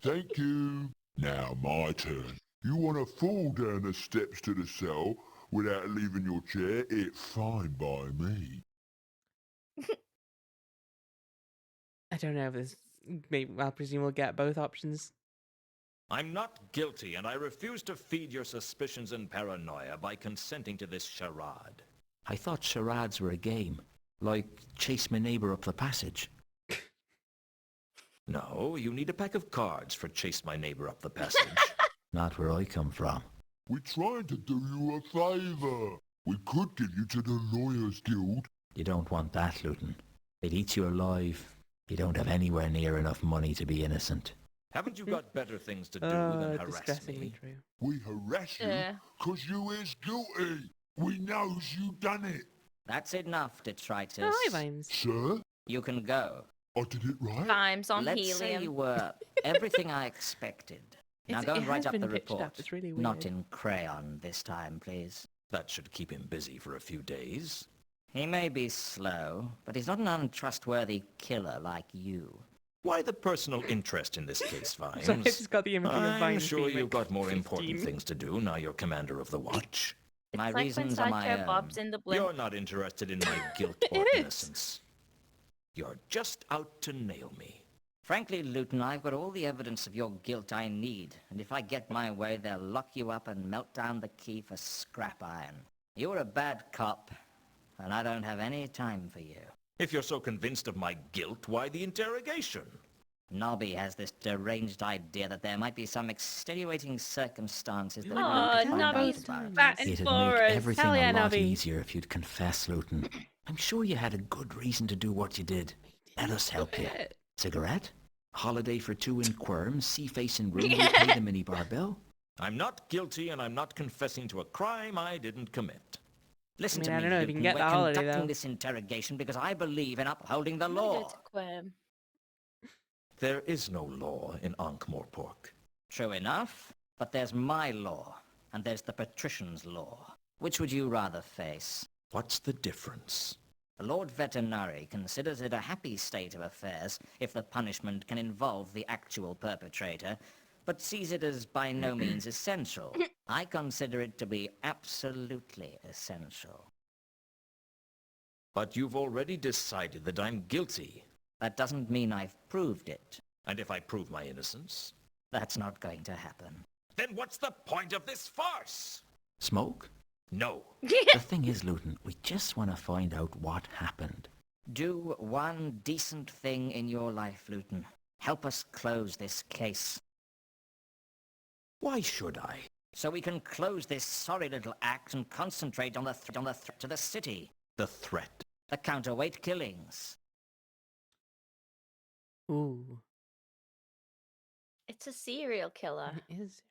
Speaker 5: Thank you. Now my turn. You want to fall down the steps to the cell without leaving your chair? It's fine by me.
Speaker 1: I don't know if this. Maybe I presume we'll get both options.
Speaker 3: I'm not guilty, and I refuse to feed your suspicions and paranoia by consenting to this charade.
Speaker 8: I thought charades were a game. Like chase my neighbor up the passage.
Speaker 3: No, you need a pack of cards for Chase My Neighbor Up the Passage.
Speaker 8: Not where I come from.
Speaker 5: We're trying to do you a favor. We could give you to the Lawyers Guild.
Speaker 8: You don't want that, Luton. They'd eat you alive. You don't have anywhere near enough money to be innocent.
Speaker 3: Haven't you got better things to do than harass
Speaker 1: Distressingly
Speaker 3: me?
Speaker 1: true.
Speaker 5: We harass you
Speaker 2: Yeah.
Speaker 5: 'cause you is guilty. We knows you done it.
Speaker 12: That's enough, Detritus.
Speaker 1: Oh, hi, Vimes.
Speaker 5: Sir,
Speaker 12: You can go.
Speaker 5: I did it right.
Speaker 2: Vimes on
Speaker 12: Let's say
Speaker 2: helium.
Speaker 12: you were everything I expected. Now go
Speaker 1: It
Speaker 12: and write
Speaker 1: has
Speaker 12: up
Speaker 1: been
Speaker 12: the
Speaker 1: pitched up,
Speaker 12: report.
Speaker 1: it's really
Speaker 12: Not
Speaker 1: weird.
Speaker 12: in crayon this time, please.
Speaker 3: That should keep him busy for a few days.
Speaker 12: He may be slow, but he's not an untrustworthy killer like you.
Speaker 3: Why the personal interest in this case, Vimes?
Speaker 1: So I just got the imagery of
Speaker 3: I'm
Speaker 1: Vimes
Speaker 3: sure
Speaker 1: being,
Speaker 3: you've
Speaker 1: like,
Speaker 3: got more important
Speaker 1: 15.
Speaker 3: things to do now you're commander of the watch.
Speaker 2: It's
Speaker 12: My
Speaker 2: like when
Speaker 12: reasons are my
Speaker 2: Sideshow
Speaker 12: own.
Speaker 2: Bob's in the blimp.
Speaker 3: You're not interested in my guilt or
Speaker 1: It is.
Speaker 3: innocence. You're just out to nail me.
Speaker 12: Frankly, Luton, I've got all the evidence of your guilt I need, and if I get my way, they'll lock you up and melt down the key for scrap iron. You're a bad cop, and I don't have any time for you.
Speaker 3: If you're so convinced of my guilt, why the interrogation?
Speaker 12: Nobby has this deranged idea that there might be some extenuating circumstances that
Speaker 2: Oh,
Speaker 12: we can find
Speaker 2: Nobby's
Speaker 12: out about.
Speaker 2: fat and
Speaker 8: It'd
Speaker 2: for
Speaker 8: make
Speaker 2: us.
Speaker 8: everything
Speaker 1: Hell yeah,
Speaker 8: a lot
Speaker 1: Nobby.
Speaker 8: easier if you'd confess, Luton. I'm sure you had a good reason to do what you did. Let us help you. Cigarette? Holiday for 2 in Quirm, sea-facing room, you pay the minibar bill?
Speaker 3: I'm not guilty and I'm not confessing to a crime I didn't commit.
Speaker 12: Listen
Speaker 1: I mean,
Speaker 12: to
Speaker 1: I
Speaker 12: me,
Speaker 1: don't know if you can
Speaker 12: Luton.
Speaker 1: get
Speaker 12: We're
Speaker 1: the holiday,
Speaker 12: conducting
Speaker 1: though.
Speaker 12: this interrogation because I believe in upholding the
Speaker 2: I'm gonna go
Speaker 12: law.
Speaker 2: to Quirm.
Speaker 3: There is no law in Ankh-Morpork.
Speaker 12: True enough, but there's my law, and there's the patrician's law. Which would you rather face?
Speaker 3: What's the difference?
Speaker 12: The Lord Veterinary considers it a happy state of affairs if the punishment can involve the actual perpetrator, but sees it as by no means essential. I consider it to be absolutely essential.
Speaker 3: But you've already decided that I'm guilty.
Speaker 12: That doesn't mean I've proved it.
Speaker 3: And if I prove my innocence,
Speaker 12: That's not going to happen.
Speaker 3: then what's the point of this farce?
Speaker 8: Smoke?
Speaker 3: No.
Speaker 8: The thing is, Luton, we just want to find out what happened.
Speaker 12: Do one decent thing in your life, Luton. Help us close this case.
Speaker 3: Why should I?
Speaker 12: So we can close this sorry little act and concentrate on the threat to the city.
Speaker 3: The threat.
Speaker 12: The counterweight killings.
Speaker 1: Ooh,
Speaker 2: It's a serial killer.
Speaker 1: it is.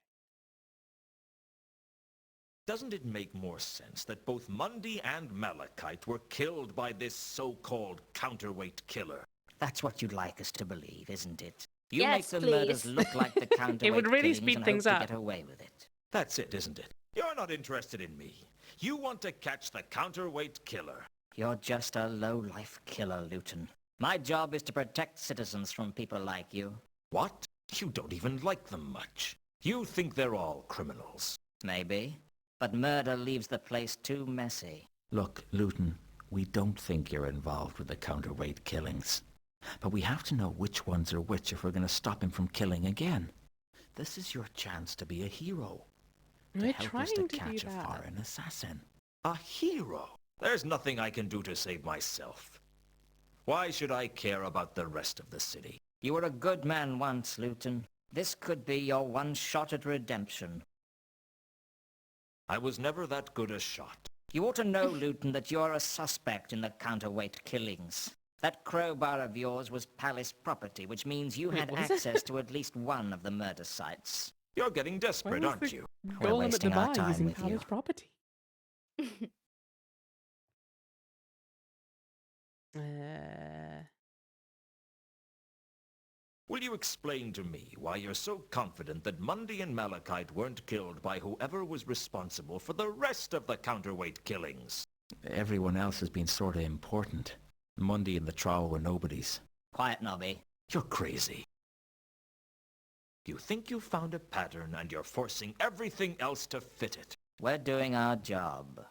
Speaker 3: Doesn't it make more sense that both Mundy and Malachite were killed by this so-called counterweight killer?
Speaker 12: That's what you'd like us to believe, isn't it? You
Speaker 2: Yes,
Speaker 12: make the murders
Speaker 2: please.
Speaker 12: look like the counterweight
Speaker 1: would really
Speaker 12: killings
Speaker 1: speed
Speaker 12: and
Speaker 1: things
Speaker 12: hope
Speaker 1: up.
Speaker 12: to get away with it.
Speaker 3: That's it, isn't it? You're not interested in me. You want to catch the counterweight killer.
Speaker 12: You're just a low-life killer, Luton. My job is to protect citizens from people like you.
Speaker 3: What? You don't even like them much. You think they're all criminals.
Speaker 12: Maybe. But murder leaves the place too messy.
Speaker 8: Look, Luton,
Speaker 10: We don't think you're involved with the counterweight killings. But we have to know which ones are which if we're going to stop him from killing again. This is your chance to be a hero. To
Speaker 1: We're
Speaker 10: help
Speaker 1: trying
Speaker 10: us to
Speaker 1: to
Speaker 10: catch
Speaker 1: do
Speaker 10: a
Speaker 1: that.
Speaker 10: foreign assassin.
Speaker 3: A hero? There's nothing I can do to save myself. Why should I care about the rest of the city?
Speaker 12: You were a good man once, Luton. This could be your one shot at redemption.
Speaker 3: I was never that good a shot.
Speaker 12: You ought to know, Luton, that you're a suspect in the counterweight killings. That crowbar of yours was palace property, which means you had
Speaker 1: was it?
Speaker 12: access to at least one of the murder sites.
Speaker 3: You're getting desperate,
Speaker 1: Where was
Speaker 3: aren't
Speaker 1: the
Speaker 3: you?
Speaker 12: We're
Speaker 1: golem at the
Speaker 12: wasting our
Speaker 1: bar
Speaker 12: time
Speaker 1: using
Speaker 12: with
Speaker 1: palace
Speaker 12: you.
Speaker 1: property?
Speaker 3: Will you explain to me why you're so confident that Mundy and Malachite weren't killed by whoever was responsible for the rest of the counterweight killings?
Speaker 10: Everyone else has been sort of important. Mundy and the Troll were nobodies.
Speaker 12: Quiet, Nobby.
Speaker 3: You're crazy. You think you found a pattern and you're forcing everything else to fit it.
Speaker 12: We're doing our job.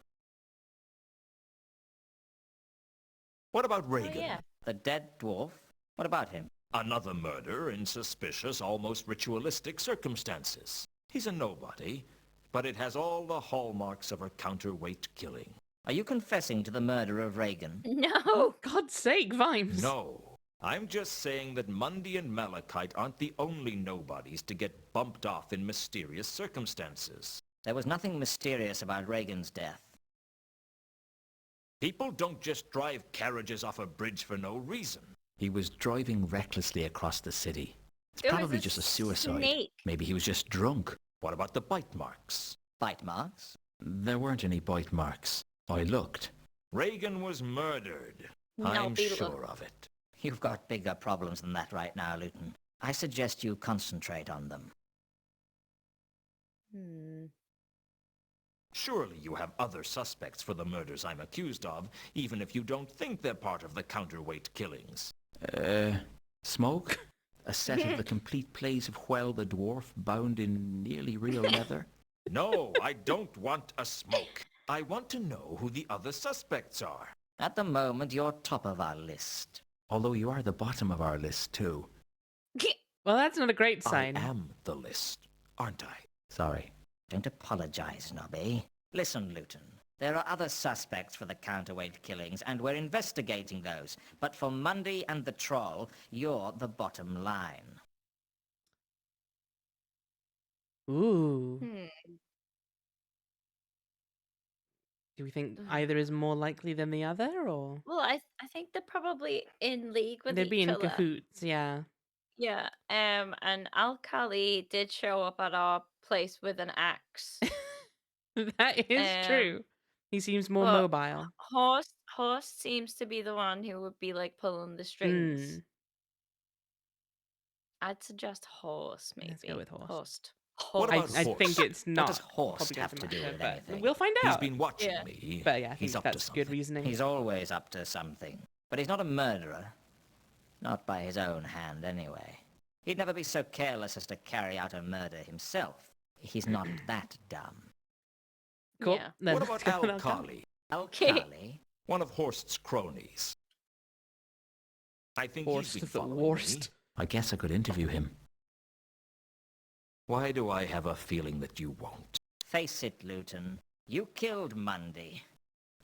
Speaker 3: What about Reagan?
Speaker 2: yeah.
Speaker 12: The dead dwarf? What about him?
Speaker 3: Another murder in suspicious, almost ritualistic circumstances. He's a nobody, but it has all the hallmarks of a counterweight killing.
Speaker 12: Are you confessing to the murder of Reagan?
Speaker 2: No.
Speaker 1: God's sake, Vimes.
Speaker 3: No. I'm just saying that Mundy and Malachite aren't the only nobodies to get bumped off in mysterious circumstances.
Speaker 12: There was nothing mysterious about Reagan's death.
Speaker 3: People don't just drive carriages off a bridge for no reason.
Speaker 10: He was driving recklessly across the city. It's
Speaker 2: There was
Speaker 10: probably
Speaker 2: a
Speaker 10: just a suicide.
Speaker 2: snake.
Speaker 10: Maybe he was just drunk.
Speaker 3: What about the bite marks?
Speaker 12: Bite marks?
Speaker 10: There weren't any bite marks. I looked.
Speaker 3: Reagan was murdered.
Speaker 2: No,
Speaker 3: I'm
Speaker 2: Beetle.
Speaker 3: sure of it.
Speaker 12: You've got bigger problems than that right now, Luton. I suggest you concentrate on them.
Speaker 3: Surely you have other suspects for the murders I'm accused of, even if you don't think they're part of the counterweight killings.
Speaker 10: Smoke? A set of the complete plays of Whell the Dwarf bound in nearly real leather?
Speaker 3: No, I don't want a smoke. I want to know who the other suspects are.
Speaker 12: At the moment, you're top of our list.
Speaker 10: Although you are the bottom of our list, too.
Speaker 1: Well, that's not a great sign.
Speaker 3: I am the list, aren't I?
Speaker 10: Sorry.
Speaker 12: Don't apologize, Nobby. Listen, Luton. There are other suspects for the counterweight killings, and we're investigating those. But for Mundy and the Troll, you're the bottom line.
Speaker 1: Ooh. Do we think either is more likely than the other, or
Speaker 2: Well, I think they're probably in league with
Speaker 1: they'd
Speaker 2: each
Speaker 1: be in
Speaker 2: other.
Speaker 1: cahoots? Yeah.
Speaker 2: Yeah. And Alkali did show up at our place with an axe.
Speaker 1: That is true. He seems more
Speaker 2: but
Speaker 1: mobile.
Speaker 2: Horse seems to be the one who would be like pulling the strings. I'd suggest Horse, maybe.
Speaker 1: Let's go with Horse.
Speaker 2: Host.
Speaker 3: What
Speaker 1: I
Speaker 3: about Horse?
Speaker 1: think it's not.
Speaker 12: does Horse
Speaker 1: probably
Speaker 12: have
Speaker 1: doesn't
Speaker 12: to do
Speaker 1: matter,
Speaker 12: with
Speaker 1: but
Speaker 12: anything?
Speaker 1: we'll find
Speaker 3: He's
Speaker 1: out.
Speaker 3: been watching
Speaker 2: Yeah.
Speaker 3: me.
Speaker 1: But yeah, I
Speaker 3: He's
Speaker 1: think
Speaker 3: up to
Speaker 1: that's
Speaker 3: something.
Speaker 1: good reasoning.
Speaker 12: He's always up to something. But he's not a murderer. Not by his own hand, anyway. He'd never be so careless as to carry out a murder himself. He's not that dumb.
Speaker 1: Cool.
Speaker 2: Yeah.
Speaker 1: Then
Speaker 3: What
Speaker 1: let's
Speaker 3: about
Speaker 1: go with
Speaker 3: Alkali?
Speaker 12: Alkali?
Speaker 3: One of Horst's cronies. I think
Speaker 1: Horst
Speaker 3: he's been
Speaker 1: the
Speaker 3: following
Speaker 1: worst.
Speaker 3: me.
Speaker 10: I guess I could interview him.
Speaker 3: Why do I have a feeling that you won't?
Speaker 12: Face it, Luton. You killed Mundy.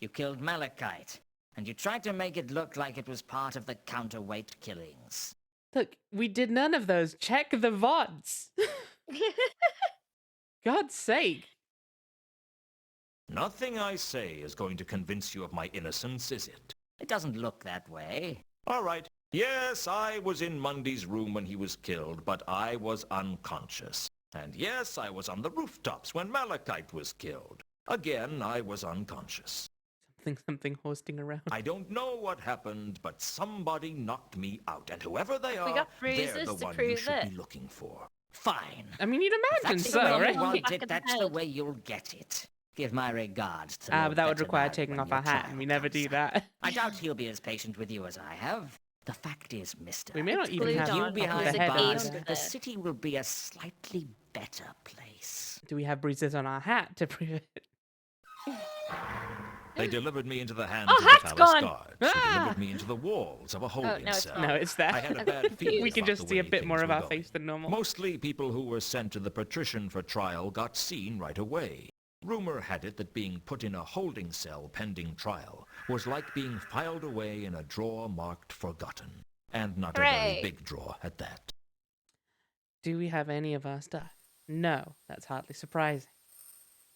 Speaker 12: You killed Malachite. And you tried to make it look like it was part of the counterweight killings.
Speaker 1: Look, we did none of those. Check the VODs. God's sake.
Speaker 3: Nothing I say is going to convince you of my innocence, is it?
Speaker 12: It doesn't look that way.
Speaker 3: All right. Yes, I was in Mundy's room when he was killed, but I was unconscious. And yes, I was on the rooftops when Malachite was killed. Again, I was unconscious.
Speaker 1: Something hosting around.
Speaker 3: I don't know what happened, but somebody knocked me out, and whoever they are,
Speaker 2: got
Speaker 3: they're
Speaker 2: bruises
Speaker 3: the
Speaker 2: to
Speaker 3: one you
Speaker 2: prove
Speaker 3: should
Speaker 2: it.
Speaker 3: be looking for.
Speaker 12: Fine.
Speaker 1: I mean, you'd
Speaker 12: If
Speaker 1: imagine
Speaker 12: that's
Speaker 1: so,
Speaker 12: the way
Speaker 1: right?
Speaker 12: you want
Speaker 2: Back
Speaker 12: it,
Speaker 2: of the
Speaker 12: that's the
Speaker 2: head.
Speaker 12: way you'll get it. Give my regards to
Speaker 1: Ah,
Speaker 12: Lord
Speaker 1: but that would require
Speaker 12: Vetinari
Speaker 1: taking
Speaker 12: when
Speaker 1: off our
Speaker 12: your
Speaker 1: hat, and we
Speaker 12: trial
Speaker 1: never
Speaker 12: comes
Speaker 1: do
Speaker 12: up.
Speaker 1: that.
Speaker 12: I doubt he'll be as patient with you as I have. The fact is, mister,
Speaker 1: We may not
Speaker 2: It's
Speaker 1: even
Speaker 2: glued
Speaker 1: have
Speaker 2: on.
Speaker 12: you
Speaker 2: There's
Speaker 12: behind
Speaker 1: the
Speaker 12: the
Speaker 1: head
Speaker 2: a
Speaker 12: bars,
Speaker 2: game
Speaker 1: either.
Speaker 12: the
Speaker 2: there.
Speaker 12: city will be a slightly better place.
Speaker 1: Do we have bruises on our hat to prove it?
Speaker 3: They delivered me into the hands
Speaker 2: Oh,
Speaker 3: of the
Speaker 2: hat's
Speaker 3: palace
Speaker 2: gone.
Speaker 3: guards, who delivered me into the walls of a holding
Speaker 2: no, it's
Speaker 3: cell.
Speaker 2: not.
Speaker 1: No, it's there.
Speaker 3: I had a bad feeling
Speaker 1: We can
Speaker 3: about
Speaker 1: just
Speaker 3: the
Speaker 1: see a
Speaker 3: way
Speaker 1: bit more
Speaker 3: things
Speaker 1: of
Speaker 3: were
Speaker 1: our
Speaker 3: going.
Speaker 1: face than normal.
Speaker 3: Mostly people who were sent to the patrician for trial got seen right away. Rumor had it that being put in a holding cell pending trial was like being filed away in a drawer marked forgotten. And not a
Speaker 2: Hooray.
Speaker 3: very big drawer at that.
Speaker 1: Do we have any of our stuff? No, that's hardly surprising.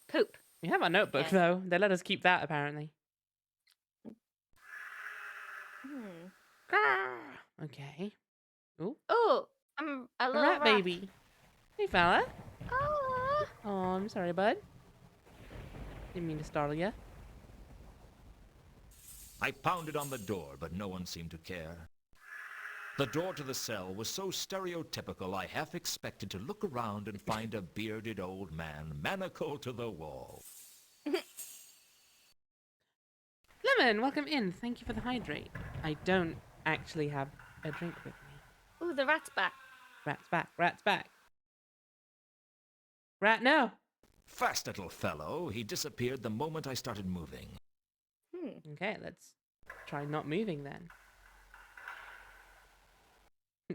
Speaker 2: Poop.
Speaker 1: We have our notebook,
Speaker 2: Yeah.
Speaker 1: though. They let us keep that, apparently. Okay. Ooh,
Speaker 2: Oh, I'm a
Speaker 1: a
Speaker 2: little
Speaker 1: rat baby. Hey, fella.
Speaker 2: Oh.
Speaker 1: Oh, I'm sorry, bud. Didn't mean to startle you.
Speaker 3: I pounded on the door, but no one seemed to care. The door to the cell was so stereotypical I half expected to look around and find a bearded old man manacled to the wall.
Speaker 1: Lemon, welcome in. Thank you for the hydrate. I don't actually have a drink with me.
Speaker 2: Oh, the rat's back.
Speaker 1: Rat's back. Rat's back. Rat, no.
Speaker 3: Fast little fellow, he disappeared the moment I started moving.
Speaker 1: Okay, let's try not moving then.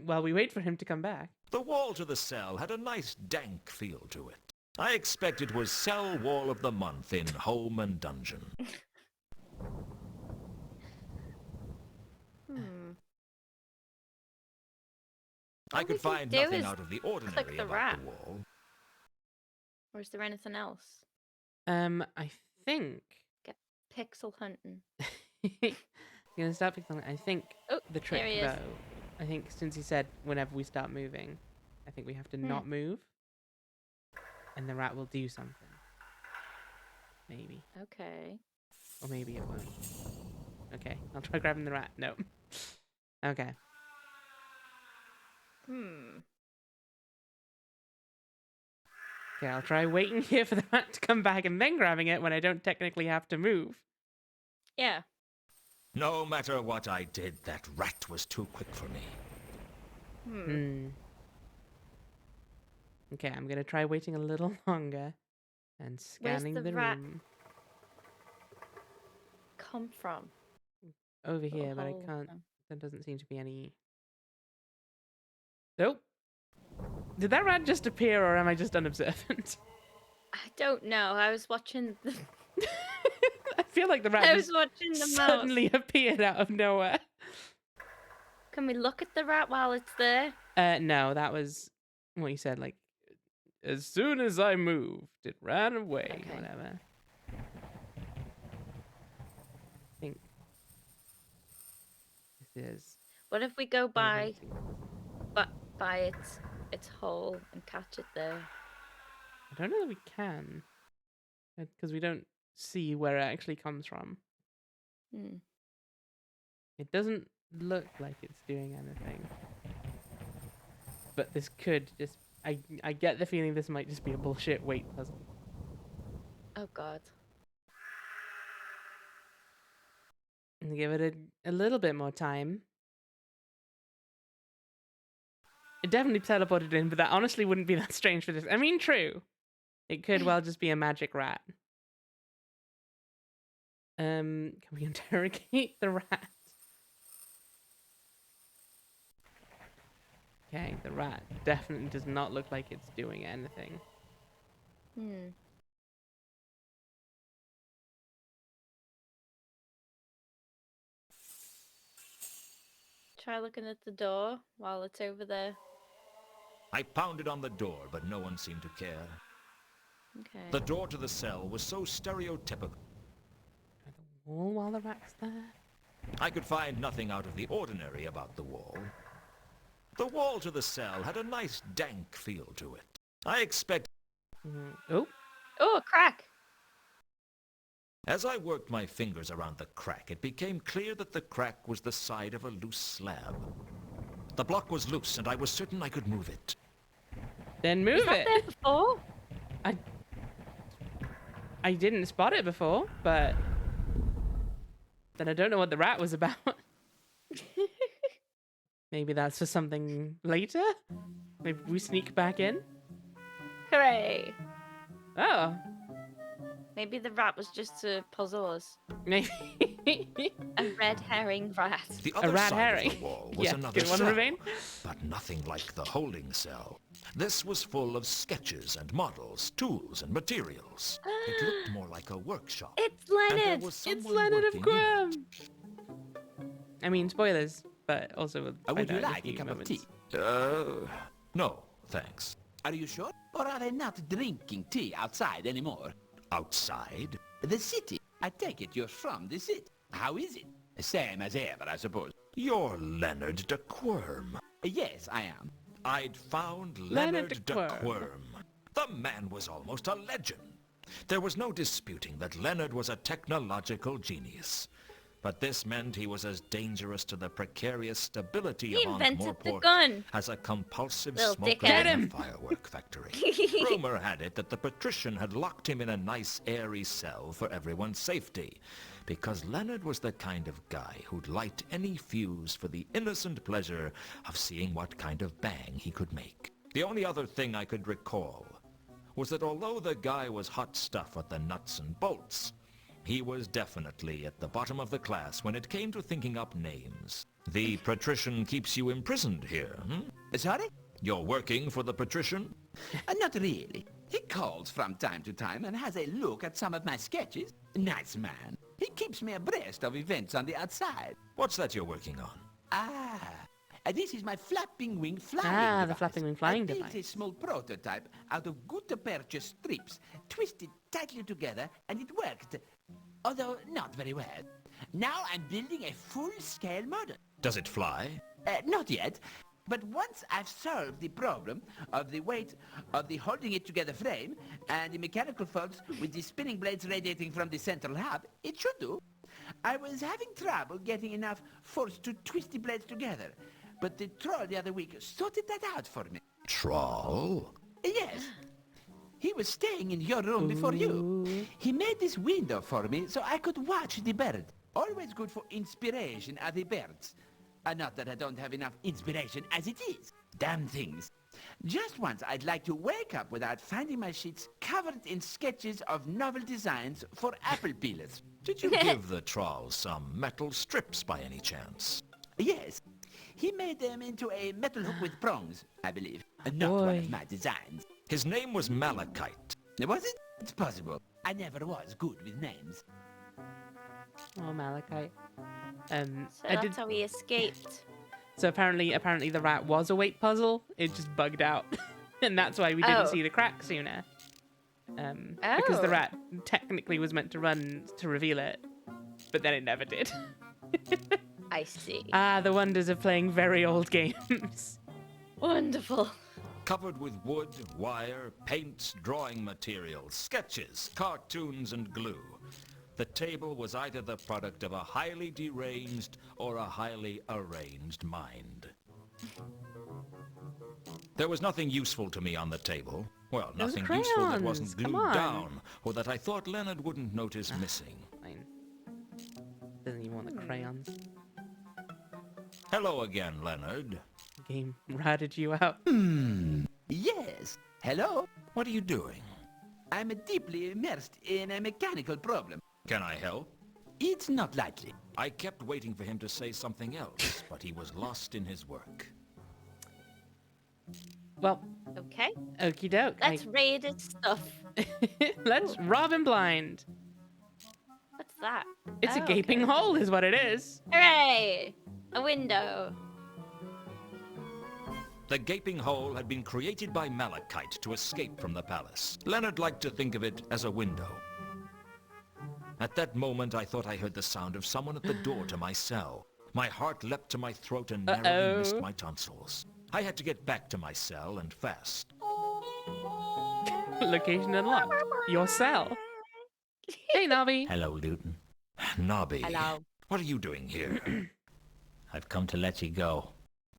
Speaker 1: While we wait for him to come back.
Speaker 3: The wall to the cell had a nice dank feel to it. I expect it was Cell Wall of the Month in Home and Dungeon. I could find nothing out of the ordinary
Speaker 2: the
Speaker 3: about
Speaker 2: rat.
Speaker 3: the wall.
Speaker 2: Or is there anything else?
Speaker 1: I think...
Speaker 2: Get pixel hunting.
Speaker 1: You're gonna start picking. I think
Speaker 2: Oh,
Speaker 1: the trick,
Speaker 2: there he is.
Speaker 1: though, I think since he said whenever we start moving, I think we have to not move, and the rat will do something. Maybe.
Speaker 2: Okay.
Speaker 1: Or maybe it won't. Okay, I'll try grabbing the rat. No. Okay. Okay, I'll try waiting here for the rat to come back and then grabbing it when I don't technically have to move.
Speaker 2: Yeah.
Speaker 3: No matter what I did, that rat was too quick for me.
Speaker 1: Okay, I'm gonna try waiting a little longer and scanning
Speaker 2: the
Speaker 1: the
Speaker 2: rat?
Speaker 1: room
Speaker 2: Come from?
Speaker 1: over here, but I
Speaker 2: hole
Speaker 1: can't.
Speaker 2: from.
Speaker 1: There doesn't seem to be any. Nope. Did that rat just appear, or am I just unobservant?
Speaker 2: I don't know. I was watching the...
Speaker 1: I feel like the rat
Speaker 2: I was
Speaker 1: just
Speaker 2: watching the mouse.
Speaker 1: suddenly appeared out of nowhere.
Speaker 2: Can we look at the rat while it's there?
Speaker 1: No, that was what you said. Like, as soon as I moved, it ran away.
Speaker 2: Okay.
Speaker 1: Whatever. I think this is.
Speaker 2: What if we go by its hole and catch it there?
Speaker 1: I don't know that we can, because we don't see where it actually comes from. It doesn't look like it's doing anything. But this could just... I get the feeling this might just be a bullshit wait puzzle.
Speaker 2: Oh god.
Speaker 1: And give it a little bit more time. It definitely teleported in, but that honestly wouldn't be that strange for this. I mean, true. It could well just be a magic rat. Can we interrogate the rat? Okay, the rat definitely does not look like it's doing anything.
Speaker 2: Try looking at the door while it's over there.
Speaker 3: I pounded on the door, but no one seemed to care.
Speaker 2: Okay.
Speaker 3: The door to the cell was so stereotypical.
Speaker 1: Try the wall while the rat's there.
Speaker 3: I could find nothing out of the ordinary about the wall. The wall to the cell had a nice dank feel to it. I expect...
Speaker 1: Oh.
Speaker 2: Oh, a crack!
Speaker 3: As I worked my fingers around the crack, it became clear that the crack was the side of a loose slab. The block was loose, and I was certain I could move it.
Speaker 1: Then move
Speaker 2: Was that
Speaker 1: it.
Speaker 2: there before?
Speaker 1: I didn't spot it before, but then I don't know what the rat was about. Maybe that's for something later? Maybe we sneak back in?
Speaker 2: Hooray!
Speaker 1: Oh.
Speaker 2: Maybe the rat was just to puzzle us.
Speaker 1: Maybe.
Speaker 2: A red herring rat.
Speaker 3: The other
Speaker 1: rat
Speaker 3: side
Speaker 1: herring.
Speaker 3: of the wall was
Speaker 1: Yeah,
Speaker 3: another
Speaker 1: good one,
Speaker 3: cell,
Speaker 1: Remain.
Speaker 3: but nothing like the holding cell. This was full of sketches and models, tools and materials. It looked more like a workshop.
Speaker 2: It's
Speaker 3: And there
Speaker 2: Leonard!
Speaker 3: was
Speaker 1: It's
Speaker 3: someone
Speaker 1: Leonard of
Speaker 3: working in
Speaker 1: Quem. I mean, spoilers, but also with.
Speaker 13: Would you
Speaker 1: find out in
Speaker 13: like a
Speaker 1: few
Speaker 13: cup
Speaker 1: moments.
Speaker 13: of tea?
Speaker 3: No, thanks.
Speaker 13: Are you sure? Or are they not drinking tea outside anymore?
Speaker 3: Outside?
Speaker 13: The city. I take it you're from the city. How is it? Same as ever, I suppose.
Speaker 3: You're Leonard de Quirm.
Speaker 13: Yes, I am.
Speaker 3: I'd found
Speaker 1: Leonard
Speaker 3: Leonard
Speaker 1: de
Speaker 3: de
Speaker 1: Quirm.
Speaker 3: Quirm. The man was almost a legend. There was no disputing that Leonard was a technological genius. But this meant he was as dangerous to the precarious stability
Speaker 2: He
Speaker 3: of
Speaker 2: invented the
Speaker 3: Ankh-Morpork
Speaker 2: gun.
Speaker 3: as a compulsive
Speaker 2: Little
Speaker 3: smoker
Speaker 2: dickhead.
Speaker 3: in a firework factory. Rumor had it that the patrician had locked him in a nice airy cell for everyone's safety, because Leonard was the kind of guy who'd light any fuse for the innocent pleasure of seeing what kind of bang he could make. The only other thing I could recall was that although the guy was hot stuff at the nuts and bolts, he was definitely at the bottom of the class when it came to thinking up names. The patrician keeps you imprisoned here,
Speaker 13: Sorry?
Speaker 3: You're working for the patrician?
Speaker 13: Not really. He calls from time to time and has a look at some of my sketches. Nice man. He keeps me abreast of events on the outside.
Speaker 3: What's that you're working on?
Speaker 13: This is my flapping wing flying
Speaker 1: The
Speaker 13: device.
Speaker 1: flapping wing flying
Speaker 13: I built
Speaker 1: device.
Speaker 13: a small prototype out of gutta-percha strips, twisted tightly together, and it worked. Although not very well. Now I'm building a full-scale model.
Speaker 3: Does it fly?
Speaker 13: Not yet. But once I've solved the problem of the weight of the holding it together frame and the mechanical faults with the spinning blades radiating from the central hub, it should do. I was having trouble getting enough force to twist the blades together, but the troll the other week sorted that out for me.
Speaker 3: Troll?
Speaker 13: Yes. He was staying in your room before you. He made this window for me so I could watch the bird. Always good for inspiration are the birds. Not that I don't have enough inspiration as it is. Damn things. Just once I'd like to wake up without finding my sheets covered in sketches of novel designs for apple peelers.
Speaker 3: Did you give the troll some metal strips by any chance?
Speaker 13: Yes. He made them into a metal hook with prongs, I believe. Not one of my designs.
Speaker 3: His name was Malachite.
Speaker 13: Was it? It's possible. I never was good with names.
Speaker 1: Oh, Malachite.
Speaker 2: So that's how he escaped.
Speaker 1: So apparently the rat was a weight puzzle. It just bugged out, and that's why we didn't see the crack sooner. Because the rat technically was meant to run to reveal it, but then it never did.
Speaker 2: I see.
Speaker 1: The wonders of playing very old games.
Speaker 2: Wonderful.
Speaker 3: Covered with wood, wire, paints, drawing materials, sketches, cartoons, and glue. The table was either the product of a highly deranged or a highly arranged mind. There was nothing useful to me on the table. Well,
Speaker 1: Those
Speaker 3: nothing useful that
Speaker 1: crayons,
Speaker 3: wasn't
Speaker 1: come
Speaker 3: glued
Speaker 1: on.
Speaker 3: down, or that I thought Leonard wouldn't notice missing.
Speaker 1: Fine. Doesn't even want the crayons.
Speaker 3: Hello again, Leonard.
Speaker 1: Game ratted you out.
Speaker 13: Yes. Hello?
Speaker 3: What are you doing?
Speaker 13: I'm deeply immersed in a mechanical problem.
Speaker 3: Can I help?
Speaker 13: It's not likely.
Speaker 3: I kept waiting for him to say something else, but he was lost in his work.
Speaker 1: Well,
Speaker 2: Okay.
Speaker 1: okie doke.
Speaker 2: Let's raid his stuff.
Speaker 1: Let's rob him blind.
Speaker 2: What's that?
Speaker 1: It's a
Speaker 2: Oh,
Speaker 1: gaping
Speaker 2: okay.
Speaker 1: hole, is what it is.
Speaker 2: Hooray! A window.
Speaker 3: The gaping hole had been created by Malachite to escape from the palace. Leonard liked to think of it as a window. At that moment, I thought I heard the sound of someone at the door to my cell. My heart leapt to my throat and narrowly missed my tonsils. I had to get back to my cell and fast.
Speaker 1: Location unlocked. Your cell. Hey, Nobby.
Speaker 10: Hello, Luton.
Speaker 3: Nobby,
Speaker 2: Hello.
Speaker 3: what are you doing here?
Speaker 10: I've come to let you go.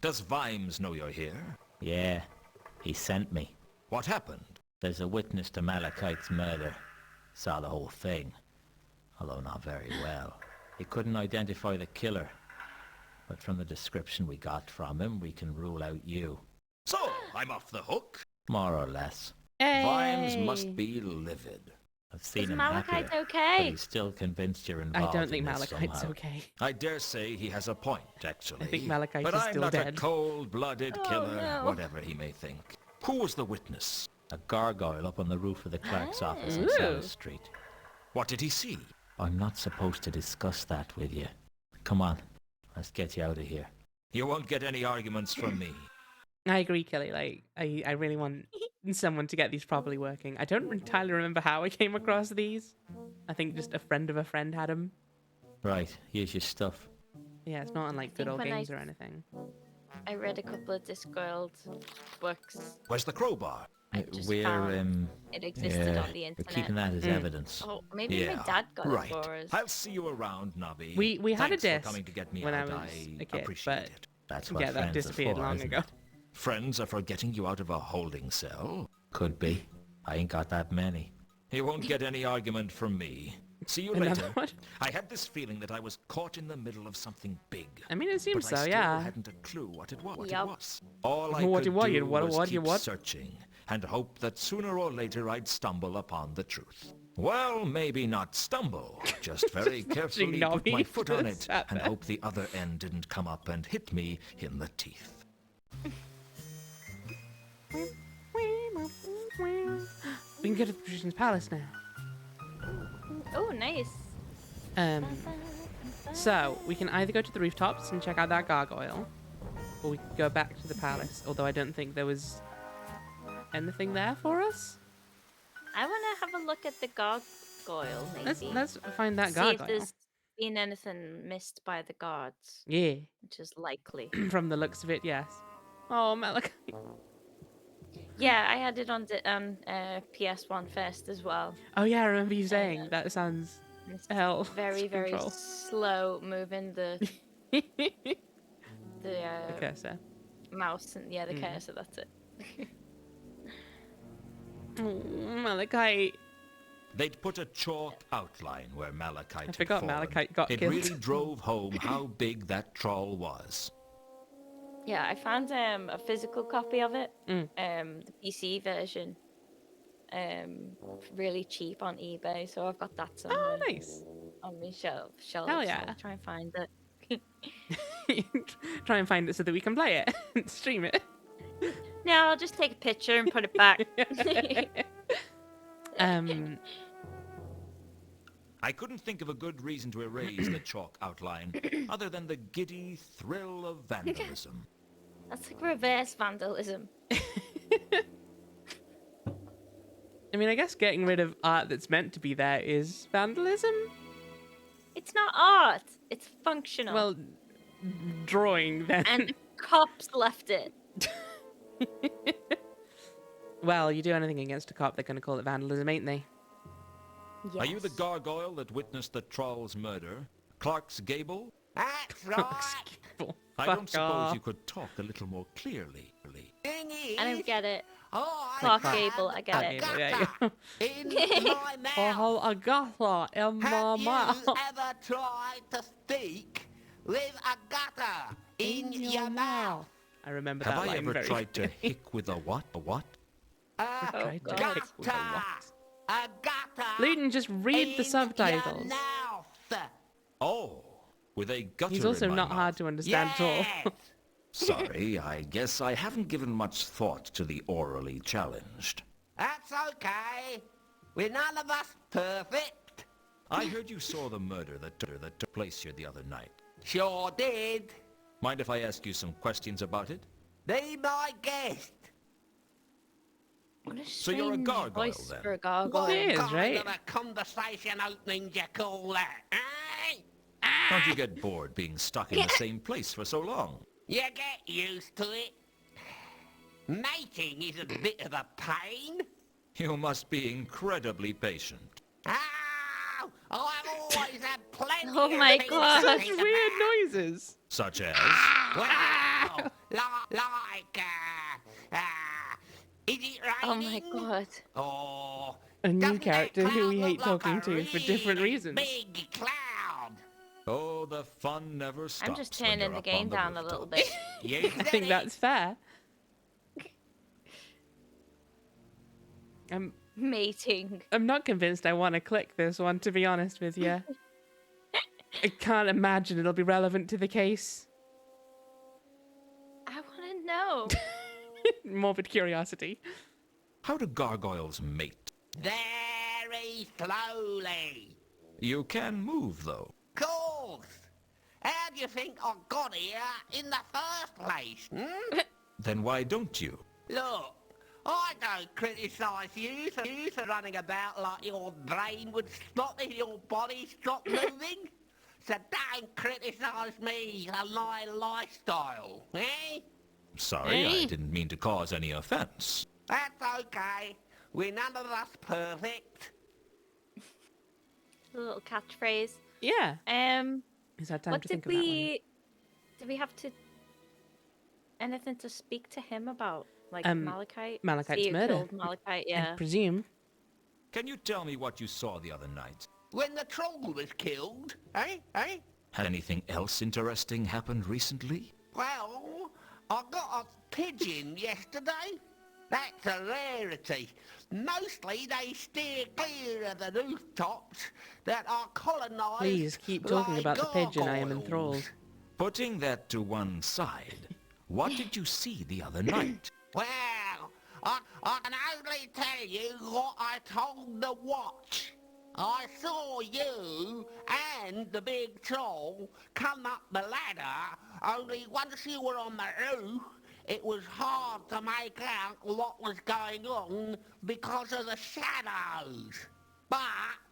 Speaker 3: Does Vimes know you're here?
Speaker 10: Yeah, he sent me.
Speaker 3: What happened?
Speaker 10: There's a witness to Malachite's murder. Saw the whole thing, although not very well. He couldn't identify the killer, but from the description we got from him, we can rule out you.
Speaker 3: So, I'm off the hook?
Speaker 10: More or less.
Speaker 3: Vimes must be livid.
Speaker 10: I've seen
Speaker 2: Is
Speaker 10: him
Speaker 2: Malachite
Speaker 10: happier,
Speaker 2: okay?
Speaker 10: but he's still convinced you're involved.
Speaker 1: I don't think
Speaker 10: in this
Speaker 1: Malachite's
Speaker 10: somehow.
Speaker 1: okay.
Speaker 3: I dare say he has a point, actually.
Speaker 1: I think Malachite
Speaker 3: but
Speaker 1: is
Speaker 3: I'm
Speaker 1: still
Speaker 3: not
Speaker 1: dead.
Speaker 3: a cold-blooded
Speaker 2: Oh,
Speaker 3: killer,
Speaker 2: no.
Speaker 3: whatever he may think. Who was the witness?
Speaker 10: A gargoyle up on the roof of the clerk's office on
Speaker 1: Ooh.
Speaker 10: South Street.
Speaker 3: What did he see?
Speaker 10: I'm not supposed to discuss that with you. Come on, let's get you out of here.
Speaker 3: You won't get any arguments from me.
Speaker 1: I agree, Kelly. Like, I really want someone to get these properly working. I don't entirely remember how I came across these. I think just a friend of a friend had them.
Speaker 10: Right, here's your stuff.
Speaker 1: Yeah, it's not on like good
Speaker 2: think
Speaker 1: old
Speaker 2: when
Speaker 1: games or anything.
Speaker 2: I read a couple of Discworld books.
Speaker 3: Where's the crowbar?
Speaker 2: Just
Speaker 10: We're
Speaker 2: found it existed
Speaker 10: yeah,
Speaker 2: on the
Speaker 10: we're
Speaker 2: internet.
Speaker 10: keeping that as evidence.
Speaker 2: Oh, maybe
Speaker 3: Yeah,
Speaker 2: my dad got
Speaker 3: right.
Speaker 2: it for us.
Speaker 3: I'll see you around, Nobby.
Speaker 1: We had a
Speaker 3: Thanks for
Speaker 1: disc
Speaker 3: coming to get me
Speaker 1: when I
Speaker 3: out.
Speaker 1: was
Speaker 3: I
Speaker 1: a kid,
Speaker 3: appreciate
Speaker 1: but
Speaker 3: it.
Speaker 10: That's what
Speaker 1: yeah, that
Speaker 10: friends
Speaker 1: disappeared
Speaker 10: are for,
Speaker 1: long
Speaker 10: isn't
Speaker 1: ago.
Speaker 10: it?
Speaker 3: Friends are for getting you out of a holding cell.
Speaker 10: Could be. I ain't got that many.
Speaker 3: You won't get any argument from me. See you
Speaker 1: Another
Speaker 3: later.
Speaker 1: one?
Speaker 3: I had this feeling that I was caught in the middle of something big.
Speaker 1: I mean, it seems
Speaker 3: but
Speaker 1: so,
Speaker 3: I still
Speaker 1: yeah.
Speaker 3: hadn't a clue what it was.
Speaker 2: Yup.
Speaker 3: All I
Speaker 1: What
Speaker 3: could
Speaker 1: you- what you-
Speaker 3: do
Speaker 1: what-
Speaker 3: was
Speaker 1: what you-
Speaker 3: keep
Speaker 1: what?
Speaker 3: searching and hope that sooner or later I'd stumble upon the truth. Well, maybe not stumble, just very carefully put
Speaker 1: Nobby
Speaker 3: my foot on
Speaker 1: just
Speaker 3: it
Speaker 1: sat
Speaker 3: and
Speaker 1: there.
Speaker 3: hope the other end didn't come up and hit me in the teeth.
Speaker 1: We can go to the Magician's Palace now.
Speaker 2: Oh, nice.
Speaker 1: So we can either go to the rooftops and check out that gargoyle, or we can go back to the palace. Although I don't think there was anything there for us.
Speaker 2: I want to have a look at the gargoyle, maybe.
Speaker 1: Let's find that
Speaker 2: See if
Speaker 1: gargoyle.
Speaker 2: there's been anything missed by the guards,
Speaker 1: Yeah,
Speaker 2: which is likely.
Speaker 1: from the looks of it, yes. Oh, Malachite.
Speaker 2: Yeah, I had it on PS1 first as well.
Speaker 1: Oh yeah, I remember you saying that. Sounds
Speaker 2: It's
Speaker 1: hell.
Speaker 2: very, very
Speaker 1: control.
Speaker 2: slow moving the
Speaker 1: The cursor.
Speaker 2: mouse and the cursor. That's it.
Speaker 1: Oh, Malachite.
Speaker 3: They'd put a chalk outline where Malachite
Speaker 1: I
Speaker 3: had
Speaker 1: forgot
Speaker 3: fallen.
Speaker 1: Malachite got
Speaker 3: It
Speaker 1: killed.
Speaker 3: really drove home how big that troll was.
Speaker 2: Yeah, I found a physical copy of it,
Speaker 1: Mm.
Speaker 2: the PC version, really cheap on eBay. So I've got that somewhere.
Speaker 1: Oh, nice.
Speaker 2: On my shelf.
Speaker 1: Hell
Speaker 2: So
Speaker 1: yeah.
Speaker 2: I'll try and find it.
Speaker 1: Try and find it so that we can play it and stream it.
Speaker 2: No, I'll just take a picture and put it back.
Speaker 3: I couldn't think of a good reason to erase the chalk outline other than the giddy thrill of vandalism.
Speaker 2: That's like reverse vandalism.
Speaker 1: I mean, I guess getting rid of art that's meant to be there is vandalism.
Speaker 2: It's not art. It's functional.
Speaker 1: Well, drawing then.
Speaker 2: And cops left it.
Speaker 1: Well, you do anything against a cop, they're going to call it vandalism, ain't they?
Speaker 2: Yes.
Speaker 3: Are you the gargoyle that witnessed the troll's murder? Clark's Gable?
Speaker 4: That's right.
Speaker 3: I
Speaker 1: Fuck
Speaker 3: don't suppose
Speaker 1: off.
Speaker 3: you could talk a little more clearly.
Speaker 4: Thing is,
Speaker 2: I don't get it.
Speaker 4: I
Speaker 2: Clark
Speaker 4: have
Speaker 2: Gable, I get
Speaker 4: a
Speaker 2: it.
Speaker 1: Gable, yeah,
Speaker 4: gutter in my mouth.
Speaker 1: Oh, I got that in my
Speaker 4: Have you
Speaker 1: mouth.
Speaker 4: ever tried to speak with a gutter in your mouth?
Speaker 1: I remember
Speaker 3: Have
Speaker 1: that
Speaker 3: I
Speaker 1: line
Speaker 3: ever
Speaker 1: very
Speaker 3: tried to
Speaker 1: clearly.
Speaker 3: hick with a what? A what?
Speaker 4: A
Speaker 1: Tried to
Speaker 2: God.
Speaker 1: pick with a
Speaker 4: gutter.
Speaker 1: what?
Speaker 4: A gutter.
Speaker 1: Luton, just read the
Speaker 4: in
Speaker 1: subtitles.
Speaker 4: Your mouth.
Speaker 3: Oh, with a gutter
Speaker 1: He's also
Speaker 3: in my
Speaker 1: not
Speaker 3: mouth.
Speaker 1: hard to understand at all.
Speaker 4: Yes.
Speaker 3: Sorry, I guess I haven't given much thought to the orally challenged.
Speaker 4: That's okay. We're none of us perfect.
Speaker 3: I heard you saw the murder that took place here the other night.
Speaker 4: Sure did.
Speaker 3: Mind if I ask you some questions about it?
Speaker 4: Be my guest.
Speaker 2: What a
Speaker 3: So you're a
Speaker 2: strange
Speaker 3: gargoyle,
Speaker 2: voice
Speaker 3: then?
Speaker 2: for a gargoyle.
Speaker 4: What
Speaker 1: it is,
Speaker 4: kind
Speaker 1: right?
Speaker 4: of a conversation opening do you call that, eh?
Speaker 3: Don't you get bored being stuck in the same place for so long?
Speaker 4: You get used to it. Mating is a bit of a pain.
Speaker 3: You must be incredibly patient.
Speaker 4: Ow! I've always had plenty
Speaker 2: Oh
Speaker 4: of
Speaker 2: my
Speaker 4: things
Speaker 2: God.
Speaker 4: to
Speaker 1: Such
Speaker 4: think
Speaker 1: weird
Speaker 4: about.
Speaker 1: noises.
Speaker 3: Such as?
Speaker 4: Wow! Is it
Speaker 2: Oh
Speaker 4: raining?
Speaker 2: my god.
Speaker 4: Oh,
Speaker 1: A new
Speaker 4: doesn't that
Speaker 1: character who we
Speaker 4: cloud
Speaker 1: hate
Speaker 4: look like
Speaker 1: talking
Speaker 4: a
Speaker 1: to for different
Speaker 4: really
Speaker 1: reasons.
Speaker 4: Big cloud.
Speaker 3: Oh, the fun never stops.
Speaker 2: I'm just
Speaker 3: when
Speaker 2: turning
Speaker 3: you're
Speaker 2: the
Speaker 3: up
Speaker 2: game
Speaker 3: on the
Speaker 2: down a
Speaker 3: rooftop.
Speaker 2: little bit.
Speaker 4: You
Speaker 1: I think
Speaker 4: said
Speaker 1: that's fair.
Speaker 2: mating.
Speaker 1: I'm not convinced I want to click this one, to be honest with you. I can't imagine it'll be relevant to the case.
Speaker 2: I want to know.
Speaker 1: Morbid curiosity.
Speaker 3: How do gargoyles mate?
Speaker 4: Very slowly.
Speaker 3: You can move, though.
Speaker 4: Course. How do you think I got here in the first place?
Speaker 3: Then why don't you?
Speaker 4: Look, I don't criticise you for running about like your brain would stop if your body stopped moving. So don't criticise me and my lifestyle, eh?
Speaker 3: Sorry, I didn't mean to cause any offense.
Speaker 4: That's okay. We're none of us perfect.
Speaker 2: A little catchphrase.
Speaker 1: Yeah. Is that time
Speaker 2: What
Speaker 1: to think
Speaker 2: did
Speaker 1: of that one?
Speaker 2: Did we have to anything to speak to him about? Like Malachite?
Speaker 1: Malachite's
Speaker 2: See who
Speaker 1: murder.
Speaker 2: killed Malachite, yeah.
Speaker 1: I presume.
Speaker 3: Can you tell me what you saw the other night?
Speaker 4: When the troll was killed, eh?
Speaker 3: Had anything else interesting happened recently?
Speaker 4: Well, I got a pigeon yesterday. That's a rarity. Mostly they steer clear of the rooftops that are colonised.
Speaker 1: Please keep talking
Speaker 4: like
Speaker 1: about the pigeon. I am
Speaker 4: gargoyles.
Speaker 1: enthralled.
Speaker 3: Putting that to one side, what did you see the other night?
Speaker 4: Well, I can only tell you what I told the watch. I saw you and the big troll come up the ladder, only once you were on the roof, it was hard to make out what was going on because of the shadows. But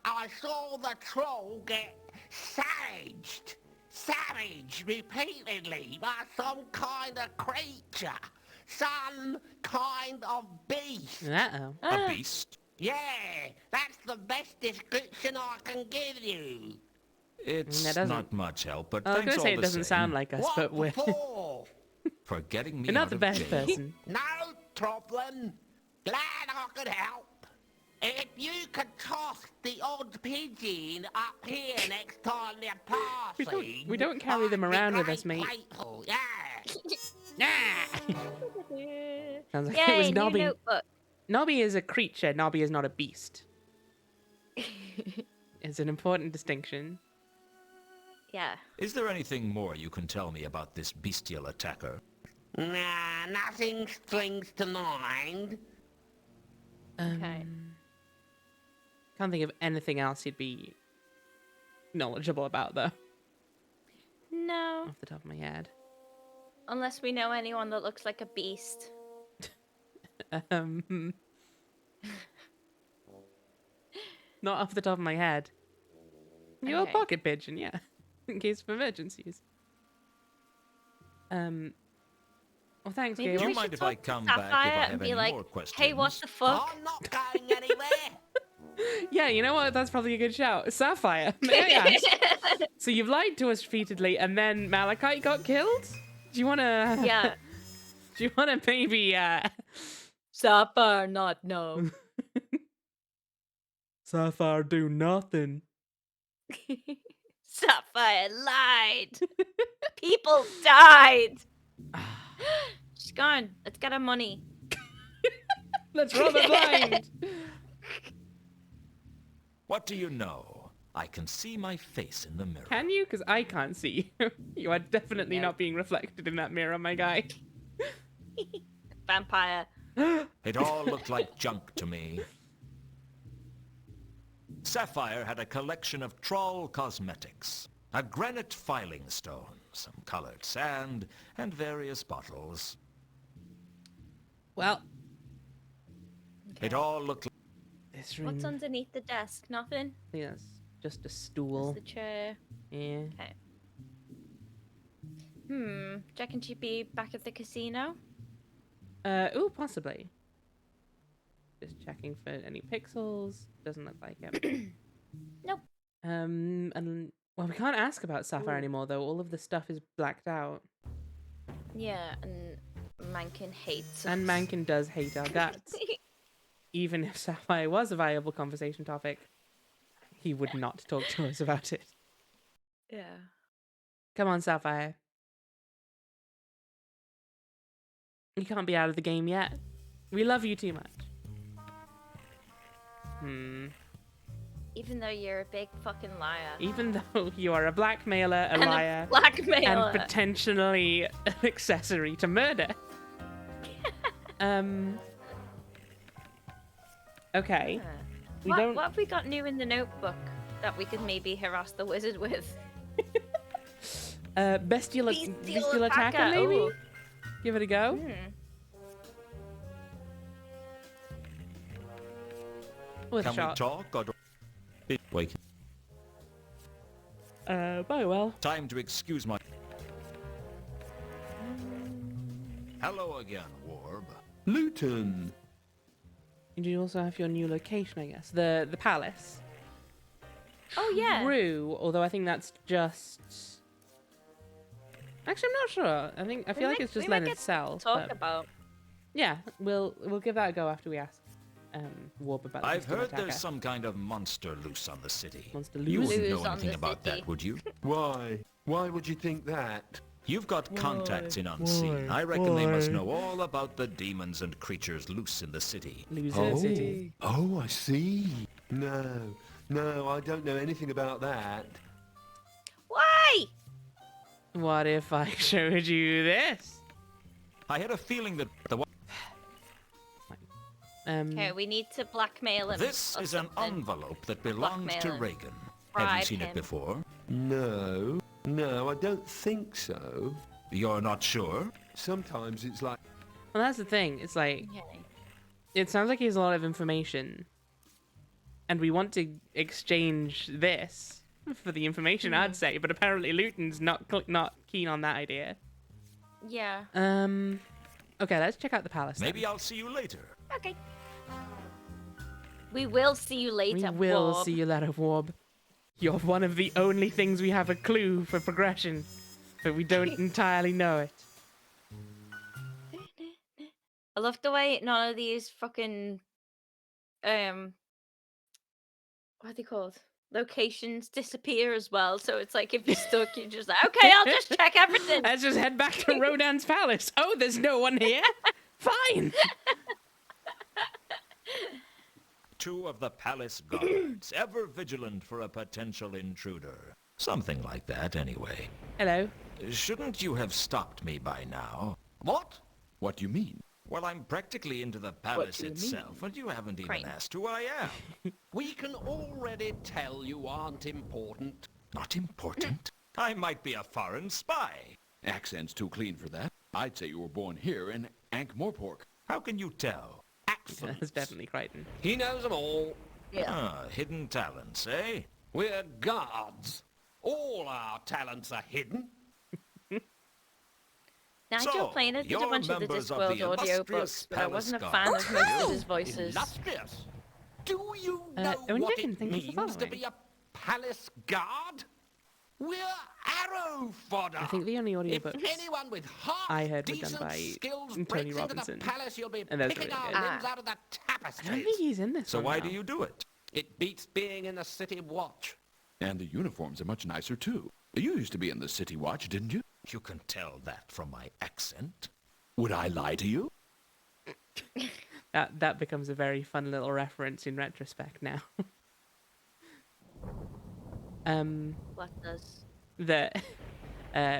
Speaker 4: I saw the troll get savaged repeatedly by some kind of creature, some kind of beast.
Speaker 1: Uh-oh.
Speaker 3: A beast?
Speaker 4: Yeah, that's the best description I can give you.
Speaker 3: It's
Speaker 1: That doesn't-
Speaker 3: not much help, but
Speaker 1: I was
Speaker 3: thanks
Speaker 1: going to say
Speaker 3: all
Speaker 1: it
Speaker 3: the
Speaker 1: doesn't
Speaker 3: same
Speaker 1: sound like us,
Speaker 4: What
Speaker 1: but we're,
Speaker 4: for?
Speaker 3: for getting me
Speaker 1: we're not
Speaker 3: out
Speaker 1: the
Speaker 3: of
Speaker 1: best
Speaker 3: jail.
Speaker 1: person.
Speaker 4: No problem. Glad I could help. If you could toss the odd pigeon up here next time they're passing...
Speaker 1: We don't carry them
Speaker 4: I'd be
Speaker 1: around with us,
Speaker 4: great
Speaker 1: mate.
Speaker 4: grateful. Yeah. Yeah.
Speaker 1: Sounds like
Speaker 2: Yay,
Speaker 1: it was
Speaker 2: new
Speaker 1: Nobby.
Speaker 2: notebook.
Speaker 1: Nobby is a creature. Nobby is not a beast. It's an important distinction.
Speaker 2: Yeah.
Speaker 3: Is there anything more you can tell me about this bestial attacker?
Speaker 4: Nah, nothing springs to mind.
Speaker 2: Okay.
Speaker 1: Can't think of anything else you'd be knowledgeable about, though,
Speaker 2: No.
Speaker 1: off the top of my head.
Speaker 2: Unless we know anyone that looks like a beast.
Speaker 1: Not off the top of my head. You're
Speaker 2: Okay.
Speaker 1: a pocket pigeon, yeah, in case of emergencies. Well, thanks,
Speaker 2: Maybe
Speaker 1: Gail.
Speaker 3: Do
Speaker 2: we
Speaker 3: you mind
Speaker 2: should
Speaker 3: if I
Speaker 2: talk to
Speaker 3: come back if I
Speaker 2: Sapphire
Speaker 3: have
Speaker 2: and be
Speaker 3: any
Speaker 2: like,
Speaker 3: more questions?
Speaker 2: hey, what the fuck?
Speaker 4: I'm not going anywhere.
Speaker 1: Yeah, you know what? That's probably a good shout. Sapphire, may I ask? So you've lied to us repeatedly, and then Malachite got killed? Do you want to...
Speaker 2: Yeah.
Speaker 1: Do you want to maybe...
Speaker 2: Sapphire, not no.
Speaker 1: Sapphire do nothing.
Speaker 2: Sapphire lied. People died. She's gone. Let's get her money.
Speaker 1: Let's roll the blind.
Speaker 3: What do you know? I can see my face in the mirror.
Speaker 1: Can you? Because I can't see you. You are definitely not being reflected in that mirror, my guy.
Speaker 2: Vampire.
Speaker 3: It all looked like junk to me. Sapphire had a collection of troll cosmetics, a granite filing stone, some colored sand, and various bottles.
Speaker 1: Well,
Speaker 3: It all looked like...
Speaker 1: this room...
Speaker 2: What's underneath the desk? Nothing?
Speaker 1: Yes, just a stool.
Speaker 2: Just the chair.
Speaker 1: Yeah.
Speaker 2: Okay. Do you reckon she'd be back at the casino?
Speaker 1: Ooh, possibly. Just checking for any pixels. Doesn't look like it.
Speaker 2: Nope.
Speaker 1: And well, we can't ask about Sapphire anymore, though. All of the stuff is blacked out.
Speaker 2: Yeah, and Mankin hates
Speaker 1: And
Speaker 2: us.
Speaker 1: Mankin does hate our guts. Even if Sapphire was a viable conversation topic, he would not talk to us about it.
Speaker 2: Yeah.
Speaker 1: Come on, Sapphire. You can't be out of the game yet. We love you too much.
Speaker 2: Even though you're a big fucking liar.
Speaker 1: Even though you are a blackmailer, a
Speaker 2: And a
Speaker 1: liar,
Speaker 2: blackmailer.
Speaker 1: and potentially an accessory to murder. Okay.
Speaker 2: What have we got new in the notebook that we could maybe harass the wizard with?
Speaker 1: Bestial attacker, maybe?
Speaker 2: Ooh.
Speaker 1: Give it a go. With
Speaker 3: Can
Speaker 1: shot.
Speaker 3: we talk or wait?
Speaker 1: Very well.
Speaker 3: Time to excuse my... Hello again, Warb.
Speaker 6: Luton.
Speaker 1: And you also have your new location, I guess. The palace.
Speaker 2: Oh, yeah.
Speaker 1: True, although I think that's just... Actually, I'm not sure. I feel like it's just letting it sell.
Speaker 2: Talk about.
Speaker 1: Yeah, we'll give that a go after we ask Warp about.
Speaker 3: I've heard there's some kind of monster loose on the city.
Speaker 1: Monster
Speaker 3: You
Speaker 1: loose.
Speaker 3: wouldn't
Speaker 2: Loose
Speaker 3: know
Speaker 2: on
Speaker 3: anything
Speaker 2: the
Speaker 3: about
Speaker 2: city.
Speaker 3: that, would you?
Speaker 6: Why? Why would you think that?
Speaker 3: You've got contacts in Unseen. I reckon they must know all about the demons and creatures loose in the city.
Speaker 1: Loser city.
Speaker 6: Oh, I see. No, I don't know anything about that.
Speaker 2: Why?
Speaker 1: What if I showed you this?
Speaker 3: I had a feeling that the...
Speaker 2: Okay, we need to blackmail him.
Speaker 3: This
Speaker 2: or
Speaker 3: is an
Speaker 2: something.
Speaker 3: envelope that belonged to
Speaker 2: Blackmail him.
Speaker 3: Reagan.
Speaker 2: Bribe
Speaker 3: Have you seen
Speaker 2: him.
Speaker 3: it before?
Speaker 6: No, I don't think so.
Speaker 3: You're not sure?
Speaker 6: Sometimes it's like...
Speaker 1: Well, that's the thing. It's like
Speaker 2: Okay.
Speaker 1: it sounds like he has a lot of information, and we want to exchange this for the information. I'd say, but apparently Luton's not keen on that idea.
Speaker 2: Yeah.
Speaker 1: Okay, let's check out the palace. then.
Speaker 3: Maybe I'll see you later.
Speaker 2: Okay. We will see you later.
Speaker 1: We will
Speaker 2: Bob.
Speaker 1: see you later, Warb. You're one of the only things we have a clue for progression, but we don't entirely know it.
Speaker 2: I love the way none of these fucking what are they called? Locations disappear as well. So it's like if you're stuck, you're just like, okay, I'll just check everything.
Speaker 1: Let's just head back to Rodan's palace. Oh, there's no one here. Fine.
Speaker 3: Two of the palace guards, ever vigilant for a potential intruder. Something like that, anyway.
Speaker 1: Hello.
Speaker 3: Shouldn't you have stopped me by now?
Speaker 13: What? What do you mean?
Speaker 3: Well, I'm practically into the palace
Speaker 13: do you
Speaker 3: itself, and you haven't even
Speaker 2: Crane.
Speaker 3: asked who I am.
Speaker 4: We can already tell you aren't important.
Speaker 3: Not important? I might be a foreign spy.
Speaker 5: Accent's too clean for that. I'd say you were born here in Ankh-Morpork.
Speaker 3: How can you tell?
Speaker 4: Accents.
Speaker 1: That's definitely Crichton.
Speaker 4: He knows them all.
Speaker 2: Yeah.
Speaker 3: Ah, hidden talents, eh?
Speaker 4: We're guards. All our talents are hidden.
Speaker 2: Nigel
Speaker 3: So,
Speaker 2: Planer did a
Speaker 3: you're
Speaker 2: bunch of the
Speaker 3: members of
Speaker 2: Discworld
Speaker 3: the
Speaker 2: audiobooks,
Speaker 3: illustrious
Speaker 2: but I
Speaker 3: palace
Speaker 2: wasn't a
Speaker 3: guard.
Speaker 2: fan of most of his voices.
Speaker 4: Illustrious. Do you know
Speaker 1: Owen
Speaker 4: what
Speaker 1: Chicken,
Speaker 4: it
Speaker 1: thank you for
Speaker 4: means to
Speaker 1: following.
Speaker 4: be a palace guard? We're arrow fodder.
Speaker 1: I think the only
Speaker 4: If
Speaker 1: audiobooks
Speaker 4: anyone with half
Speaker 1: I heard were done
Speaker 4: decent
Speaker 1: by
Speaker 4: skills
Speaker 1: Tony
Speaker 4: breaks into
Speaker 1: Robinson.
Speaker 4: the palace, you'll be
Speaker 1: And those are
Speaker 4: picking
Speaker 1: really
Speaker 4: our
Speaker 1: good.
Speaker 4: limbs out of the
Speaker 1: I don't
Speaker 4: tapestries.
Speaker 1: think he's in this
Speaker 3: So
Speaker 1: one
Speaker 3: why
Speaker 1: now.
Speaker 3: do you do it?
Speaker 4: It beats being in the city watch.
Speaker 5: And the uniforms are much nicer, too. You used to be in the City Watch, didn't you?
Speaker 3: You can tell that from my accent.
Speaker 5: Would I lie to you?
Speaker 1: That becomes a very fun little reference in retrospect now.
Speaker 2: What does?
Speaker 1: The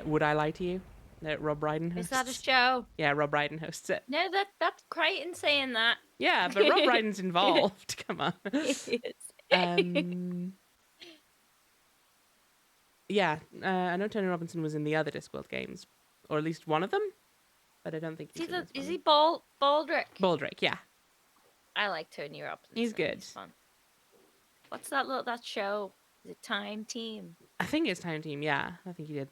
Speaker 1: Would I Lie to You? That Rob Brydon hosts.
Speaker 2: Is that a show?
Speaker 1: Yeah, Rob Brydon hosts it.
Speaker 2: No, that's Crichton saying that.
Speaker 1: Yeah, but Rob Brydon's involved. Come on. Yeah, I know Tony Robinson was in the other Discworld games, or at least one of them, but I don't think he's in this
Speaker 2: Is
Speaker 1: one.
Speaker 2: he Baldrick?
Speaker 1: Baldrick, yeah.
Speaker 2: I like Tony Robinson.
Speaker 1: He's good.
Speaker 2: He's fun. What's that show? Is it Time Team?
Speaker 1: I think it's Time Team, yeah. I think he did.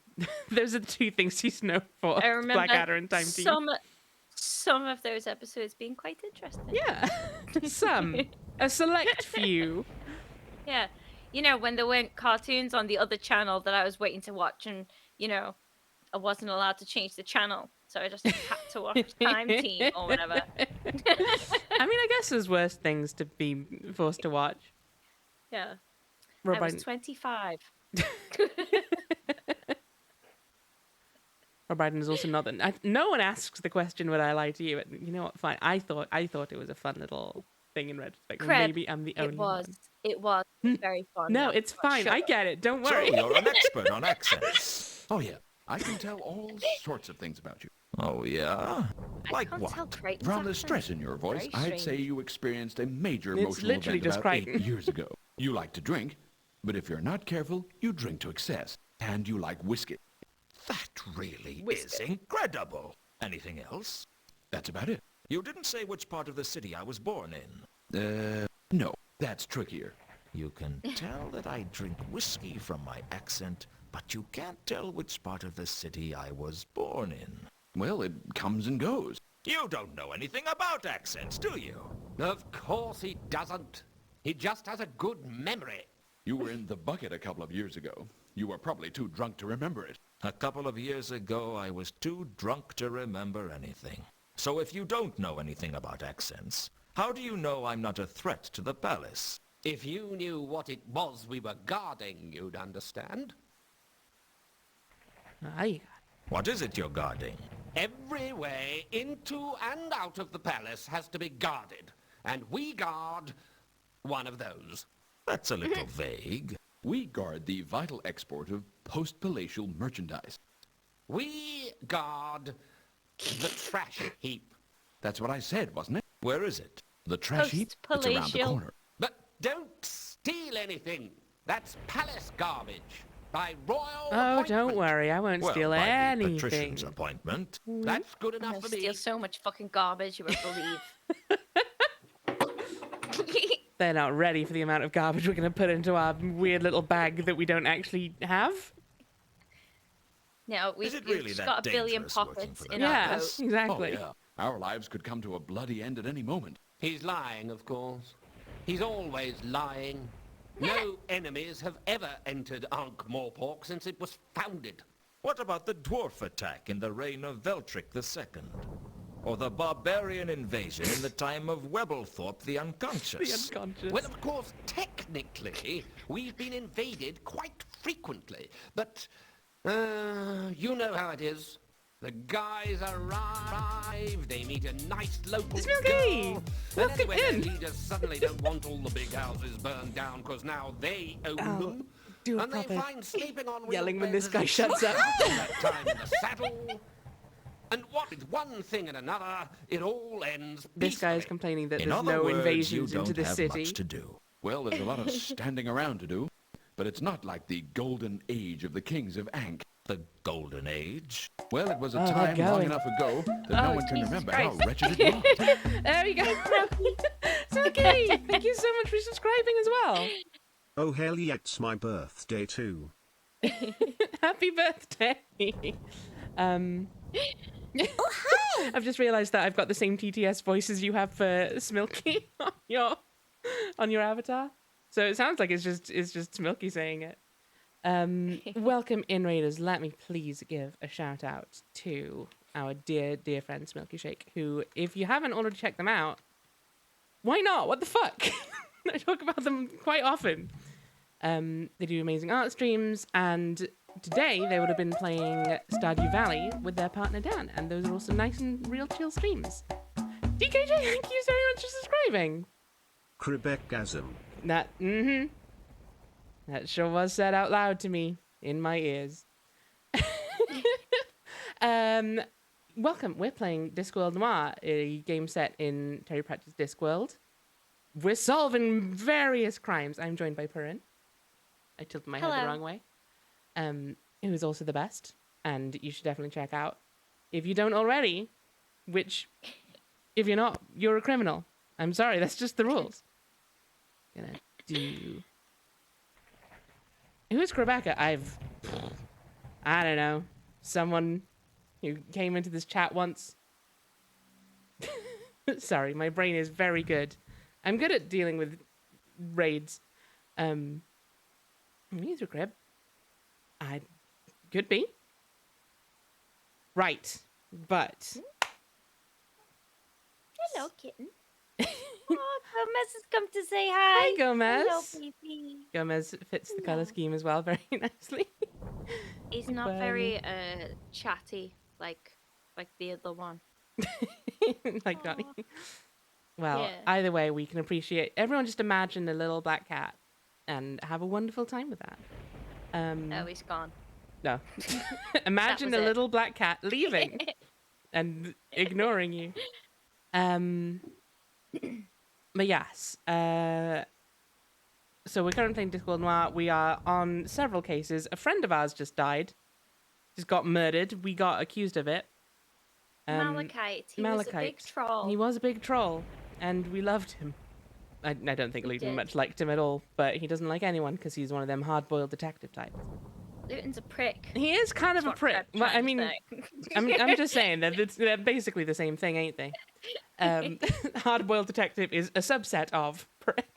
Speaker 1: Those are the two things he's known for.
Speaker 2: I remember
Speaker 1: Blackadder and Time Team.
Speaker 2: some of those episodes being quite interesting.
Speaker 1: Yeah, some. A select few.
Speaker 2: Yeah. You know, when there weren't cartoons on the other channel that I was waiting to watch and, you know, I wasn't allowed to change the channel. So I just had to watch Time Team or whatever.
Speaker 1: I mean, I guess there's worse things to be forced to watch.
Speaker 2: Yeah.
Speaker 1: Rob
Speaker 2: I was
Speaker 1: Brydon,
Speaker 2: 25.
Speaker 1: Rob Brydon is also not. No one asks the question, "Would I lie to you?" You know what? Fine. I thought it was a fun little thing in retrospect.
Speaker 2: Creb,
Speaker 1: Maybe I'm the only one.
Speaker 2: It was very fun.
Speaker 1: No, it's fine. I get it. Don't
Speaker 3: So
Speaker 1: worry.
Speaker 3: you're an expert on accents.
Speaker 5: Oh yeah, I can tell all sorts of things about you.
Speaker 3: Oh, yeah?
Speaker 2: I can't tell Crichton's
Speaker 5: From the
Speaker 2: accent.
Speaker 5: stress in your voice,
Speaker 2: Very
Speaker 5: I'd say you experienced a major
Speaker 1: It's
Speaker 5: emotional
Speaker 1: literally
Speaker 5: event
Speaker 1: just
Speaker 5: about 8
Speaker 1: Crichton.
Speaker 5: years ago. You like to drink, but if you're not careful, you drink to excess. And you like whiskey.
Speaker 3: That really is incredible. Anything else?
Speaker 5: That's about it.
Speaker 3: You didn't say which part of the city I was born in.
Speaker 5: No, that's trickier.
Speaker 3: You can tell that I drink whiskey from my accent, but you can't tell which part of the city I was born in.
Speaker 5: Well, it comes and goes.
Speaker 3: You don't know anything about accents, do you?
Speaker 4: Of course he doesn't. He just has a good memory.
Speaker 5: You were in the bucket a couple of years ago. You were probably too drunk to remember it.
Speaker 3: A couple of years ago, I was too drunk to remember anything. So if you don't know anything about accents, how do you know I'm not a threat to the palace?
Speaker 4: If you knew what it was we were guarding, you'd understand.
Speaker 1: Aye.
Speaker 3: What is it you're guarding?
Speaker 4: Every way into and out of the palace has to be guarded, and we guard one of those.
Speaker 3: That's a little vague.
Speaker 5: We guard the vital export of post-palatial merchandise.
Speaker 4: We guard the trash heap.
Speaker 5: That's what I said, wasn't it?
Speaker 3: Where is it?
Speaker 5: The trash heap? It's around the
Speaker 2: Post-palatial.
Speaker 5: corner.
Speaker 4: But don't steal anything. That's palace garbage. By royal
Speaker 1: Oh,
Speaker 4: appointment.
Speaker 1: don't worry. I won't
Speaker 3: Well,
Speaker 1: steal
Speaker 3: by the
Speaker 1: anything.
Speaker 3: patrician's appointment.
Speaker 4: That's good
Speaker 2: I'm
Speaker 4: enough
Speaker 2: gonna
Speaker 4: for me.
Speaker 2: steal so much fucking garbage, you won't believe.
Speaker 1: They're not ready for the amount of garbage we're going to put into our weird little bag that we don't actually have.
Speaker 2: No, we've,
Speaker 3: Is it really
Speaker 2: we've
Speaker 3: that
Speaker 2: got a billion
Speaker 3: dangerous working
Speaker 2: pockets
Speaker 3: for the
Speaker 2: in our
Speaker 1: Yeah,
Speaker 2: coat.
Speaker 1: exactly.
Speaker 5: Oh, yeah. Our lives could come to a bloody end at any moment.
Speaker 4: He's lying, of course. He's always lying. No enemies have ever entered Ankh-Morpork since it was founded.
Speaker 3: What about the dwarf attack in the reign of Veltric II? Or the barbarian invasion in the time of Webblethorpe the Unconscious?
Speaker 1: The unconscious.
Speaker 4: Well, of course, technically, we've been invaded quite frequently. But, you know how it is. The guys arrive, they meet a nice local
Speaker 1: Smilky!
Speaker 4: girl, and
Speaker 1: Welcome
Speaker 4: anyway, their
Speaker 1: in.
Speaker 4: leaders suddenly don't want all the big houses burned down because now they own them.
Speaker 1: do a
Speaker 4: And they
Speaker 1: proper
Speaker 4: find sleeping on real
Speaker 1: yelling when
Speaker 4: beds
Speaker 1: this guy
Speaker 4: is
Speaker 1: shuts up.
Speaker 4: that time in the saddle. And what with one thing and another, it all ends
Speaker 1: This guy is
Speaker 4: peacefully.
Speaker 1: complaining that
Speaker 3: In
Speaker 1: there's
Speaker 3: other
Speaker 1: no
Speaker 3: words,
Speaker 1: invasions
Speaker 3: you
Speaker 1: into
Speaker 3: don't
Speaker 1: the
Speaker 3: have
Speaker 1: city.
Speaker 3: much to do.
Speaker 5: Well, there's a lot of standing around to do. But it's not like the golden age of the kings of Ankh.
Speaker 3: The Golden Age?
Speaker 5: Well, it was a
Speaker 1: Oh, they're
Speaker 5: time long
Speaker 1: going.
Speaker 5: enough ago that no one can
Speaker 2: Jesus
Speaker 5: remember
Speaker 2: Christ.
Speaker 5: how wretched it was.
Speaker 1: There we go. Smilky, thank you so much for subscribing as well.
Speaker 14: Oh hell yeah, it's my birthday too.
Speaker 1: Happy birthday. I've just realised that I've got the same TTS voice as you have for Smilky on your avatar. So it sounds like it's just Smilky saying it. Welcome in, Raiders. Let me please give a shout out to our dear friend Smilky Shake, who, if you haven't already checked them out, why not? What the fuck? I talk about them quite often. They do amazing art streams, and today they would have been playing Stardew Valley with their partner Dan, and those are also nice and real chill streams. DKJ, thank you so much for subscribing.
Speaker 14: Quebecgasm.
Speaker 1: That sure was said out loud to me in my ears. Welcome. We're playing Discworld Noir, a game set in Terry Pratchett's Discworld. We're solving various crimes. I'm joined by Purin. I tilted my head the
Speaker 2: Hello.
Speaker 1: wrong way. Who is also the best, and you should definitely check out. If you don't already, which, if you're not, you're a criminal. I'm sorry, that's just the rules. Gonna do. Who's Rebecca? I don't know. Someone who came into this chat once. Sorry, my brain is very good. I'm good at dealing with raids. These are crib. I could be. Right, but.
Speaker 2: Hello, kitten. Oh, Gomez has come to say hi.
Speaker 1: Hi, Gomez.
Speaker 2: Hello, baby.
Speaker 1: Gomez fits the color scheme as well very nicely.
Speaker 2: He's not
Speaker 1: But-
Speaker 2: very chatty like the other one.
Speaker 1: Like Johnny. Well,
Speaker 2: Yeah.
Speaker 1: either way, we can appreciate. Everyone just imagine a little black cat and have a wonderful time with that.
Speaker 2: Oh, he's gone.
Speaker 1: No. Imagine
Speaker 2: was
Speaker 1: a
Speaker 2: it.
Speaker 1: little black cat leaving and ignoring you. But yes. So we're currently playing Discworld Noir. We are on several cases. A friend of ours just died. Just got murdered. We got accused of it.
Speaker 2: Malachite. He was a big troll.
Speaker 1: He was a big troll, and we loved him. I don't think Luton
Speaker 2: did.
Speaker 1: much liked him at all, but he doesn't like anyone because he's one of them hard-boiled detective types.
Speaker 2: Luton's a prick.
Speaker 1: He is kind of a
Speaker 2: That's what
Speaker 1: prick.
Speaker 2: Fred's
Speaker 1: Well, I
Speaker 2: trying to
Speaker 1: mean,
Speaker 2: say.
Speaker 1: I'm just saying that they're basically the same thing, ain't they? Hard-boiled detective is a subset of prick.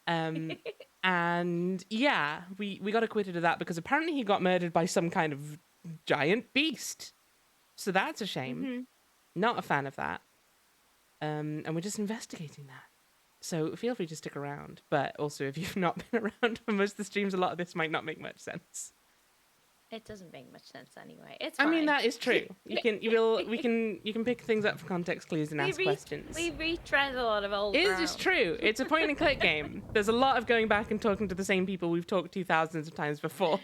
Speaker 1: And yeah, we got acquitted of that because apparently he got murdered by some kind of giant beast. So that's a shame. Not a fan of that. And we're just investigating that. So feel free to stick around. But also, if you've not been around for most of the streams, a lot of this might not make much sense.
Speaker 2: It doesn't make much sense anyway. It's
Speaker 1: I mean,
Speaker 2: fine.
Speaker 1: that is true. You can pick things up for context clues and ask questions.
Speaker 2: We retread a lot of old
Speaker 1: It is
Speaker 2: ground.
Speaker 1: just true. It's a point and click game. There's a lot of going back and talking to the same people we've talked to thousands of times before.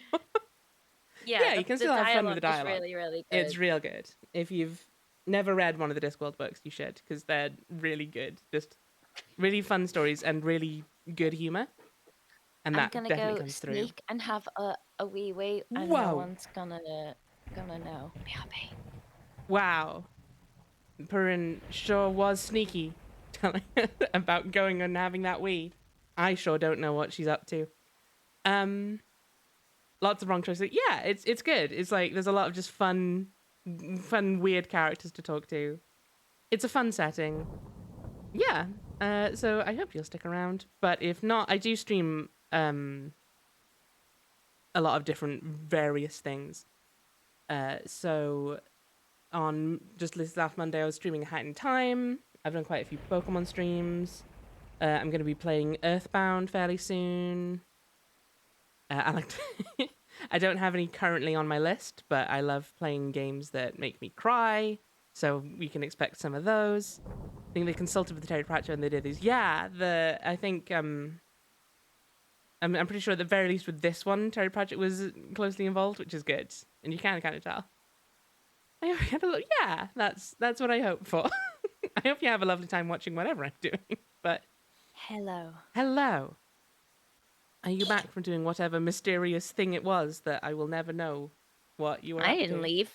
Speaker 2: Yeah,
Speaker 1: you can still have fun with the dialogue.
Speaker 2: Is really, really good.
Speaker 1: It's real good. If you've never read one of the Discworld books, you should, because they're really good. Just really fun stories and really good humor. And that
Speaker 2: I'm gonna
Speaker 1: definitely
Speaker 2: go
Speaker 1: comes through.
Speaker 2: sneak and have a wee wee, and
Speaker 1: Whoa.
Speaker 2: no one's gonna know. BRB.
Speaker 1: Wow. Purin sure was sneaky telling about going and having that wee. I sure don't know what she's up to. Lots of wrong choices. Yeah, it's good. It's like there's a lot of just fun weird characters to talk to. It's a fun setting. Yeah. So I hope you'll stick around. But if not, I do stream a lot of different various things. So on just this last Monday, I was streaming A Hat in Time. I've done quite a few Pokemon streams. I'm going to be playing Earthbound fairly soon. I don't have any currently on my list, but I love playing games that make me cry. So we can expect some of those. I think they consulted with Terry Pratchett and they did these. Yeah, I think I'm pretty sure at the very least with this one, Terry Pratchett was closely involved, which is good, and you can kind of tell. I hope you have a look. Yeah, that's what I hope for. I hope you have a lovely time watching whatever I'm doing. But
Speaker 2: hello.
Speaker 1: Are you back from doing whatever mysterious thing it was that I will never know what you were up
Speaker 2: I didn't
Speaker 1: to?
Speaker 2: leave.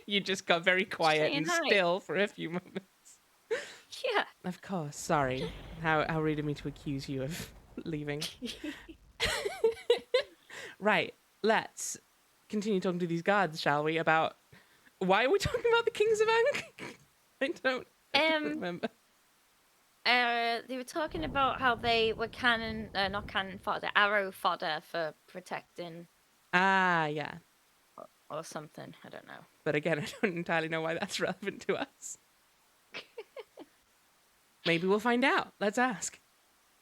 Speaker 1: You just got very quiet
Speaker 2: saying
Speaker 1: and
Speaker 2: hi.
Speaker 1: still for a few moments.
Speaker 2: Yeah.
Speaker 1: Of course, sorry. How rude of me to accuse you of leaving. Right, let's continue talking to these guards, shall we? About why are we talking about the Kings of Ankh? I don't remember.
Speaker 2: They were talking about how they were not cannon fodder, arrow fodder for protecting
Speaker 1: Ah, yeah.
Speaker 2: or something. I don't know.
Speaker 1: But again, I don't entirely know why that's relevant to us. Maybe we'll find out. Let's ask.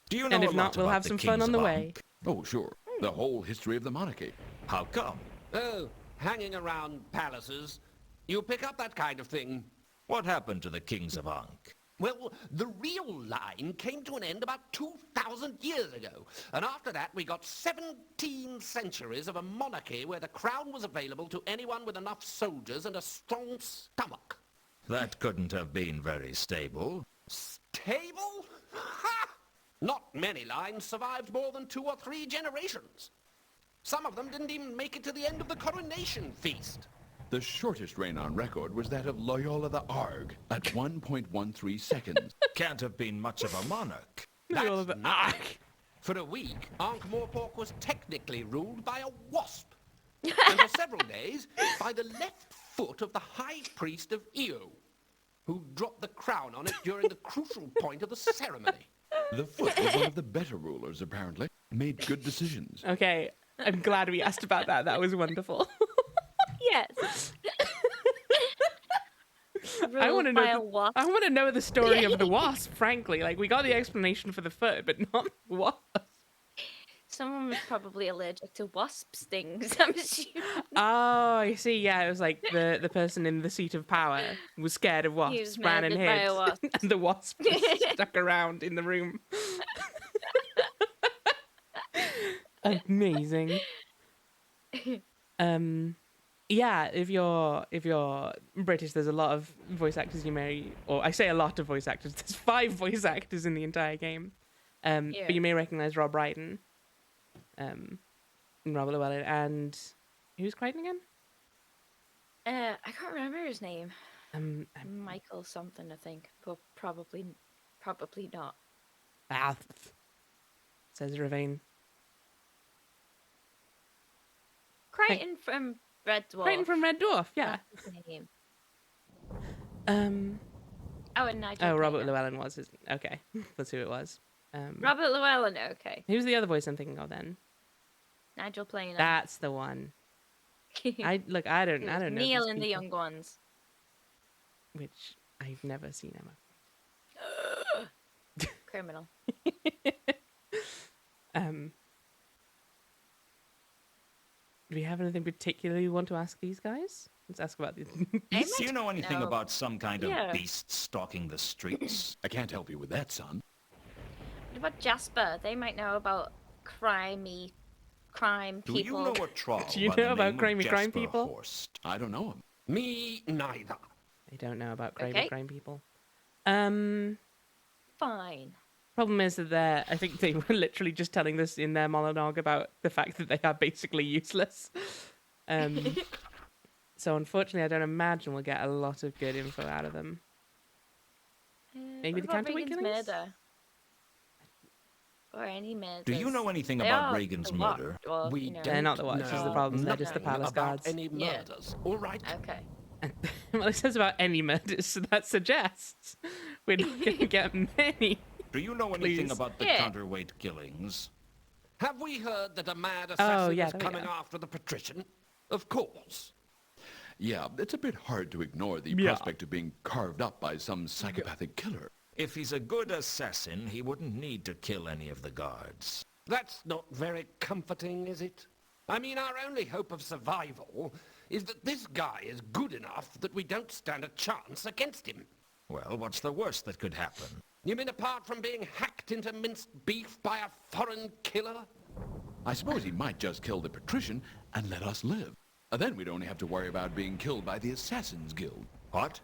Speaker 3: Do you know
Speaker 1: And if
Speaker 3: a
Speaker 1: not,
Speaker 3: lot
Speaker 1: we'll
Speaker 3: about
Speaker 1: have
Speaker 3: the
Speaker 1: some fun
Speaker 3: Kings
Speaker 1: on the
Speaker 3: of
Speaker 1: way.
Speaker 3: Ankh?
Speaker 5: Oh, sure. The whole history of the monarchy.
Speaker 3: How come?
Speaker 4: Oh, hanging around palaces. You pick up that kind of thing.
Speaker 3: What happened to the Kings of Ankh?
Speaker 4: Well, the real line came to an end about 2,000 years ago. And after that, we got 17 centuries of a monarchy where the crown was available to anyone with enough soldiers and a strong stomach.
Speaker 3: That couldn't have been very stable.
Speaker 4: Stable? Ha! Not many lines survived more than 2 or 3 generations. Some of them didn't even make it to the end of the coronation feast.
Speaker 5: The shortest reign on record was that of Loyola the Arg at 1.13 seconds.
Speaker 3: Can't have been much of a monarch.
Speaker 4: That's not. For a week, Ankh-Morpork was technically ruled by a wasp. And for several days, by the left foot of the high priest of Io, who dropped the crown on it during the crucial point of the ceremony.
Speaker 5: The foot was one of the better rulers, apparently. Made good decisions.
Speaker 1: Okay, I'm glad we asked about that. That was wonderful.
Speaker 2: Yes.
Speaker 1: I want to
Speaker 2: Ruled by a
Speaker 1: know.
Speaker 2: wasp.
Speaker 1: I want to know the story of the wasp. Frankly, like we got the explanation for the foot, but not the wasp.
Speaker 2: someone was probably allergic to wasp stings. I'm assuming.
Speaker 1: Oh, I see. Yeah, it was like the person in the seat of power was scared of
Speaker 2: He was
Speaker 1: wasps, ran and
Speaker 2: murdered by
Speaker 1: hid,
Speaker 2: a wasp.
Speaker 1: and the wasp just stuck around in the room. Amazing. Yeah, if you're British, there's a lot of voice actors you may, or I say a lot of voice actors. There's 5 voice actors in the entire game,
Speaker 2: Yeah.
Speaker 1: but you may recognize Rob Brydon, and Robert Llewellyn, and who's Crichton again?
Speaker 2: I can't remember his name.
Speaker 1: Michael
Speaker 2: something, I think, but probably not.
Speaker 1: Says Ravine.
Speaker 2: Crichton from Red Dwarf.
Speaker 1: Crichton from Red Dwarf, yeah.
Speaker 2: That's his name.
Speaker 1: Um.
Speaker 2: Oh, and Nigel.
Speaker 1: Oh, Robert
Speaker 2: Planer.
Speaker 1: Llewellyn was his. Okay, that's who it was.
Speaker 2: Robert Llewellyn. Okay.
Speaker 1: Who's the other voice I'm thinking of then?
Speaker 2: Nigel Planer.
Speaker 1: That's the one. I don't know.
Speaker 2: Neil
Speaker 1: these
Speaker 2: and the
Speaker 1: people,
Speaker 2: Young Ones.
Speaker 1: which I've never seen Emma.
Speaker 2: Criminal.
Speaker 1: Do we have anything particularly you want to ask these guys? Let's ask about the beast.
Speaker 3: Do you know anything
Speaker 2: No.
Speaker 3: about some kind of
Speaker 2: Yeah.
Speaker 3: beast stalking the streets?
Speaker 5: I can't help you with that, son.
Speaker 2: What about Jasper? They might know about crime
Speaker 3: Do
Speaker 2: people.
Speaker 3: you know a troll
Speaker 1: Do you
Speaker 3: by the
Speaker 1: know about
Speaker 3: name of
Speaker 1: crime
Speaker 3: Jasper
Speaker 1: people?
Speaker 3: Horst?
Speaker 5: I don't know him.
Speaker 4: Me neither.
Speaker 1: I don't know about
Speaker 2: Okay.
Speaker 1: crime people.
Speaker 2: Fine.
Speaker 1: Problem is that I think they were literally just telling this in their monologue about the fact that they are basically useless. So unfortunately, I don't imagine we'll get a lot of good info out of them. Maybe the
Speaker 2: What about
Speaker 1: counterweight
Speaker 2: Regan's
Speaker 1: killings?
Speaker 2: murder? Or any murders.
Speaker 3: Do you know anything
Speaker 2: They
Speaker 3: about
Speaker 2: are
Speaker 3: Regan's
Speaker 2: the Watch,
Speaker 3: murder?
Speaker 2: or,
Speaker 4: We
Speaker 2: you know.
Speaker 1: They're not the
Speaker 4: don't
Speaker 1: Watchers, the
Speaker 4: know
Speaker 1: problem. They're just the
Speaker 4: nothing
Speaker 1: Palace
Speaker 4: about
Speaker 1: Guards.
Speaker 4: any
Speaker 2: Yeah.
Speaker 4: murders. All right.
Speaker 2: Okay.
Speaker 1: Well, it says about any murders, so that suggests we're not going to get many.
Speaker 3: Do you know anything
Speaker 1: Please.
Speaker 3: about the
Speaker 2: Yeah.
Speaker 3: counterweight killings?
Speaker 4: Have we heard that a mad assassin
Speaker 1: yeah,
Speaker 4: is
Speaker 1: there we
Speaker 4: coming
Speaker 1: go.
Speaker 4: after the patrician? Of course.
Speaker 5: Yeah, it's a bit hard to ignore the
Speaker 1: Yeah.
Speaker 5: prospect of being carved up by some psychopathic killer.
Speaker 3: If he's a good assassin, he wouldn't need to kill any of the guards.
Speaker 4: That's not very comforting, is it? I mean, our only hope of survival is that this guy is good enough that we don't stand a chance against him.
Speaker 3: Well, what's the worst that could happen?
Speaker 4: You mean apart from being hacked into minced beef by a foreign killer?
Speaker 5: I suppose he might just kill the patrician and let us live. Then we'd only have to worry about being killed by the Assassin's Guild.
Speaker 3: What?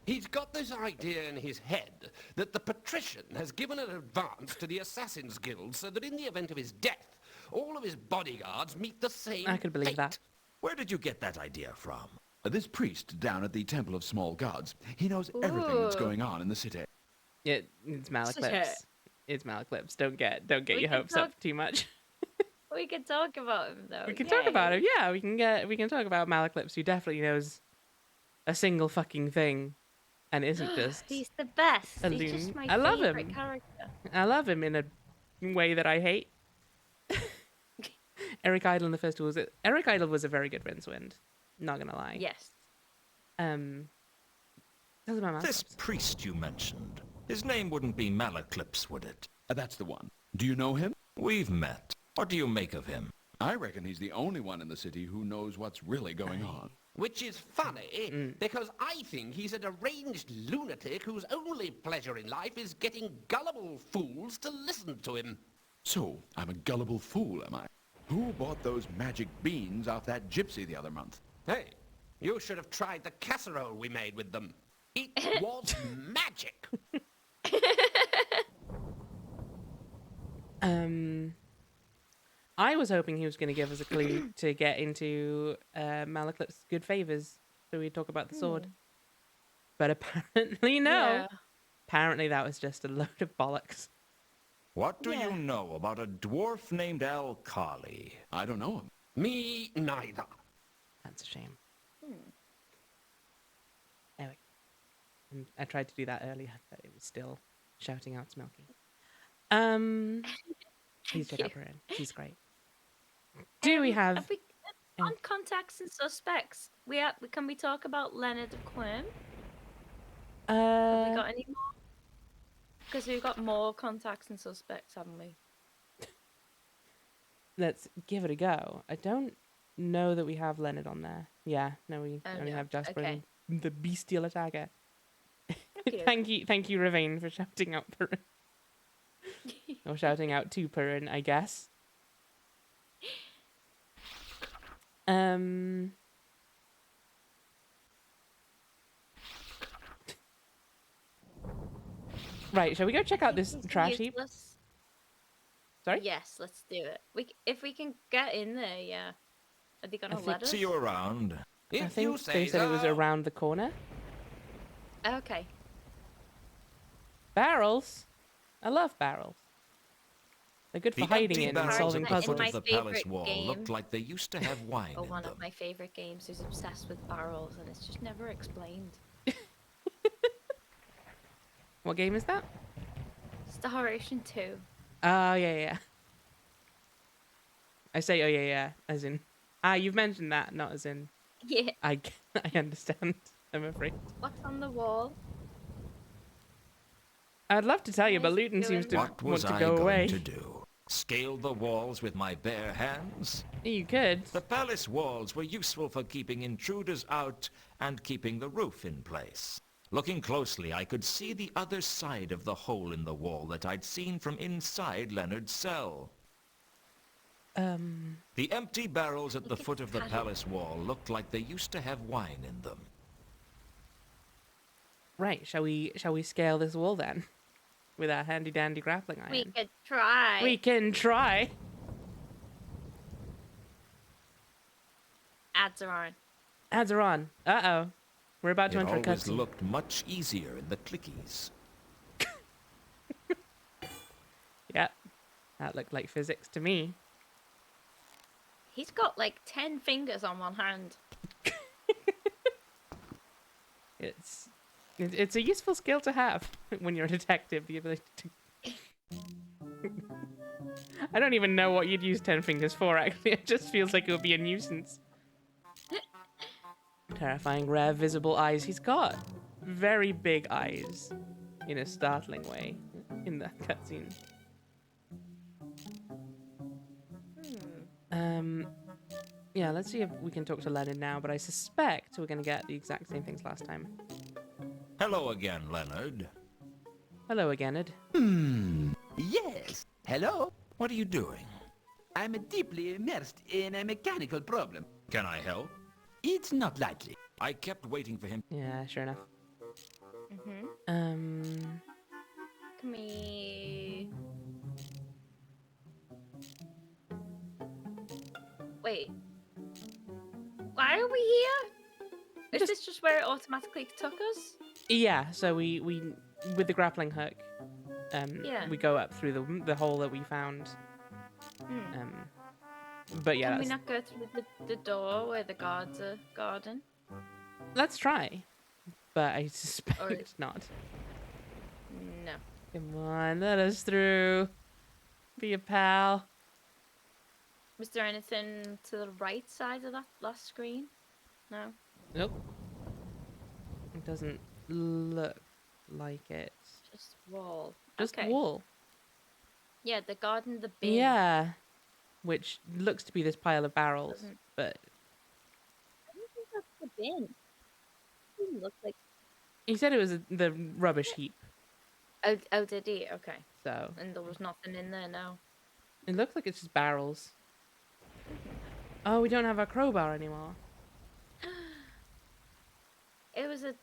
Speaker 4: He's got this idea in his head that the patrician has given an advance to the Assassin's Guild so that in the event of his death, all of his bodyguards meet the same
Speaker 1: I could believe
Speaker 4: fate.
Speaker 1: that.
Speaker 3: Where did you get that idea from?
Speaker 5: This priest down at the Temple of Small Gods, he knows everything that's
Speaker 2: Ooh.
Speaker 5: going on in the city.
Speaker 1: It's Malaclips. It's Malaclips. Don't get
Speaker 2: We
Speaker 1: your
Speaker 2: can
Speaker 1: hopes up
Speaker 2: talk-
Speaker 1: too much.
Speaker 2: We can talk about him though.
Speaker 1: We can talk about
Speaker 2: Yay.
Speaker 1: him. Yeah, we can talk about Malaclips, who definitely knows a single fucking thing, and isn't just.
Speaker 2: He's the best.
Speaker 1: a
Speaker 2: He's just
Speaker 1: loon.
Speaker 2: my
Speaker 1: I love
Speaker 2: favorite
Speaker 1: him.
Speaker 2: character.
Speaker 1: I love him in a way that I hate. Eric Idle in the first was Eric Idle was a very good Rincewind. Not gonna lie.
Speaker 2: Yes.
Speaker 1: Tell us about
Speaker 3: This
Speaker 1: Malaclips.
Speaker 3: priest you mentioned, his name wouldn't be Malaclips, would it?
Speaker 5: That's the one. Do you know him?
Speaker 3: We've met. What do you make of him?
Speaker 5: I reckon he's the only one in the city who knows what's really going on.
Speaker 4: Which is funny, because I think he's a deranged lunatic whose only pleasure in life is getting gullible fools to listen to him.
Speaker 5: So, I'm a gullible fool, am I? Who bought those magic beans off that gypsy the other month?
Speaker 4: Hey, you should have tried the casserole we made with them. It was magic.
Speaker 1: I was hoping he was going to give us a clue to get into Malaclips' good favors, so we'd talk about the sword. But apparently, no.
Speaker 2: Yeah.
Speaker 1: Apparently, that was just a load of bollocks.
Speaker 3: What do
Speaker 2: Yeah.
Speaker 3: you know about a dwarf named Al-Khali?
Speaker 5: I don't know him.
Speaker 4: Me neither.
Speaker 1: That's a shame. Anyway, I tried to do that earlier, but it was still shouting out to Milky. Please check out her in. She's great. Do we have?
Speaker 2: we, on contacts and suspects? Can we talk about Leonard of Quirm? Have we got any more? Because we've got more contacts and suspects, haven't we?
Speaker 1: let's give it a go. I don't know that we have Leonard on there. Yeah, no, we only have Jasper and the bestial attacker. Thank you, Ravine, for shouting out Perrin. Or shouting out to Perrin, I guess. Right, shall we go check out this trash heap? Sorry?
Speaker 2: Yes, let's do it. If we can get in there, yeah. Are they gonna let us?
Speaker 3: See you around.
Speaker 1: I think they said it was around the corner.
Speaker 2: Okay.
Speaker 1: Barrels? I love barrels. They're good for hiding in and solving puzzles.
Speaker 3: The palace wall looked like they used to have wine in
Speaker 2: One
Speaker 3: them.
Speaker 2: of my favorite games is obsessed with barrels, and it's just never explained.
Speaker 1: What game is that?
Speaker 2: Star Ocean 2.
Speaker 1: Oh, yeah. I say, oh, yeah, as in... you've mentioned that, not as in...
Speaker 2: Yeah.
Speaker 1: I understand, I'm afraid.
Speaker 2: What's on the wall?
Speaker 1: I'd love to tell you, but Luton seems to want to go away.
Speaker 3: What was I going to do? Scale the walls with my bare hands?
Speaker 1: You could.
Speaker 3: The palace walls were useful for keeping intruders out and keeping the roof in place. Looking closely, I could see the other side of the hole in the wall that I'd seen from inside Leonard's cell. The empty barrels at the foot of the palace wall looked like they used to have wine in them.
Speaker 1: Right, shall we scale this wall then? With our handy dandy grappling iron.
Speaker 2: We could try.
Speaker 1: We can try.
Speaker 2: Ads are on.
Speaker 1: Ads are on. Uh-oh. We're about to enter a
Speaker 3: cutscene. It always
Speaker 1: cutscene.
Speaker 3: looked much easier in the clickies.
Speaker 1: Yeah, that looked like physics to me.
Speaker 2: He's got like 10 fingers on one hand.
Speaker 1: It's a useful skill to have when you're a detective, the ability to... I don't even know what you'd use 10 fingers for, actually. It just feels like it would be a nuisance. Terrifying, rare, visible eyes. He's got very big eyes in a startling way in that cutscene. Yeah, let's see if we can talk to Leonard now, but I suspect we're going to get the exact same things last time.
Speaker 3: Hello again, Leonard.
Speaker 1: Hello again, Ed.
Speaker 13: Yes. Hello?
Speaker 3: What are you doing?
Speaker 13: I'm deeply immersed in a mechanical problem.
Speaker 3: Can I help?
Speaker 13: It's not likely.
Speaker 3: I kept waiting for him.
Speaker 1: Yeah, sure enough.
Speaker 2: Can we... Wait. Why are we here? Is this just where it automatically took us?
Speaker 1: Yeah, so we with the grappling hook,
Speaker 2: Yeah.
Speaker 1: we go up through the hole that we found. But yeah,
Speaker 2: Can we not go through the door where the guards are guarding?
Speaker 1: Let's try, but I suspect not.
Speaker 2: No.
Speaker 1: Come on, let us through. Be a pal.
Speaker 2: Was there anything to the right side of that last screen? No.
Speaker 1: Nope. It doesn't look like it.
Speaker 2: Just wall.
Speaker 1: Just
Speaker 2: okay.
Speaker 1: wall.
Speaker 2: Yeah, the garden, the bin.
Speaker 1: Yeah. Which looks to be this pile of barrels, but...
Speaker 2: I don't think that's the bin. It doesn't look like...
Speaker 1: He said it was the rubbish heap.
Speaker 2: Oh, did he? Okay.
Speaker 1: So...
Speaker 2: And there was nothing in there, no.
Speaker 1: It looks like it's just barrels. Oh, we don't have our crowbar anymore.
Speaker 2: It was a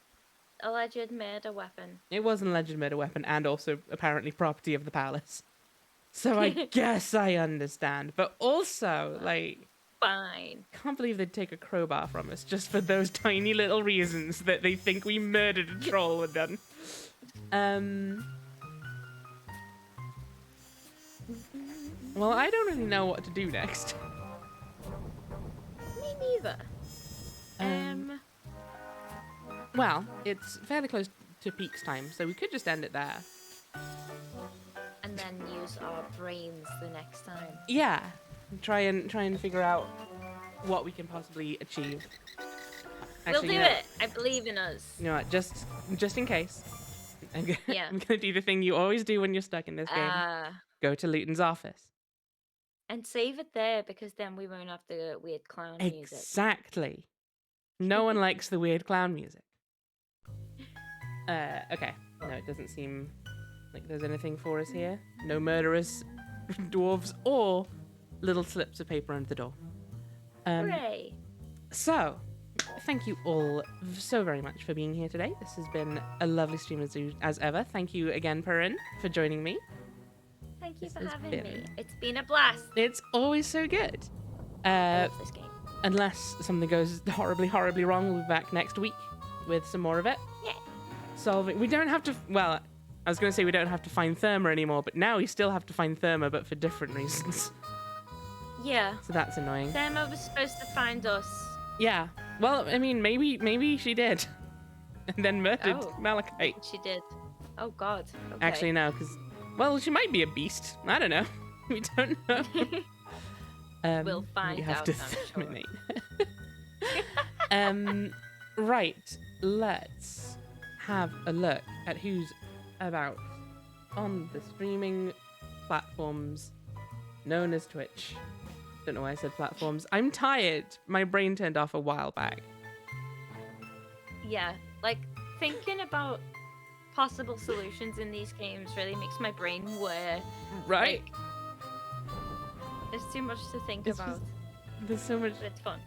Speaker 2: alleged murder weapon.
Speaker 1: It was an alleged murder weapon and also apparently property of the palace. So I guess I understand. But also, like...
Speaker 2: Fine.
Speaker 1: Can't believe they'd take a crowbar from us just for those tiny little reasons that they think we murdered a troll were done. Well, I don't really know what to do next.
Speaker 2: Me neither.
Speaker 1: Well, it's fairly close to Peak's time, so we could just end it there.
Speaker 2: And then use our brains the next time.
Speaker 1: Yeah, try and figure out what we can possibly achieve.
Speaker 2: Actually, we'll do it. I believe in us.
Speaker 1: You know what? Just in case, I'm
Speaker 2: yeah.
Speaker 1: gonna do the thing you always do when you're stuck in this game. Go to Luton's office.
Speaker 2: And save it there because then we won't have the weird clown music.
Speaker 1: Exactly. No one likes the weird clown music. Okay. No, it doesn't seem like there's anything for us here. No murderous dwarves or little slips of paper under the door.
Speaker 2: Hooray!
Speaker 1: So, thank you all so very much for being here today. This has been a lovely stream as ever. Thank you again, Perrin, for joining me.
Speaker 2: Thank you
Speaker 1: This
Speaker 2: for
Speaker 1: has
Speaker 2: having
Speaker 1: been-
Speaker 2: me. It's been a blast.
Speaker 1: It's always so good.
Speaker 2: I love this game.
Speaker 1: Unless something goes horribly, horribly wrong, we'll be back next week with some more of it.
Speaker 2: Yeah.
Speaker 1: Solving. We don't have to. Well, I was going to say we don't have to find Therma anymore, but now we still have to find Therma, but for different reasons.
Speaker 2: Yeah.
Speaker 1: So that's annoying.
Speaker 2: Therma was supposed to find us.
Speaker 1: Yeah. Well, I mean, maybe she did, and then murdered
Speaker 2: Oh.
Speaker 1: Malachite.
Speaker 2: She did. Oh God. Okay.
Speaker 1: Actually, no, because well, she might be a beast. I don't know. We don't know.
Speaker 2: We'll find
Speaker 1: we have
Speaker 2: out,
Speaker 1: to
Speaker 2: I'm sure.
Speaker 1: terminate. Right. Let's have a look at who's about on the streaming platforms known as Twitch. Don't know why I said platforms. I'm tired. My brain turned off a while back.
Speaker 2: Yeah. Like thinking about possible solutions in these games really makes my brain wear.
Speaker 1: Right?
Speaker 2: Like, there's too much to think
Speaker 1: It's
Speaker 2: about.
Speaker 1: just- There's so much.
Speaker 2: But it's fun.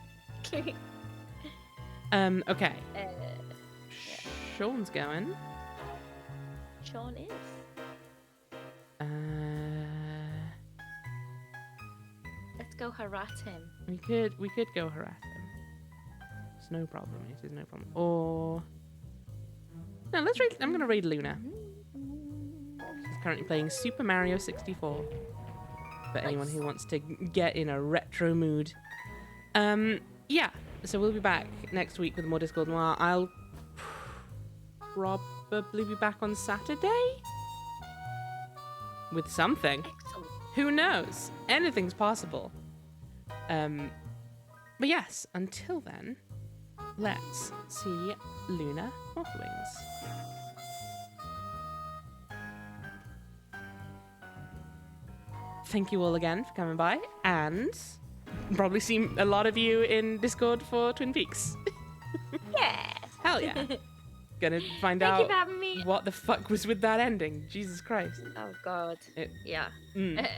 Speaker 1: Okay.
Speaker 2: Yeah.
Speaker 1: Sean's going.
Speaker 2: Sean is. Let's go harass him.
Speaker 1: We could go harass him. It's no problem. It is no problem. Or no, let's raid. I'm gonna raid Luna. She's currently playing Super Mario 64. For anyone who wants to get in a retro mood. Yeah. So we'll be back next week with more Discworld Noir. I'll probably be back on Saturday with something.
Speaker 2: Excellent.
Speaker 1: Who knows? Anything's possible. But yes, until then, let's see Luna Northwings. Thank you all again for coming by, and probably see a lot of you in Discord for Twin Peaks.
Speaker 2: Yeah.
Speaker 1: Hell yeah. Gonna find
Speaker 2: Thank you
Speaker 1: out
Speaker 2: for having me.
Speaker 1: what the fuck was with that ending. Jesus Christ.
Speaker 2: Oh God.
Speaker 1: It-
Speaker 2: Yeah.
Speaker 1: Mm.